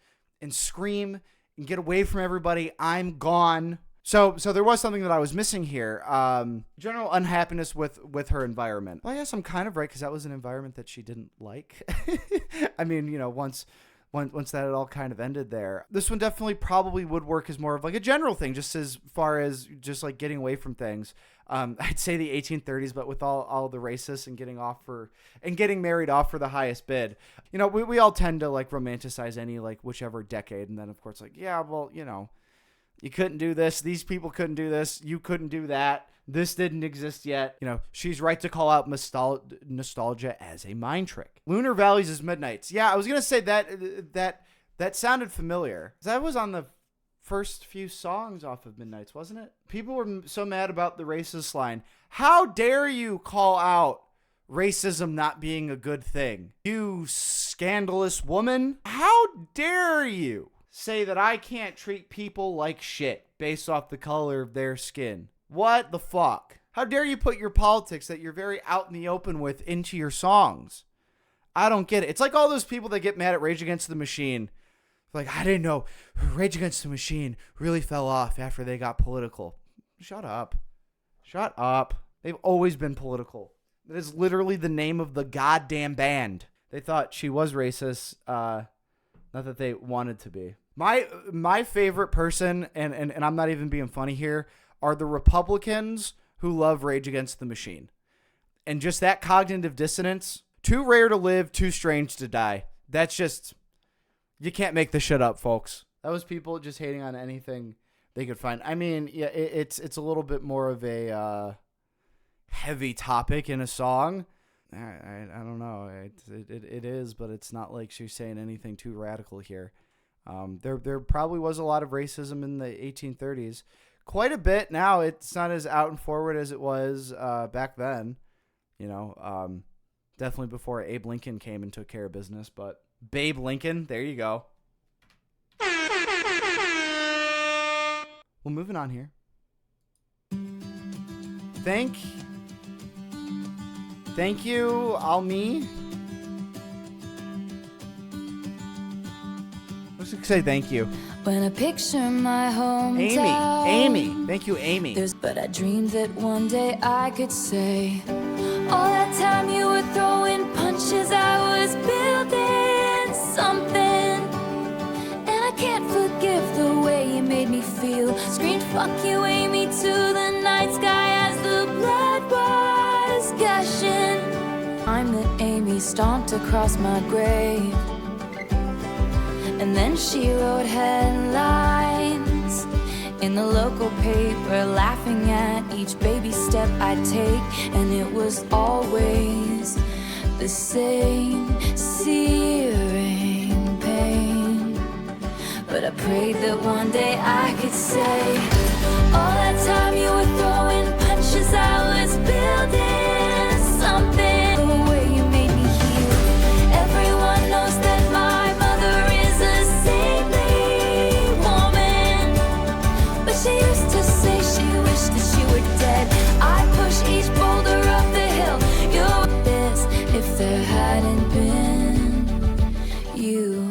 and scream and get away from everybody. I'm gone. So there was something that I was missing here. General unhappiness with her environment. Well, I guess I'm kind of right, because that was an environment that she didn't like. I mean, you know, once that had all kind of ended there. This one definitely probably would work as more of like a general thing, just as far as just like getting away from things. I'd say the 1830s, but with all the racists and getting married off for the highest bid. You know, we all tend to like romanticize any like whichever decade, and then of course like, yeah, well, you know, you couldn't do this. These people couldn't do this. You couldn't do that. This didn't exist yet. You know, she's right to call out nostalgia as a mind trick. Lunar Valleys is Midnight's. Yeah, I was going to say that sounded familiar. That was on the first few songs off of Midnight's, wasn't it? People were so mad about the racist line. How dare you call out racism not being a good thing? You scandalous woman. How dare you say that I can't treat people like shit based off the color of their skin? What the fuck? How dare you put your politics that you're very out in the open with into your songs? I don't get it. It's like all those people that get mad at Rage Against the Machine. Like, I didn't know Rage Against the Machine really fell off after they got political. Shut up. Shut up. They've always been political. That is literally the name of the goddamn band. They thought she was racist. Not that they wanted to be. My favorite person, and I'm not even being funny here, are the Republicans who love Rage Against the Machine. And just that cognitive dissonance, too rare to live, too strange to die. That's just, you can't make this shit up, folks. That was people just hating on anything they could find. I mean, yeah, it's a little bit more of a heavy topic in a song. I don't know. It is, but it's not like she's saying anything too radical here. There probably was a lot of racism in the 1830s. Quite a bit now. It's not as out and forward as it was back then. You know, definitely before Abe Lincoln came and took care of business. But Babe Lincoln, there you go. Well, moving on here. Thank you, aIMee. Let's just say thank you. When I picture my hometown, aIMee. Thank you, aIMee. But I dreamed that one day I could say, all that time you were throwing punches, I was building something. And I can't forgive the way you made me feel. Screamed fuck you, aIMee, to the night sky as the blood was gushing. I'm the aIMee stomped across my grave. And then she wrote headlines in the local paper, laughing at each baby step I take. And it was always the same searing pain. But I prayed that one day I could say, all that time you were throwing punches, I was building something. The way you made me heal. Everyone knows that my mother is a saintly woman, but she used to say she wished that she were dead. I push each boulder up the hill. You're this if there hadn't been you.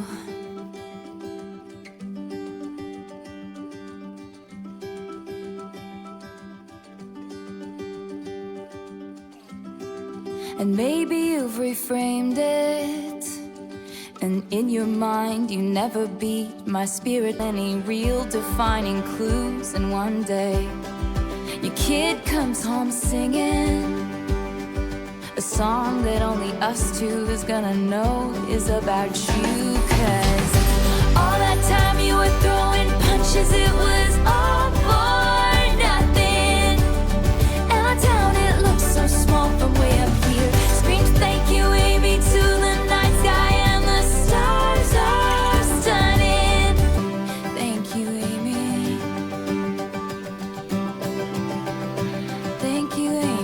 And maybe you've reframed it, and in your mind you never beat my spirit any real defining clues. And one day your kid comes home singing a song that only us two is gonna know is about you. 'Cause all that time you were throwing punches, it was all for nothing. And our town, it looks so small from way up here. Screamed thank you, aIMee, to the night sky, and the stars are stunning. Thank you, aIMee. Thank you, aIMee.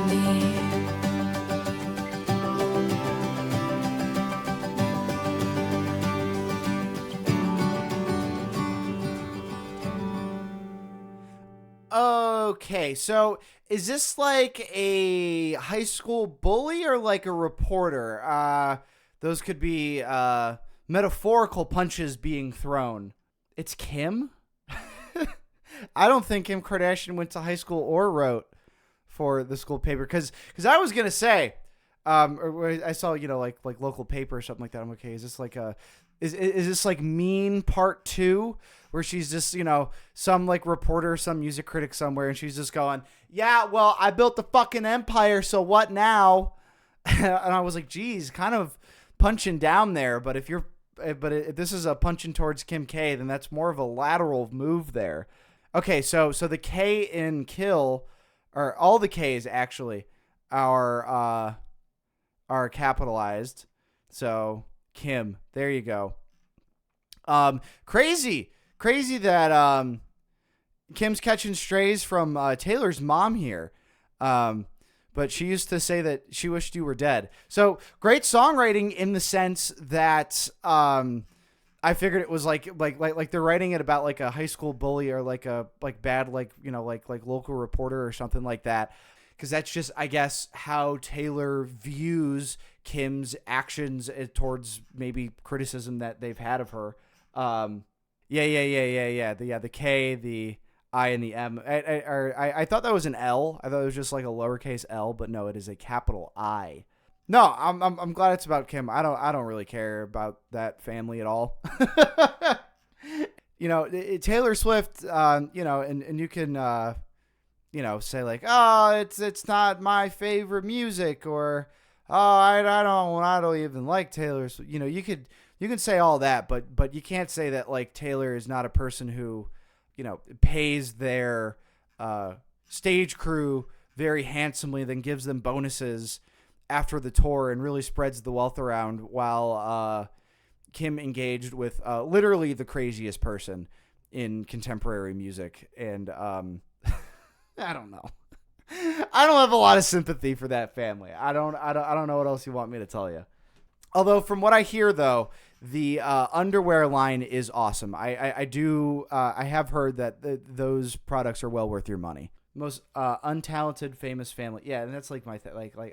Okay, so is this like a high school bully or like a reporter? Those could be metaphorical punches being thrown. It's Kim? I don't think Kim Kardashian went to high school or wrote for the school paper, because I was gonna say, or I saw, you know, like local paper or something like that. I'm okay. Is this like is this like Mean Part 2, where she's just, you know, some like reporter, some music critic somewhere, and she's just going, yeah, well, I built the fucking empire, so what now? And I was like, geez, kind of punching down there. But if this is a punching towards Kim K, then that's more of a lateral move there. Okay, so the K in kill, or all the K's actually, are capitalized. So Kim, there you go. Crazy that Kim's catching strays from Taylor's mom here. But she used to say that she wished you were dead. So great songwriting in the sense that I figured it was like they're writing it about like a high school bully or like a bad local reporter or something like that. Because that's just, I guess, how Taylor views Kim's actions towards maybe criticism that they've had of her. The K, the I, and the M. I thought that was an L. I thought it was just like a lowercase L, but no, it is a capital I. No, I'm glad it's about Kim. I don't really care about that family at all. You know, Taylor Swift. You know, and you can you know, say like, oh, it's not my favorite music, or oh, I don't even like Taylor Swift. You know, you can say all that, but you can't say that like Taylor is not a person who, you know, pays their stage crew very handsomely, then gives them bonuses after the tour and really spreads the wealth around, while Kim engaged with literally the craziest person in contemporary music. And I don't know. I don't have a lot of sympathy for that family. I don't know what else you want me to tell you. Although from what I hear though, the underwear line is awesome. I have heard that those products are well worth your money. Most untalented famous family. Yeah, and that's like my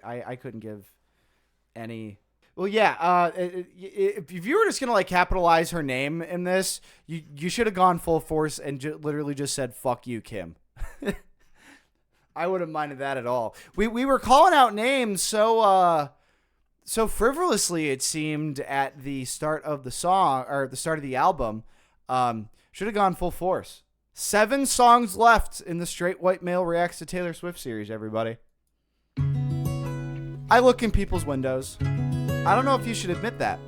I couldn't give any. Well, yeah. If you were just gonna like capitalize her name in this, you should have gone full force and literally just said "fuck you, Kim." I wouldn't have minded that at all. We were calling out names so frivolously, it seemed, at the start of the song, or the start of the album. Should have gone full force. 7 songs left in the Straight White Male Reacts to Taylor Swift series, everybody. I look in people's windows. I don't know if you should admit that.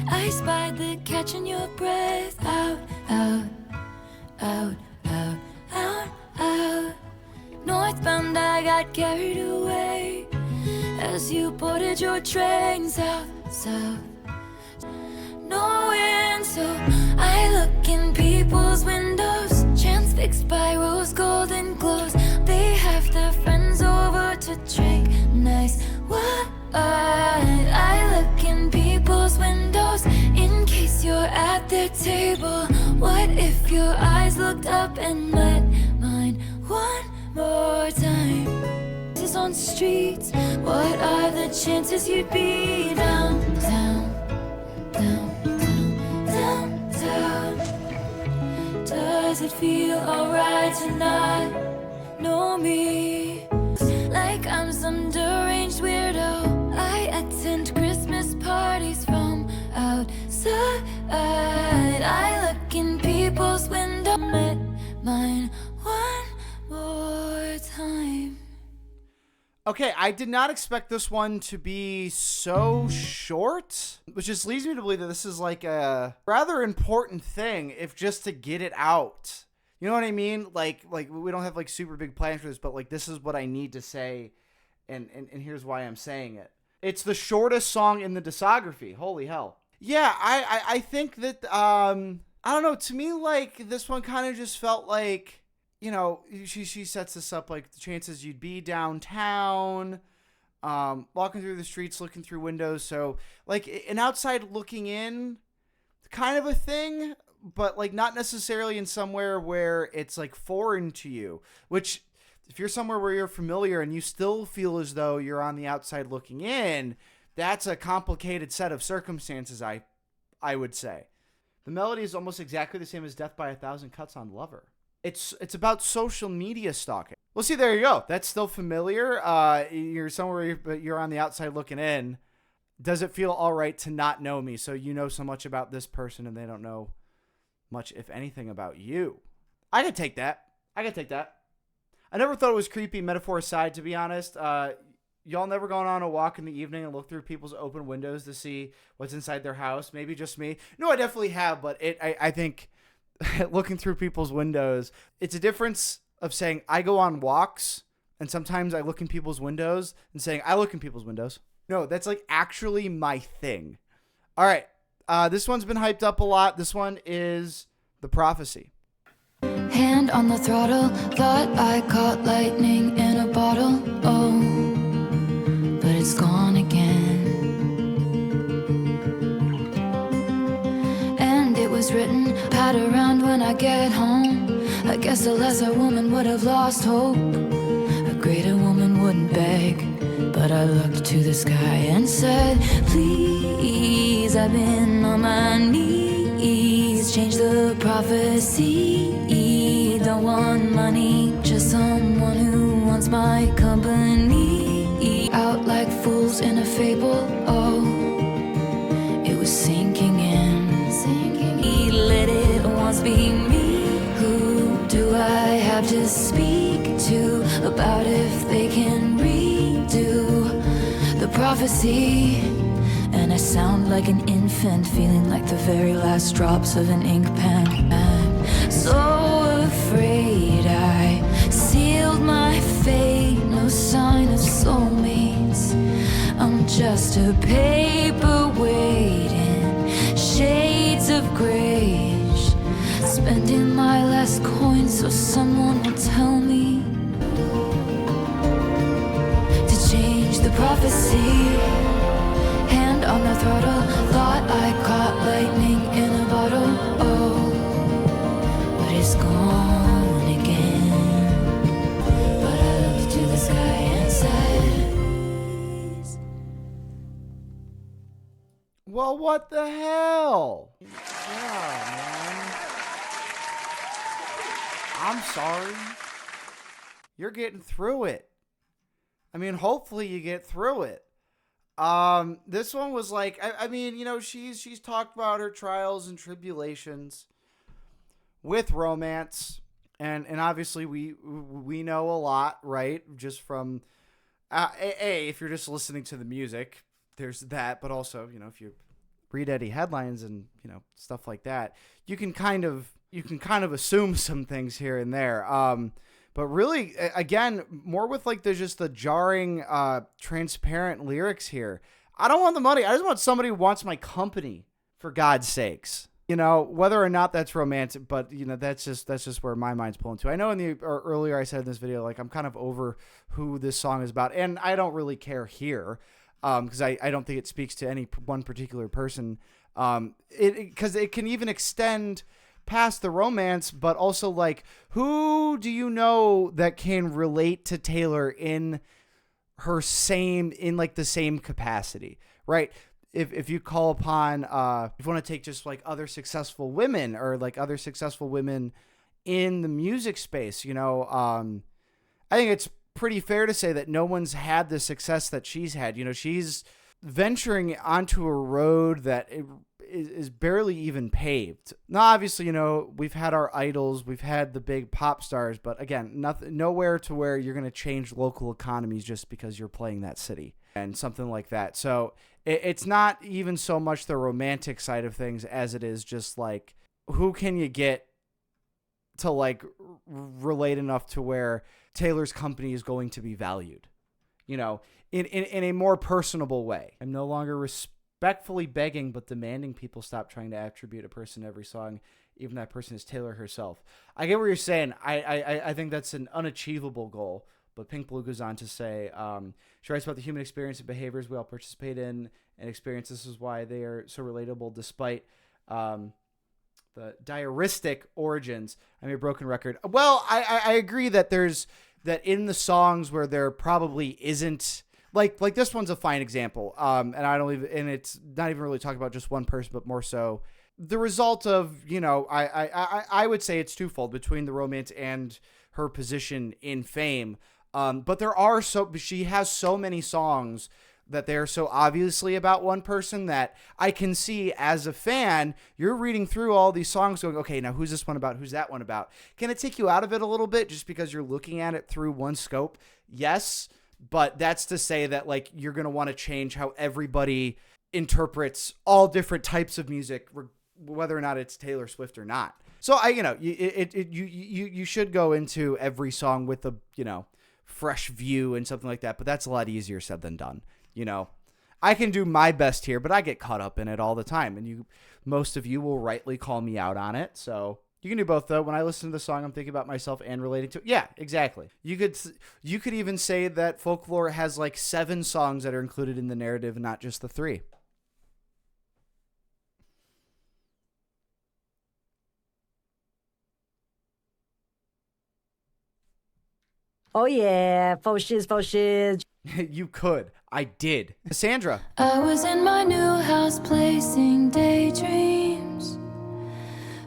I spied the catch in your breath. Out, out, out, out, out, out. Northbound, I got carried away as you boarded your train south, south. No wind, so I look in people's windows. Chance fixed by rose golden glows. They have their friends over to drink nice wine. I look in people's windows in case you're at their table. What if your eyes looked up and met mine one more time? Is on streets. What are the chances you'd be downtown, downtown, downtown? Does it feel alright to not know me? Like I'm some deranged weirdo. I attend Christmas parties from outside. I look in people's windows, met mine one more time. Okay, I did not expect this one to be so short, which just leads me to believe that this is like a rather important thing, if just to get it out. You know what I mean? Like we don't have like super big plans for this, but like this is what I need to say, and here's why I'm saying it. It's the shortest song in the discography. Holy hell. Yeah, I think that I don't know, to me like this one kind of just felt like, you know, she sets this up like the chances you'd be downtown, walking through the streets, looking through windows. So like an outside looking in kind of a thing, but like not necessarily in somewhere where it's like foreign to you, which if you're somewhere where you're familiar and you still feel as though you're on the outside looking in, that's a complicated set of circumstances, I would say. The melody is almost exactly the same as Death by a Thousand Cuts on Lover. It's about social media stalking. Well, see, there you go. That's still familiar. You're somewhere, but you're on the outside looking in. Does it feel all right to not know me? So you know so much about this person and they don't know much, if anything, about you. I could take that. I never thought it was creepy, metaphor aside, to be honest. Y'all never gone on a walk in the evening and look through people's open windows to see what's inside their house? Maybe just me. No, I definitely have, but I think looking through people's windows, it's a difference of saying I go on walks and sometimes I look in people's windows and saying I look in people's windows. No, that's like actually my thing. All right. This one's been hyped up a lot. This one is The Prophecy. Hand on the throttle, thought I caught lightning in a bottle. Oh, but it's gone again. And it was written, pat around when I get home. I guess a lesser woman would have lost hope. A greater woman wouldn't beg. But I looked to the sky and said, please, I've been on my knees. Change the prophecy. Don't want money, just someone who wants my company. Out like fools in a fable, oh, it was sinking in. Let it once be me. Who do I have to speak to about if they can redo the prophecy? And I sound like an infant, feeling like the very last drops of an ink pen. I'm so afraid I sealed my fate. No sign of soulmates. I'm just a paperweight in shades of grayish. Spending my last coin so someone will tell me to change the prophecy. Hand on the throttle, thought I caught lightning in a bottle. Oh, but it's gone again. But I looked to the sky and said, Well, what the hell? Yeah, man. I'm sorry. You're getting through it. I mean, hopefully you get through it. This one was like, I mean, you know, she's talked about her trials and tribulations, with romance, and obviously we know a lot, right? Just from if you're just listening to the music, there's that, but also, you know, if you read Eddie headlines and, you know, stuff like that, you can kind of assume some things here and there. But really, again, more with like the jarring, transparent lyrics here. I don't want the money. I just want somebody who wants my company, for God's sakes. You know, whether or not that's romantic, but, you know, that's just where my mind's pulling to. I know earlier I said in this video, like, I'm kind of over who this song is about, and I don't really care here, because I don't think it speaks to any one particular person. Because it can even extend past the romance, but also, like, who do you know that can relate to Taylor in the same capacity, right? If you call upon, if you want to take just like other successful women or like other successful women in the music space, you know, I think it's pretty fair to say that no one's had the success that she's had. You know, she's venturing onto a road that is barely even paved. Now, obviously, you know, we've had our idols, we've had the big pop stars, but again, nowhere to where you're going to change local economies just because you're playing that city and something like that. So it's not even so much the romantic side of things as it is just like, who can you get to like relate enough to where Taylor's company is going to be valued, you know, in a more personable way. I'm no longer respectfully begging, but demanding people stop trying to attribute a person to every song, even that person is Taylor herself. I get what you're saying. I think that's an unachievable goal. But Pink Blue goes on to say, she writes about the human experience and behaviors we all participate in and experience. This is why they are so relatable despite the diaristic origins. I mean, a broken record. Well, I agree that that in the songs where there probably isn't, like this one's a fine example. And it's not even really talking about just one person, but more so the result of, you know, I would say it's twofold between the romance and her position in fame. But she has so many songs that they're so obviously about one person that I can see as a fan, you're reading through all these songs going, okay, now who's this one about? Who's that one about? Can it take you out of it a little bit just because you're looking at it through one scope? Yes. But that's to say that like, you're going to want to change how everybody interprets all different types of music, whether or not it's Taylor Swift or not. So you should go into every song with a, you know, fresh view and something like that, but that's a lot easier said than done. You know, I can do my best here, but I get caught up in it all the time, and most of you will rightly call me out on it. So you can do both though. When I listen to the song, I'm thinking about myself and relating to it. Yeah, exactly. You could even say that Folklore has like 7 songs that are included in the narrative, not just the 3. Oh yeah, faux shiz. You could. I did. Cassandra. I was in my new house placing daydreams,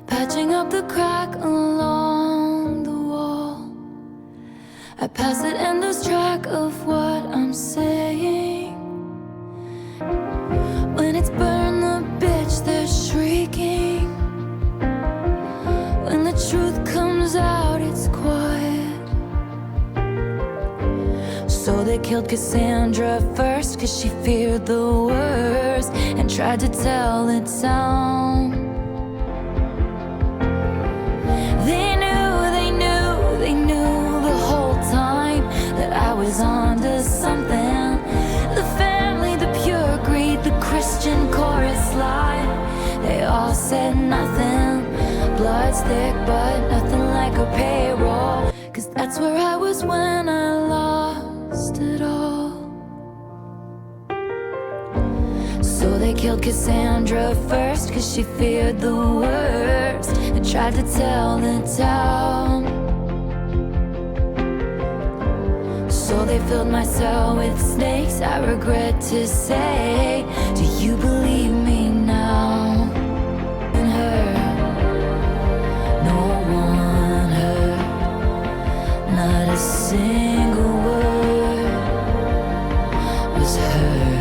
patching up the crack along the wall. I pass it and lose track of what I'm saying. When it's burn the bitch, they're shrieking. When the truth comes out, it's quiet. So they killed Cassandra first, 'cause she feared the worst and tried to tell the town. They knew the whole time that I was onto something. The family, the pure greed, the Christian chorus line, they all said nothing. Blood's thick, but nothing like a payroll, 'cause that's where I was when I lost it all. So they killed Cassandra first, 'cause she feared the worst and tried to tell the town. So they filled my cell with snakes, I regret to say. Do you believe me now? And her, no one heard, not a single word was heard.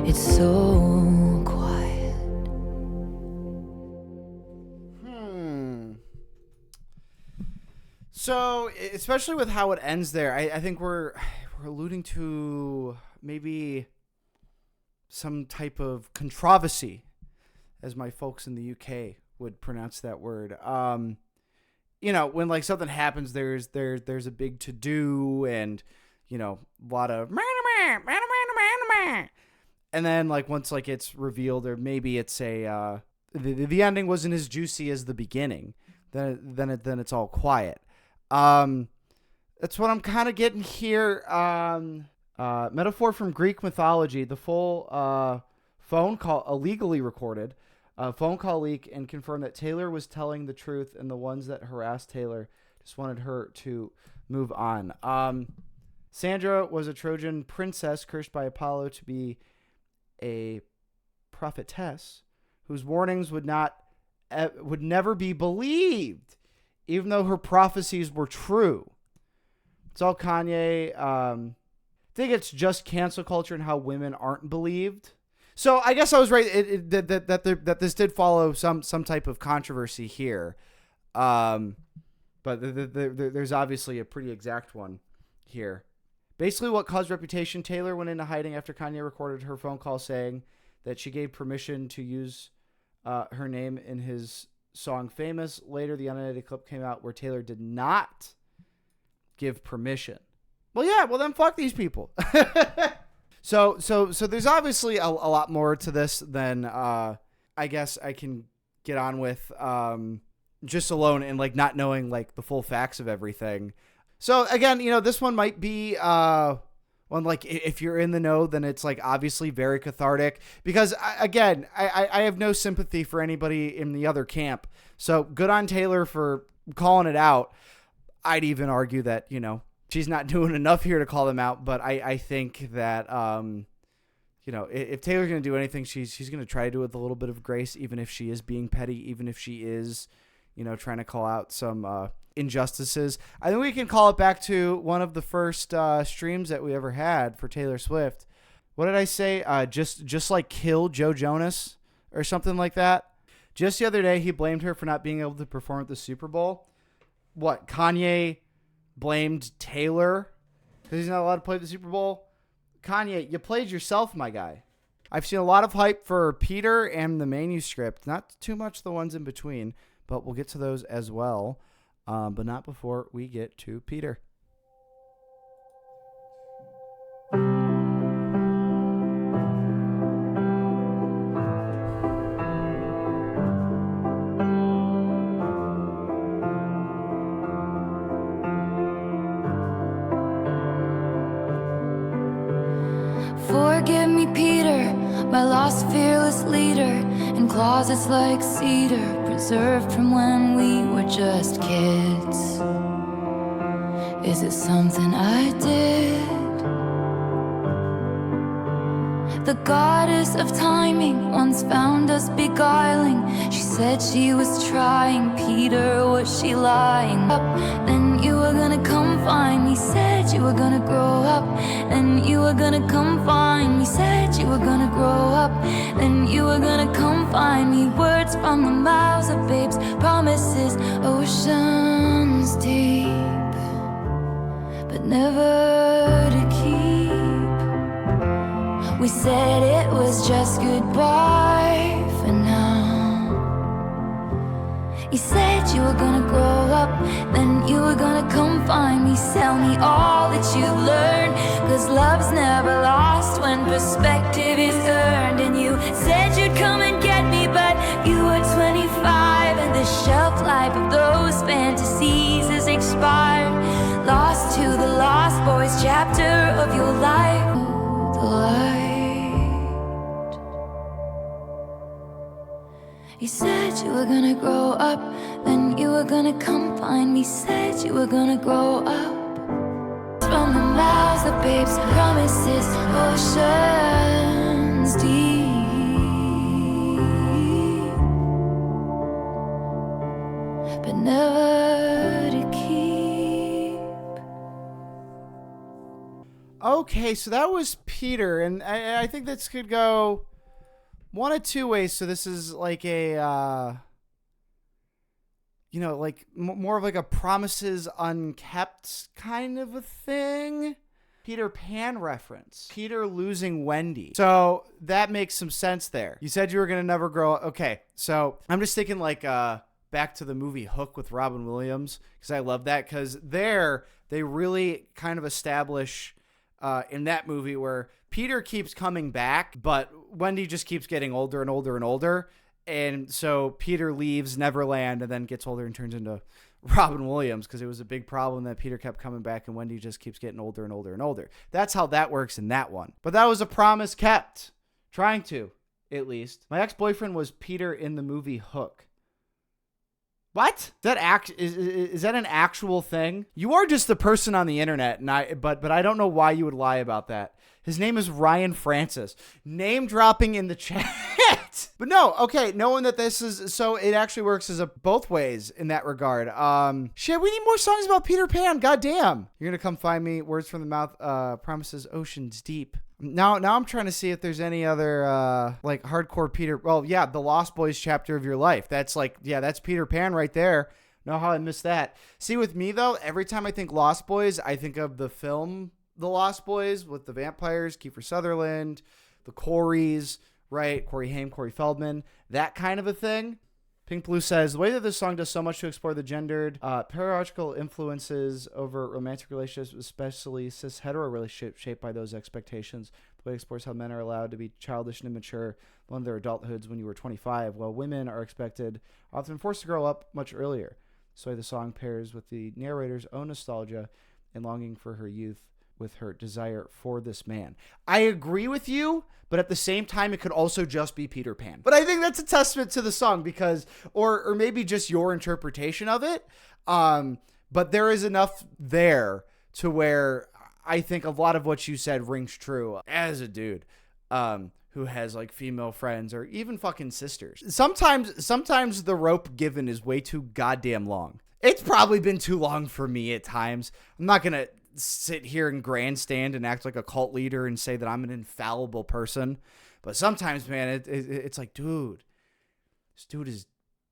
It's so quiet. So, especially with how it ends there, I think we're alluding to maybe some type of controversy, as my folks in the UK would pronounce that word. You know, when like something happens, there's a big to do, and you know, a lot of and then like once like it's revealed, or maybe it's a the ending wasn't as juicy as the beginning, then it's all quiet. That's what I'm kind of getting here. Metaphor from Greek mythology. The full phone call, illegally recorded phone call leak, and confirmed that Taylor was telling the truth, and the ones that harassed Taylor just wanted her to move on. Sandra was a Trojan princess cursed by Apollo to be a prophetess whose warnings would never be believed, even though her prophecies were true. It's all Kanye. I think it's just cancel culture and how women aren't believed. So I guess I was right that this did follow some type of controversy here, but there's obviously a pretty exact one here. Basically, what caused Reputation: Taylor went into hiding after Kanye recorded her phone call saying that she gave permission to use her name in his song Famous. Later, the unedited clip came out where Taylor did not give permission. Well, yeah, well then fuck these people. So there's obviously a lot more to this than I guess I can get on with just alone and like not knowing like the full facts of everything. So again, you know, this one might be one like if you're in the know, then it's like obviously very cathartic, because I have no sympathy for anybody in the other camp. So good on Taylor for calling it out. I'd even argue that, you know, she's not doing enough here to call them out, but I think that, you know, if Taylor's going to do anything, she's going to try to do it with a little bit of grace, even if she is being petty, even if she is, you know, trying to call out some injustices. I think we can call it back to one of the first streams that we ever had for Taylor Swift. What did I say? Just like kill Joe Jonas or something like that. Just the other day, he blamed her for not being able to perform at the Super Bowl. What, Kanye blamed Taylor because he's not allowed to play the Super Bowl? Kanye, you played yourself, my guy. I've seen a lot of hype for Peter and the Manuscript. Not too much the ones in between, but we'll get to those as well. But not before we get to Peter. Forgive me, Peter, my lost fearless leader, in closets like cedar, preserved from when we were just kids. Is it something I did? The goddess of timing once found us beguiling. She said she was trying. Peter, was she lying? Up, then you were gonna come find me. Said you were gonna grow up, then you were gonna come find me. Said you were gonna grow up, then you were gonna come find me. Words from the mouths of babes, promises oceans deep, but never to keep. We said it was just goodbye for now. You said you were gonna grow up, then you were gonna come find me. Tell me all that you've learned, 'cause love's never lost when perspective is earned. And you said you'd come and get me, but you were 25, and the shelf life of those fantasies is expired. Lost to the lost boys chapter of your life. The light. You said you were gonna grow up, then you were gonna come find me. Said you were gonna grow up. From the mouths of babes, promises, oceans deep, but never to keep. Okay, so that was Peter, and I think this could go one of two ways. So this is like a you know, like more of like a promises unkept kind of a thing. Peter Pan reference. Peter losing Wendy. So that makes some sense there. You said you were going to never grow up. Okay, so I'm just thinking like back to the movie Hook with Robin Williams, because I love that, because there they really kind of establish in that movie where Peter keeps coming back, but Wendy just keeps getting older and older and older. And so Peter leaves Neverland and then gets older and turns into Robin Williams, because it was a big problem that Peter kept coming back and Wendy just keeps getting older and older and older. That's how that works in that one. But that was a promise kept. Trying to, at least. My ex-boyfriend was Peter in the movie Hook. What? Is that an actual thing? You are just the person on the internet, and but I don't know why you would lie about that. His name is Ryan Francis. Name dropping in the chat. But no, okay, knowing that this is, so it actually works as a both ways in that regard. Shit, we need more songs about Peter Pan. Goddamn. You're gonna come find me. Words from the mouth. Promises oceans deep. Now I'm trying to see if there's any other like hardcore Peter. Well, yeah, the Lost Boys chapter of your life. That's like, yeah, that's Peter Pan right there. Know how I missed that. See, with me though, every time I think Lost Boys, I think of the film The Lost Boys with the vampires, Kiefer Sutherland, the Coreys, right? Corey Haim, Corey Feldman, that kind of a thing. Pink Blue says, the way that this song does so much to explore the gendered, paradoxical influences over romantic relationships, especially cis-hetero relationships shaped by those expectations. The way it explores how men are allowed to be childish and immature when their adulthoods when you were 25, while women are expected, often forced to grow up much earlier. So the song pairs with the narrator's own nostalgia and longing for her youth with her desire for this man. I agree with you, but at the same time, it could also just be Peter Pan. But I think that's a testament to the song because, or maybe just your interpretation of it. But there is enough there to where I think a lot of what you said rings true as a dude, who has like female friends or even fucking sisters. Sometimes the rope given is way too goddamn long. It's probably been too long for me at times. I'm not going to sit here and grandstand and act like a cult leader and say that I'm an infallible person. But sometimes, man, it's like, dude, this dude is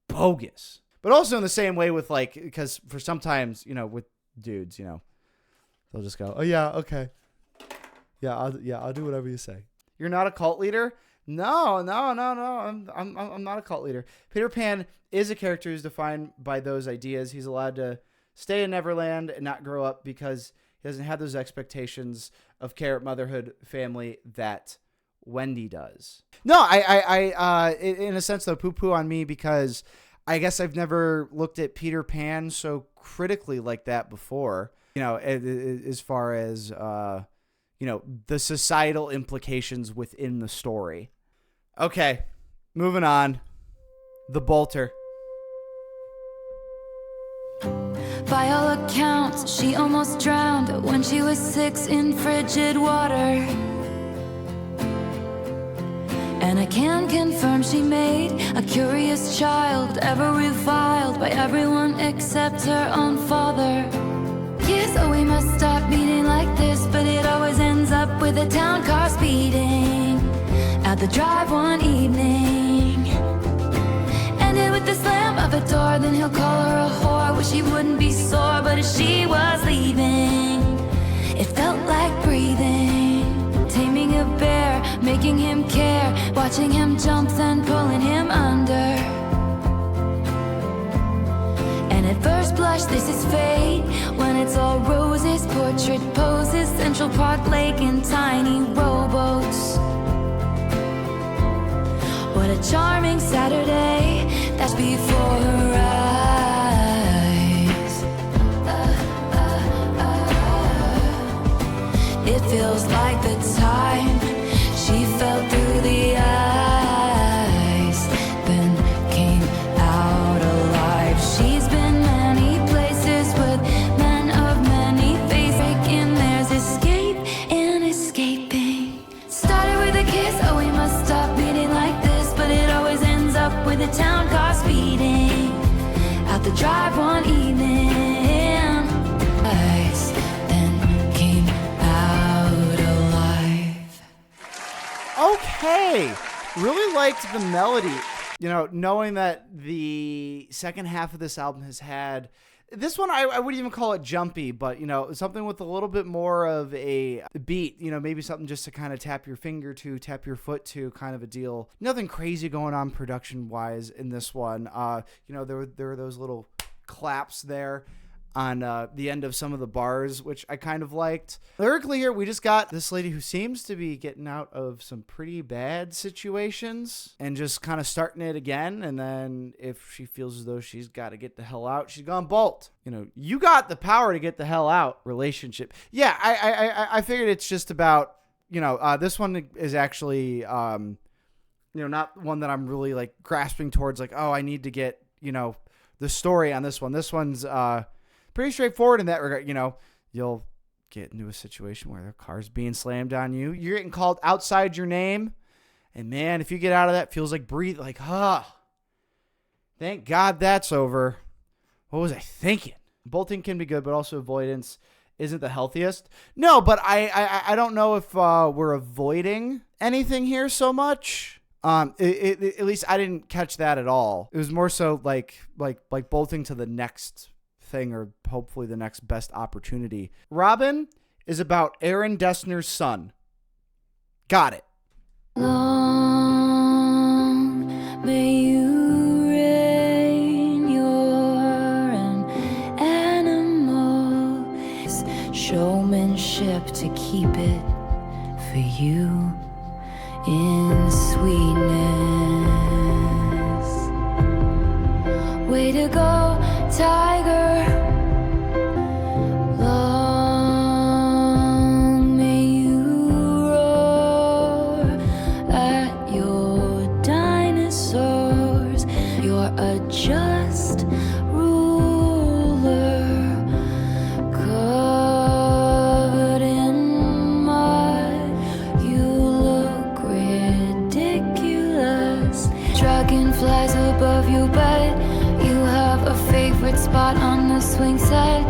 bogus. But also in the same way with like, because for sometimes, you know, with dudes, you know, they'll just go, oh yeah, okay. Yeah, I'll do whatever you say. You're not a cult leader? No. I'm not a cult leader. Peter Pan is a character who's defined by those ideas. He's allowed to stay in Neverland and not grow up because he doesn't have those expectations of care, motherhood, family that Wendy does. No, I in a sense though, poo-poo on me because I guess I've never looked at Peter Pan so critically like that before. You know, as far as you know, the societal implications within the story. Okay, moving on. The Bolter. By all accounts, she almost drowned when she was 6 in frigid water. And I can confirm she made a curious child, ever reviled by everyone except her own father. Yes, oh, we must stop beating like this, but it always ends up with a town car speeding out the drive one evening. Ended with the slam of a door, then he'll call her a whore. Wish he wouldn't be sore, but as she was leaving, it felt like breathing. Taming a bear, making him care, watching him jump, then pulling him under. And at first blush, this is fate. When it's all roses, portrait poses, Central Park Lake and tiny rowboats. What a charming Saturday, that's before her eyes. It feels like the time she fell through the ice, then came out alive. She's been many places with men of many faces, and there's escape and escaping. Started with a kiss, oh, we must stop beating like this, but it always ends up with a town car speeding out the drive one evening. Ice, then came out alive. Okay, really liked the melody. You know, knowing that the second half of this album has had this one, I wouldn't even call it jumpy, but, you know, something with a little bit more of a beat, you know, maybe something just to kind of tap your finger to, tap your foot to, kind of a deal. Nothing crazy going on production-wise in this one. You know, there were those little claps there on the end of some of the bars, which I kind of liked. Lyrically here, we just got this lady who seems to be getting out of some pretty bad situations and just kind of starting it again. And then if she feels as though she's got to get the hell out, she's gonna bolt. You know, you got the power to get the hell out relationship. Yeah, I figured it's just about, you know, this one is actually, you know, not one that I'm really like grasping towards like, oh, I need to get, you know, the story on this one. This one's, pretty straightforward in that regard. You know, you'll get into a situation where the car's being slammed on you. You're getting called outside your name. And man, if you get out of that, feels like breathe, like, thank God that's over. What was I thinking? Bolting can be good, but also avoidance isn't the healthiest. No, but I don't know if we're avoiding anything here so much. At least I didn't catch that at all. It was more so like bolting to the next thing, or hopefully the next best opportunity. Robin is about Aaron Dessner's son. Got it. Long may you reign, you're an animal. It's showmanship to keep it for you in sweetness. Way to go, tiger. Long may you roar at your dinosaurs. You're a just ruler, covered in mud. You look ridiculous. Dragonflies above your bed. You have a favorite spot on the swing set.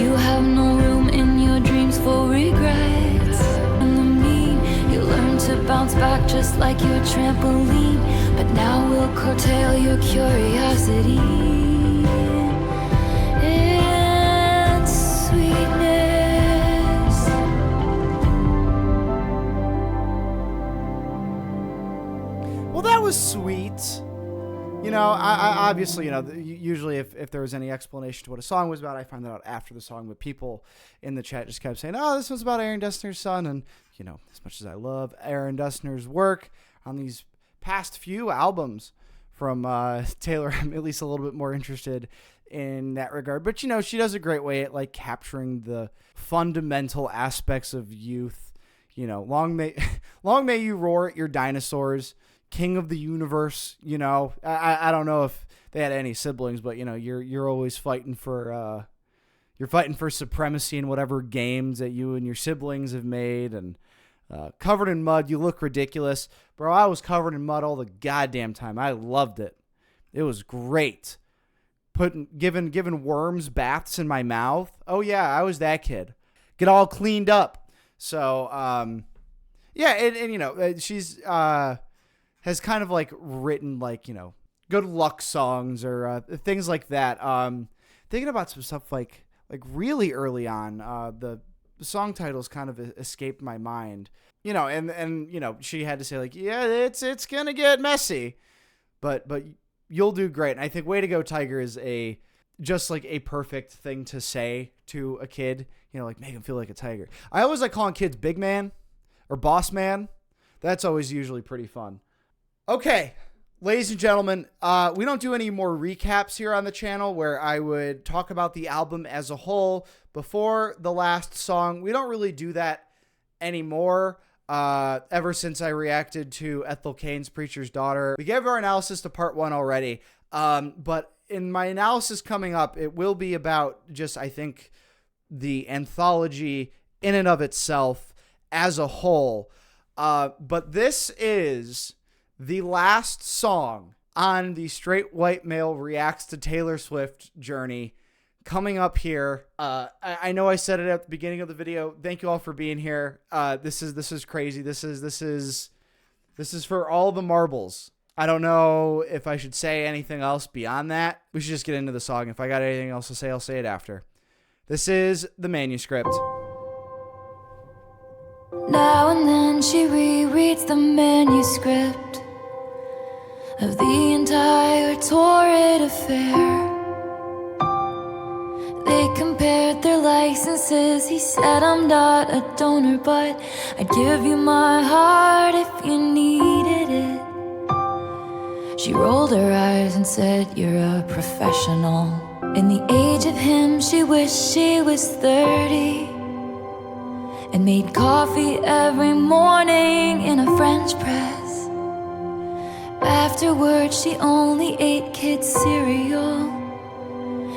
You have no room in your dreams for regrets. And the mean, you learn to bounce back just like your trampoline. But now we'll curtail your curiosity and sweetness. Well, that was sweet. You know, I obviously, you know, usually if there was any explanation to what a song was about, I find that out after the song, but people in the chat just kept saying, oh, this was about Aaron Dessner's son. And, you know, as much as I love Aaron Dessner's work on these past few albums from Taylor, I'm at least a little bit more interested in that regard. But, you know, she does a great way at, like, capturing the fundamental aspects of youth. You know, long may you roar at your dinosaurs. King of the universe, you know. I don't know if they had any siblings, but you know, you're always fighting for supremacy in whatever games that you and your siblings have made, and covered in mud, you look ridiculous. Bro, I was covered in mud all the goddamn time. I loved it. It was great. Giving worms baths in my mouth. Oh yeah, I was that kid. Get all cleaned up. So yeah, and you know, she's has kind of like written like, you know, good luck songs or things like that. Thinking about some stuff like really early on, the song titles kind of escaped my mind, you know, and you know, she had to say like, yeah, it's gonna get messy, but you'll do great. And I think Way to Go, Tiger is just like a perfect thing to say to a kid, you know, like make him feel like a tiger. I always like calling kids big man or boss man. That's always usually pretty fun. Okay, ladies and gentlemen, we don't do any more recaps here on the channel where I would talk about the album as a whole before the last song. We don't really do that anymore ever since I reacted to Ethel Cain's Preacher's Daughter. We gave our analysis to part 1 already, but in my analysis coming up, it will be about just, I think, the anthology in and of itself as a whole. But this is the last song on the Straight White Male Reacts to Taylor Swift journey coming up here. I know I said it at the beginning of the video. Thank you all for being here. This is crazy. This is for all the marbles. I don't know if I should say anything else beyond that. We should just get into the song. If I got anything else to say, I'll say it after. This is the Manuscript. Now and then she rereads the manuscript of the entire torrid affair. They compared their licenses. He said, I'm not a donor, but I'd give you my heart if you needed it. She rolled her eyes and said, you're a professional. In the age of him, she wished she was 30 and made coffee every morning in a French press. Afterwards, she only ate kids' cereal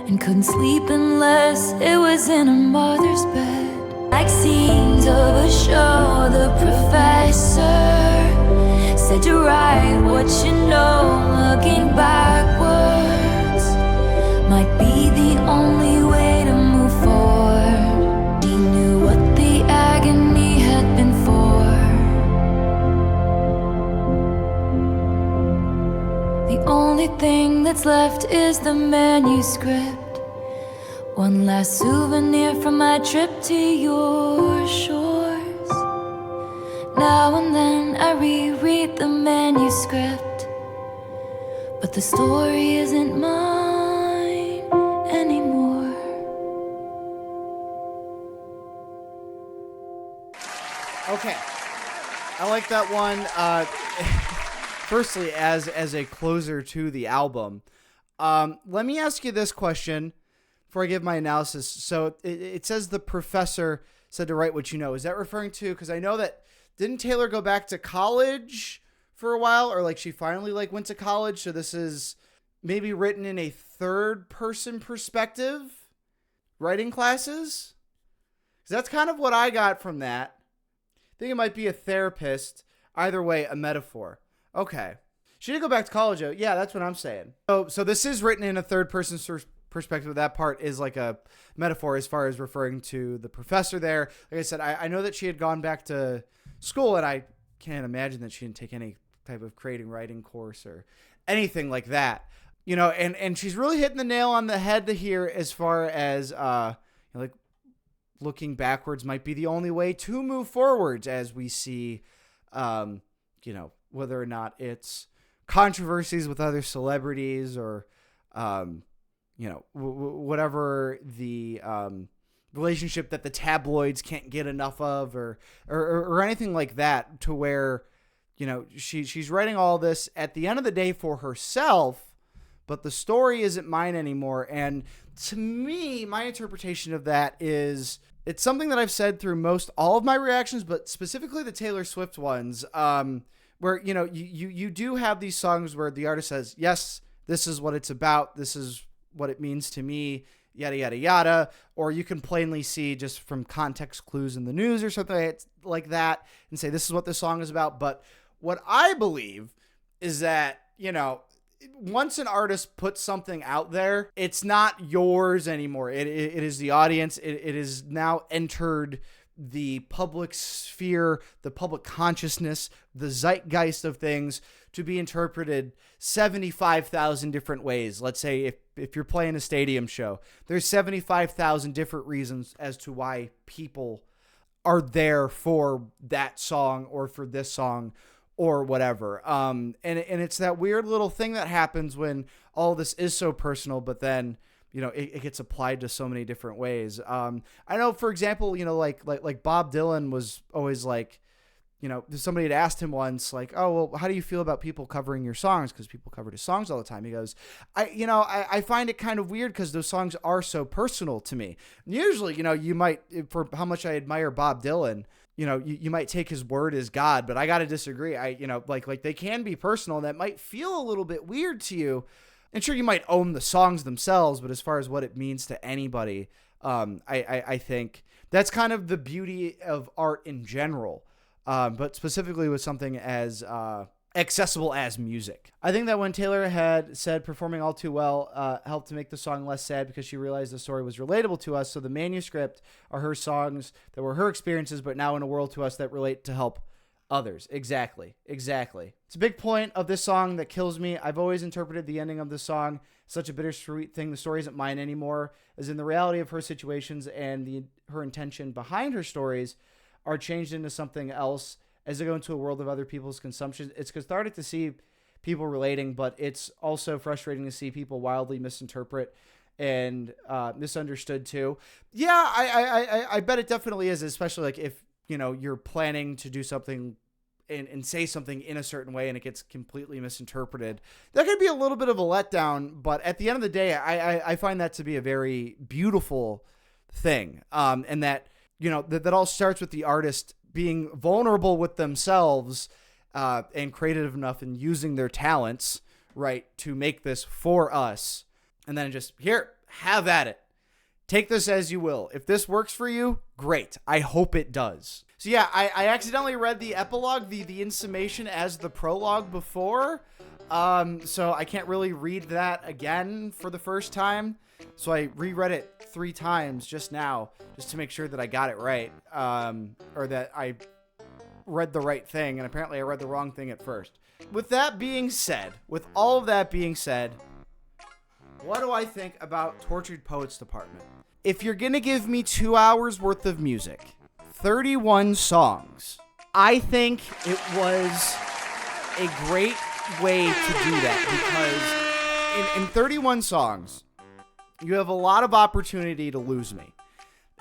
and couldn't sleep unless it was in her mother's bed. Like scenes of a show, the professor said to write what you know, looking backwards might be the only way to move forward. He knew what the agony had been for. The only thing that's left is the manuscript. One last souvenir from my trip to your shores. Now and then I reread the manuscript, but the story isn't mine anymore. Okay. I like that one. Firstly, as a closer to the album, let me ask you this question before I give my analysis. So it says the professor said to write what you know. Is that referring to, because I know that, didn't Taylor go back to college for a while, or like she finally like went to college? So this is maybe written in a third person perspective, writing classes? Because that's kind of what I got from that. I think it might be a therapist. Either way, a metaphor. Okay. She didn't go back to college, though. Yeah, that's what I'm saying. So this is written in a third person perspective. That part is like a metaphor as far as referring to the professor there. Like I said, I know that she had gone back to school, and I can't imagine that she didn't take any type of creating writing course or anything like that. You know, and she's really hitting the nail on the head here as far as like looking backwards might be the only way to move forwards, as we see whether or not it's controversies with other celebrities or whatever the relationship that the tabloids can't get enough of, or anything like that, to where she's writing all this at the end of the day for herself, but the story isn't mine anymore. And to me, my interpretation of that is, it's something that I've said through most all of my reactions, but specifically the Taylor Swift ones, where you do have these songs where the artist says, yes, this is what it's about, this is what it means to me, yada yada yada, or you can plainly see just from context clues in the news or something like that and say this is what this song is about. But what I believe is that once an artist puts something out there, it's not yours anymore. It is the audience. It is now entered the public sphere, the public consciousness, the zeitgeist of things, to be interpreted 75,000 different ways. Let's say if you're playing a stadium show, there's 75,000 different reasons as to why people are there for that song or for this song or whatever. And it's that weird little thing that happens when all this is so personal, but then it gets applied to so many different ways. I know, for example, like Bob Dylan was always like, somebody had asked him once, like, oh, well, how do you feel about people covering your songs? Because people covered his songs all the time. He goes, I find it kind of weird because those songs are so personal to me. And usually, you might, for how much I admire Bob Dylan, you might take his word as God, but I got to disagree. Like they can be personal, and that might feel a little bit weird to you. And sure, you might own the songs themselves, but as far as what it means to anybody, I think that's kind of the beauty of art in general. But specifically with something as accessible as music. I think that when Taylor had said performing all too well helped to make the song less sad because she realized the story was relatable to us. So the manuscript are her songs that were her experiences, but now in a world to us that relate to help others. Exactly. It's a big point of this song that kills me. I've always interpreted the ending of this song such a bittersweet thing. The story isn't mine anymore, as in the reality of her situations and her intention behind her stories are changed into something else as they go into a world of other people's consumption. It's cathartic to see people relating, but it's also frustrating to see people wildly misinterpret and misunderstood too. Yeah, I bet it definitely is, especially like if, you know, you're planning to do something and say something in a certain way and it gets completely misinterpreted. That could be a little bit of a letdown, but at the end of the day, I find that to be a very beautiful thing. And that, you know, that all starts with the artist being vulnerable with themselves and creative enough in using their talents, right, to make this for us. And then just, here, have at it. Take this as you will. If this works for you, great. I hope it does. So yeah, I accidentally read the epilogue, the in summation as the prologue before. So I can't really read that again for the first time. So I reread it 3 times just now, just to make sure that I got it right. Or that I read the right thing, and apparently I read the wrong thing at first. With all of that being said, what do I think about Tortured Poets Department? If you're gonna give me 2 hours worth of music, 31 songs, I think it was a great way to do that, because in 31 songs, you have a lot of opportunity to lose me.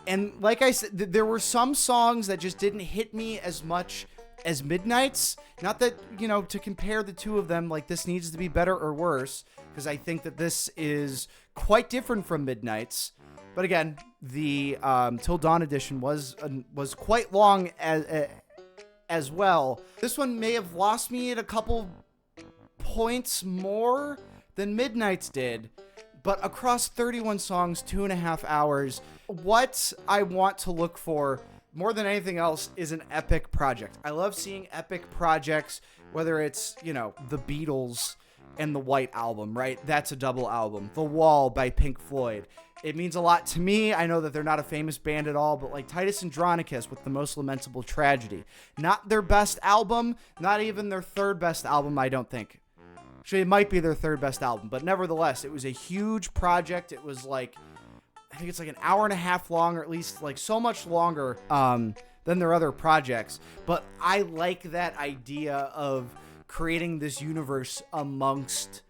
And like I said, there were some songs that just didn't hit me as much as Midnight's. Not that, you know, to compare the two of them, like this needs to be better or worse, because I think that this is quite different from Midnight's. But again, the Till Dawn edition was quite long as well. This one may have lost me at a couple points more than Midnight's did. But across 31 songs, 2.5 hours, what I want to look for more than anything else is an epic project. I love seeing epic projects, whether it's, you know, the Beatles and the White Album, right? That's a double album. The Wall by Pink Floyd. It means a lot to me. I know that they're not a famous band at all, but like Titus Andronicus with The Most Lamentable Tragedy. Not their best album, not even their 3rd best album, I don't think. Actually, it might be their 3rd best album, but nevertheless, it was a huge project. It was like, I think it's like an hour and a half long, or at least like so much longer than their other projects. But I like that idea of creating this universe amongst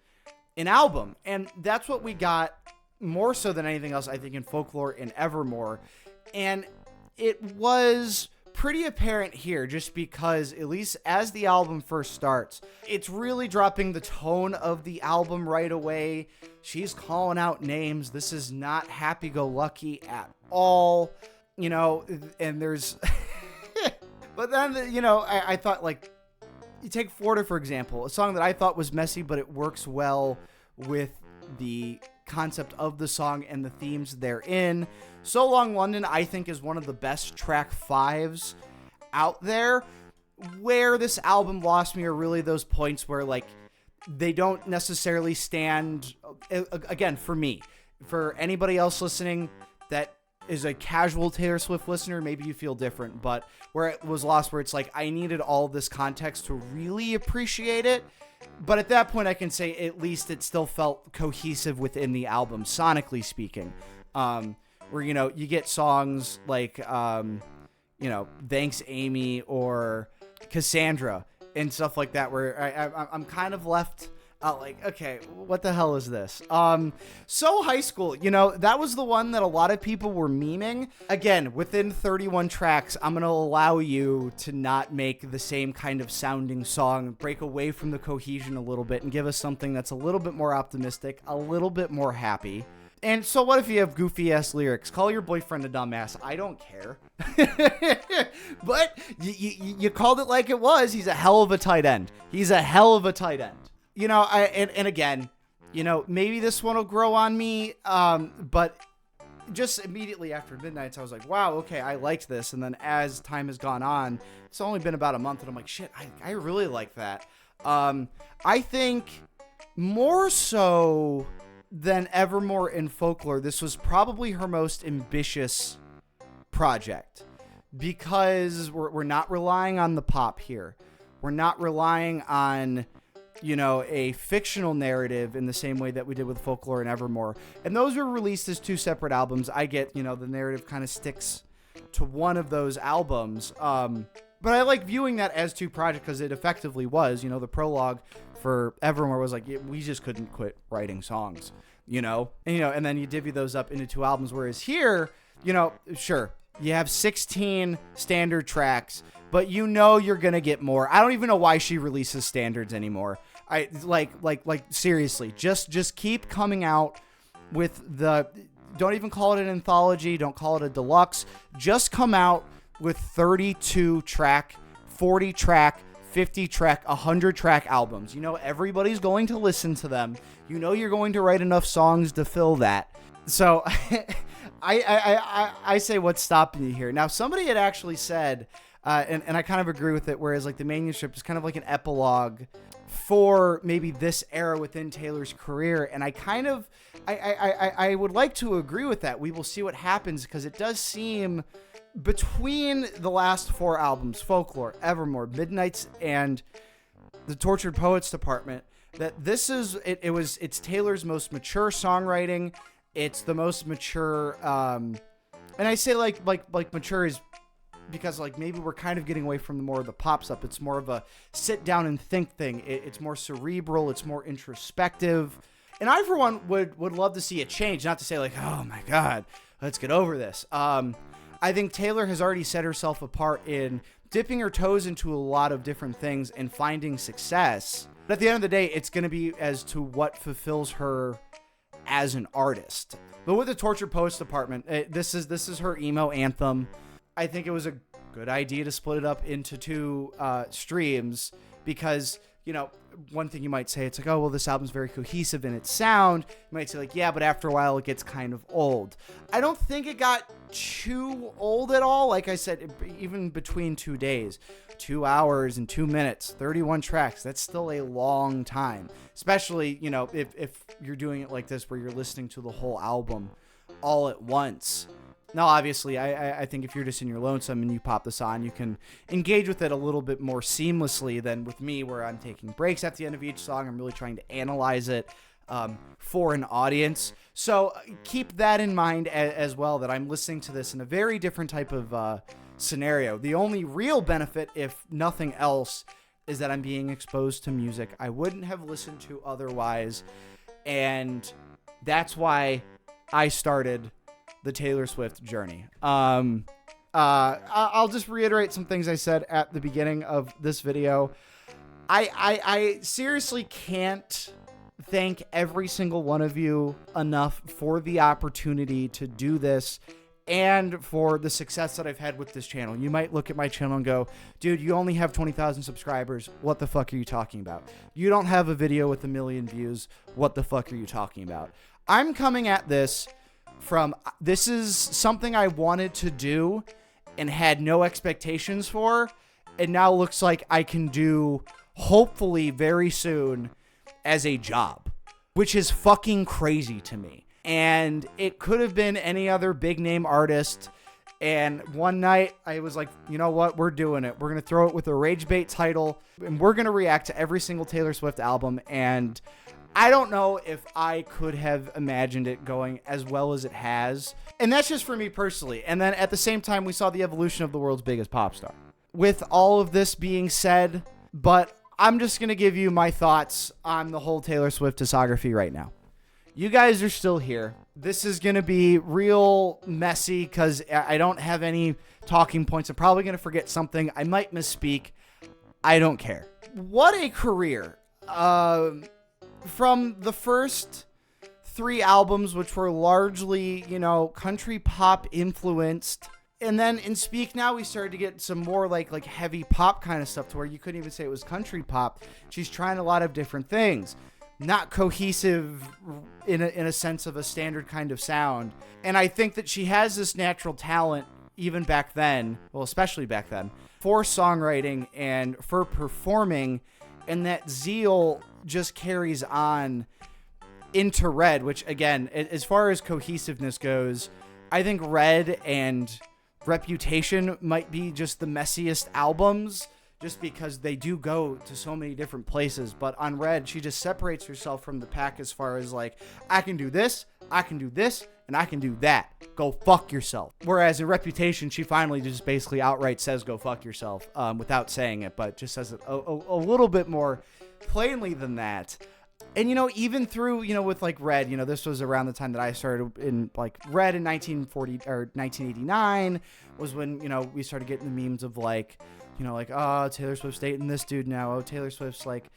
an album. And that's what we got more so than anything else, I think, in Folklore and Evermore. And it was pretty apparent here, just because, at least as the album first starts, it's really dropping the tone of the album right away. She's calling out names. This is not happy-go-lucky at all, you know, and there's... But then, you know, I thought, like, you take Florida, for example, a song that I thought was messy, but it works well with the concept of the song and the themes therein. So Long London, I think, is one of the best track 5s out there. Where this album lost me are really those points where, like, they don't necessarily stand, again, for me. For anybody else listening that is a casual Taylor Swift listener, maybe you feel different, but where it was lost, where it's like, I needed all this context to really appreciate it. But at that point, I can say at least it still felt cohesive within the album, sonically speaking. Where, you know, you get songs like, you know, Thanks aIMee or Cassandra and stuff like that, where I'm kind of left out like, okay, what the hell is this? So High School, you know, that was the one that a lot of people were memeing. Again, within 31 tracks, I'm going to allow you to not make the same kind of sounding song, break away from the cohesion a little bit and give us something that's a little bit more optimistic, a little bit more happy. And so what if you have goofy-ass lyrics? Call your boyfriend a dumbass. I don't care. But you called it like it was. He's a hell of a tight end. He's a hell of a tight end. You know, and again, you know, maybe this one will grow on me, but just immediately after Midnight's, I was like, wow, okay, I liked this. And then as time has gone on, it's only been about a month, and I'm like, shit, I really like that. I think more so than Evermore and Folklore, this was probably her most ambitious project. because we're not relying on the pop here. We're not relying on, you know, a fictional narrative in the same way that we did with Folklore and Evermore. And those were released as two separate albums. I get, you know, the narrative kind of sticks to one of those albums. But I like viewing that as two projects because it effectively was, you know, the prologue for Evermore was like, we just couldn't quit writing songs, you know, and then you divvy those up into two albums. Whereas here, you know, sure, you have 16 standard tracks, but you know you're going to get more. I don't even know why she releases standards anymore. I like seriously, just keep coming out with don't even call it an anthology. Don't call it a deluxe. Just come out with 32 track, 40 track, 50 track, 100 track albums. You know, everybody's going to listen to them. You know, you're going to write enough songs to fill that. So I say, what's stopping you here? Now, somebody had actually said, and I kind of agree with it, whereas like the Manuscript is kind of like an epilogue for maybe this era within Taylor's career. And I would like to agree with that. We will see what happens, because it does seem between the last four albums, Folklore, Evermore, Midnights, and the Tortured Poets Department, that this is it's Taylor's most mature songwriting. It's the most mature, and I say like mature is because like maybe we're kind of getting away from more of the pop stuff. It's more of a sit down and think thing. It's more cerebral. It's more introspective. And I, for one, would love to see a change. Not to say like, oh my God, let's get over this. I think Taylor has already set herself apart in dipping her toes into a lot of different things and finding success. But at the end of the day, it's going to be as to what fulfills her as an artist. But with the Tortured Poets Department, this is her emo anthem. I think it was a good idea to split it up into two streams because, you know, one thing you might say, it's like, oh, well, this album's very cohesive in its sound. You might say like, yeah, but after a while it gets kind of old. I don't think it got too old at all. Like I said, even between 2 days, 2 hours and 2 minutes, 31 tracks, that's still a long time. Especially, you know, if you're doing it like this, where you're listening to the whole album all at once. Now, obviously, I think if you're just in your lonesome and you pop this on, you can engage with it a little bit more seamlessly than with me, where I'm taking breaks at the end of each song. I'm really trying to analyze it for an audience. So keep that in mind as well, that I'm listening to this in a very different type of scenario. The only real benefit, if nothing else, is that I'm being exposed to music I wouldn't have listened to otherwise. And that's why I started the Taylor Swift journey. I'll just reiterate some things I said at the beginning of this video. I seriously can't thank every single one of you enough for the opportunity to do this and for the success that I've had with this channel. You might look at my channel and go, dude, you only have 20,000 subscribers. What the fuck are you talking about? You don't have a video with 1 million views. What the fuck are you talking about? I'm coming at this from, this is something I wanted to do and had no expectations for, and now looks like I can do, hopefully very soon, as a job, which is fucking crazy to me. And it could have been any other big name artist, and one night I was like, you know what, we're doing it. We're gonna throw it with a rage bait title, and we're gonna react to every single Taylor Swift album. And I don't know if I could have imagined it going as well as it has. And that's just for me personally. And then at the same time, we saw the evolution of the world's biggest pop star. With all of this being said, but I'm just going to give you my thoughts on the whole Taylor Swift discography right now. You guys are still here. This is going to be real messy because I don't have any talking points. I'm probably going to forget something. I might misspeak. I don't care. What a career. From the first 3 albums, which were largely, you know, country pop influenced. And then in Speak Now, we started to get some more like heavy pop kind of stuff, to where you couldn't even say it was country pop. She's trying a lot of different things. Not cohesive in a sense of a standard kind of sound. And I think that she has this natural talent, even back then, well, especially back then, for songwriting and for performing. And that zeal just carries on into Red, which, again, as far as cohesiveness goes, I think Red and Reputation might be just the messiest albums, just because they do go to so many different places. But on Red, she just separates herself from the pack as far as like, I can do this, and I can do that. Go fuck yourself. Whereas in Reputation, she finally just basically outright says go fuck yourself, without saying it, but just says it a little bit more plainly than that. And, even through, with like Red, this was around the time that I started in like Red in 1989 was when, we started getting the memes of like, oh, Taylor Swift's dating this dude now. Oh, Taylor Swift's like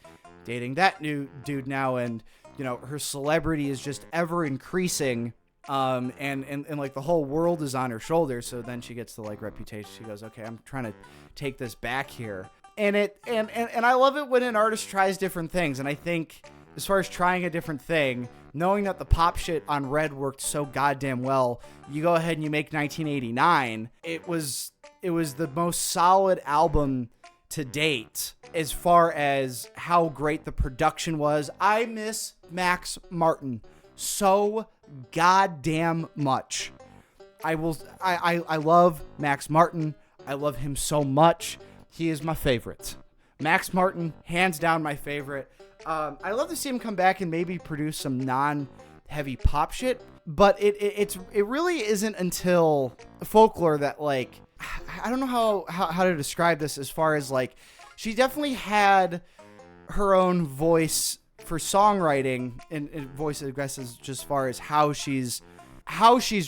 dating that new dude now. And, her celebrity is just ever increasing. And like the whole world is on her shoulders. So then she gets to like Reputation. She goes, okay, I'm trying to take this back here. And I love it when an artist tries different things. And I think, as far as trying a different thing, knowing that the pop shit on Red worked so goddamn well, you go ahead and you make 1989. It was the most solid album to date as far as how great the production was. I miss Max Martin so goddamn much. I love Max Martin. I love him so much. He is my favorite. Max Martin, hands down my favorite. I love to see him come back and maybe produce some non-heavy pop shit, but it really isn't until Folklore that, like, I don't know how to describe this, as far as like, she definitely had her own voice for songwriting and voice aggressive, just as far as how she's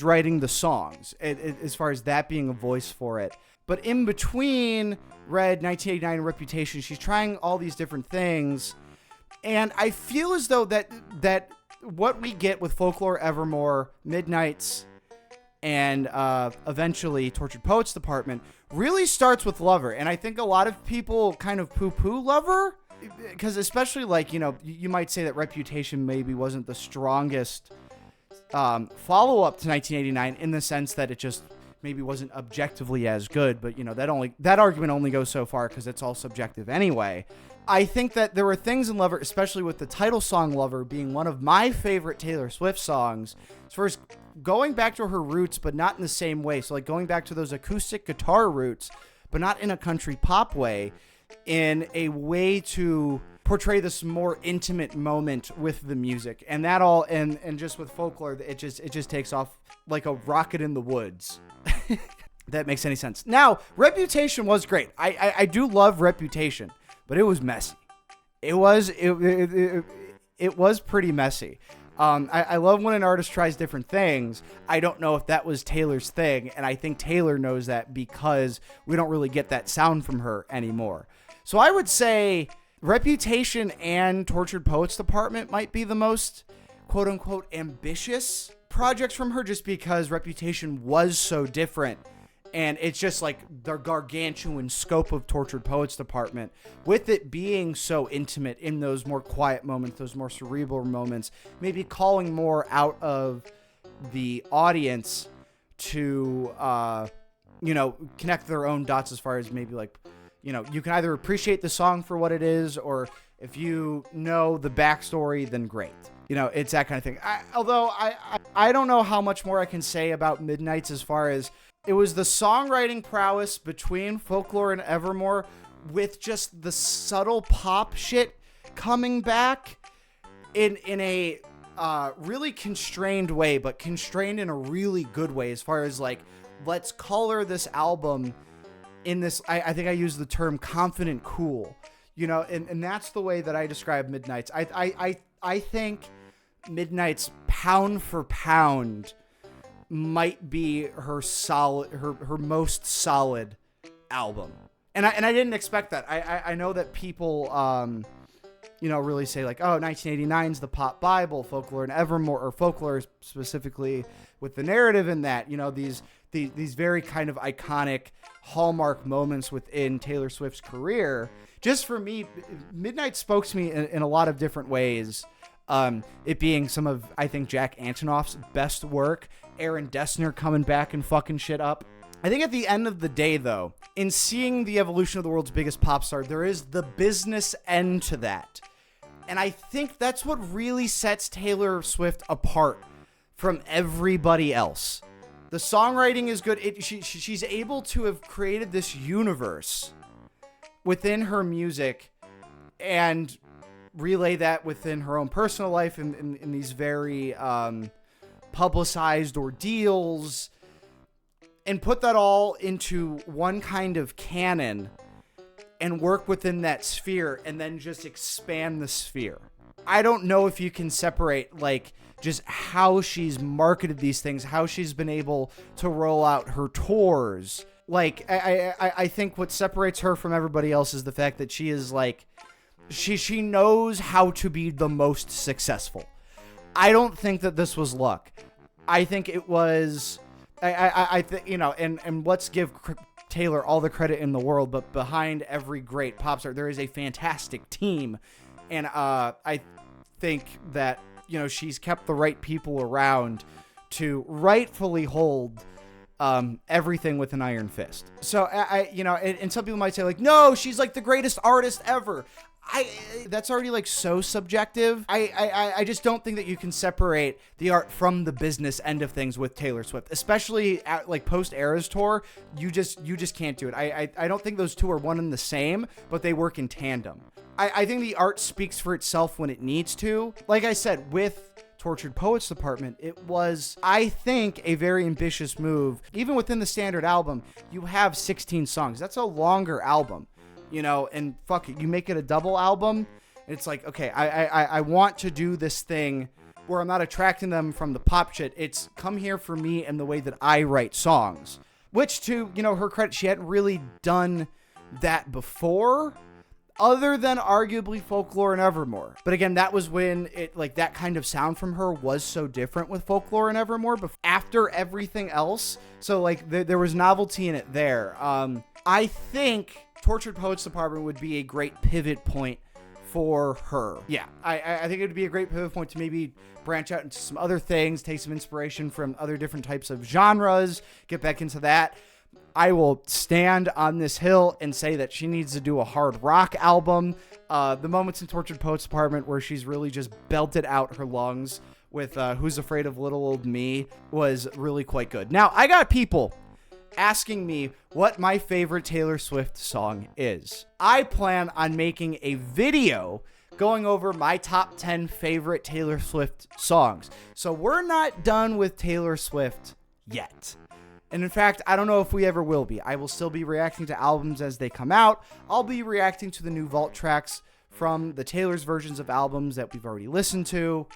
writing the songs, as far as that being a voice for it. But in between Red, 1989, and Reputation, she's trying all these different things. And I feel as though that what we get with Folklore, Evermore, Midnights, and eventually Tortured Poets Department really starts with Lover. And I think a lot of people kind of poo-poo Lover, because especially like, you might say that Reputation maybe wasn't the strongest follow-up to 1989 in the sense that it just maybe wasn't objectively as good. But, that argument only goes so far because it's all subjective anyway. I think that there were things in Lover, especially with the title song Lover being one of my favorite Taylor Swift songs, as far as going back to her roots, but not in the same way. So like going back to those acoustic guitar roots, but not in a country pop way, in a way to portray this more intimate moment with the music. And that all, and just with Folklore, it just takes off like a rocket in the woods. That makes any sense. Now, Reputation was great. I do love Reputation. But it was messy. It was pretty messy. I love when an artist tries different things. I don't know if that was Taylor's thing, and I think Taylor knows that because we don't really get that sound from her anymore. So I would say Reputation and Tortured Poets Department might be the most quote-unquote ambitious projects from her, just because Reputation was so different. And it's just like the gargantuan scope of Tortured Poets Department, with it being so intimate in those more quiet moments, those more cerebral moments, maybe calling more out of the audience to, connect their own dots, as far as maybe like, you can either appreciate the song for what it is, or if you know the backstory, then great. It's that kind of thing. Although I don't know how much more I can say about Midnights, as far as it was the songwriting prowess between Folklore and Evermore, with just the subtle pop shit coming back in a really constrained way, but constrained in a really good way, as far as like, let's color this album in this, I think I use the term confident cool, and that's the way that I describe Midnights. I think Midnights, pound for pound, might be her most solid album. And I didn't expect that. I know that people really say like, oh, 1989's the pop Bible, Folklore and Evermore, or Folklore specifically with the narrative in that, these very kind of iconic hallmark moments within Taylor Swift's career. Just for me, Midnight spoke to me in a lot of different ways. It being some of, I think, Jack Antonoff's best work, Aaron Dessner coming back and fucking shit up. I think at the end of the day, though, in seeing the evolution of the world's biggest pop star, there is the business end to that. And I think that's what really sets Taylor Swift apart from everybody else. The songwriting is good. She's able to have created this universe within her music and relay that within her own personal life in these very publicized ordeals, and put that all into one kind of canon and work within that sphere and then just expand the sphere. I don't know if you can separate like just how she's marketed these things, how she's been able to roll out her tours. Like I think what separates her from everybody else is the fact that she is like, she knows how to be the most successful. I don't think that this was luck. I think it was, I think, you know, and let's give Taylor all the credit in the world, but behind every great pop star, there is a fantastic team. And I think that, you know, she's kept the right people around to rightfully hold everything with an iron fist. So I you know, and some people might say like, no, she's like the greatest artist ever. That's already like so subjective. I just don't think that you can separate the art from the business end of things with Taylor Swift, especially at like post Eras tour. You just can't do it. I don't think those two are one and the same, but they work in tandem. I think the art speaks for itself when it needs to. Like I said, with Tortured Poets Department, it was, I think, a very ambitious move. Even within the standard album, you have 16 songs. That's a longer album. You know, and fuck it, you make it a double album. It's like, okay, I want to do this thing where I'm not attracting them from the pop shit. It's come here for me and the way that I write songs. Which, to, you know, her credit, she hadn't really done that before, other than arguably Folklore and Evermore. But again, that was when it, like, that kind of sound from her was so different with Folklore and Evermore. But after everything else, so like there was novelty in it there. I think Tortured Poets Department would be a great pivot point for her. Yeah, I think it would be a great pivot point to maybe branch out into some other things, take some inspiration from other different types of genres, get back into that. I will stand on this hill and say that she needs to do a hard rock album. The moments in Tortured Poets Department where she's really just belted out her lungs with Who's Afraid of Little Old Me was really quite good. Now, I got people asking me what my favorite Taylor Swift song is. I plan on making a video going over my top 10 favorite Taylor Swift songs. So we're not done with Taylor Swift yet. And in fact, I don't know if we ever will be. I will still be reacting to albums as they come out. I'll be reacting to the new Vault tracks from the Taylor's versions of albums that we've already listened to.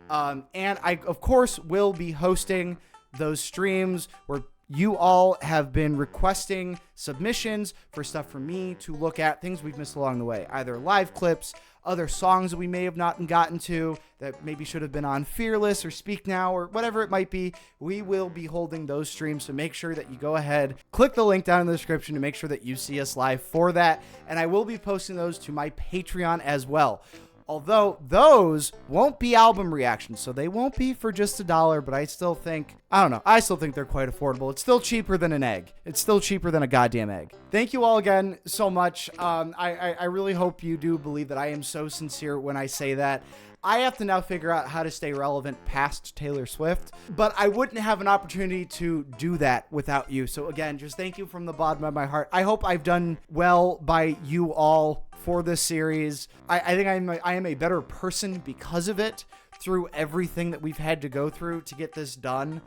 And I, of course, will be hosting those streams where you all have been requesting submissions for stuff for me to look at, things we've missed along the way, either live clips, other songs that we may have not gotten to that maybe should have been on Fearless or Speak Now or whatever it might be. We will be holding those streams, so make sure that you go ahead, click the link down in the description to make sure that you see us live for that. And I will be posting those to my Patreon as well. Although those won't be album reactions, so they won't be for just $1, but I still think, I don't know, I still think they're quite affordable. It's still cheaper than an egg. It's still cheaper than a goddamn egg. Thank you all again so much. I really hope you do believe that I am so sincere when I say that. I have to now figure out how to stay relevant past Taylor Swift, but I wouldn't have an opportunity to do that without you. So again, just thank you from the bottom of my heart. I hope I've done well by you all for this series. I think I am a better person because of it, through everything that we've had to go through to get this done.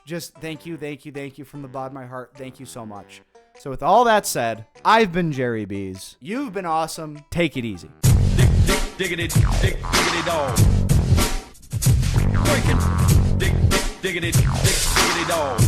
Just thank you from the bottom of my heart. Thank you so much. So with all that said, I've been Jerry Bees. You've been awesome. Take it easy. Diggity dog. Breaking. Diggity dog.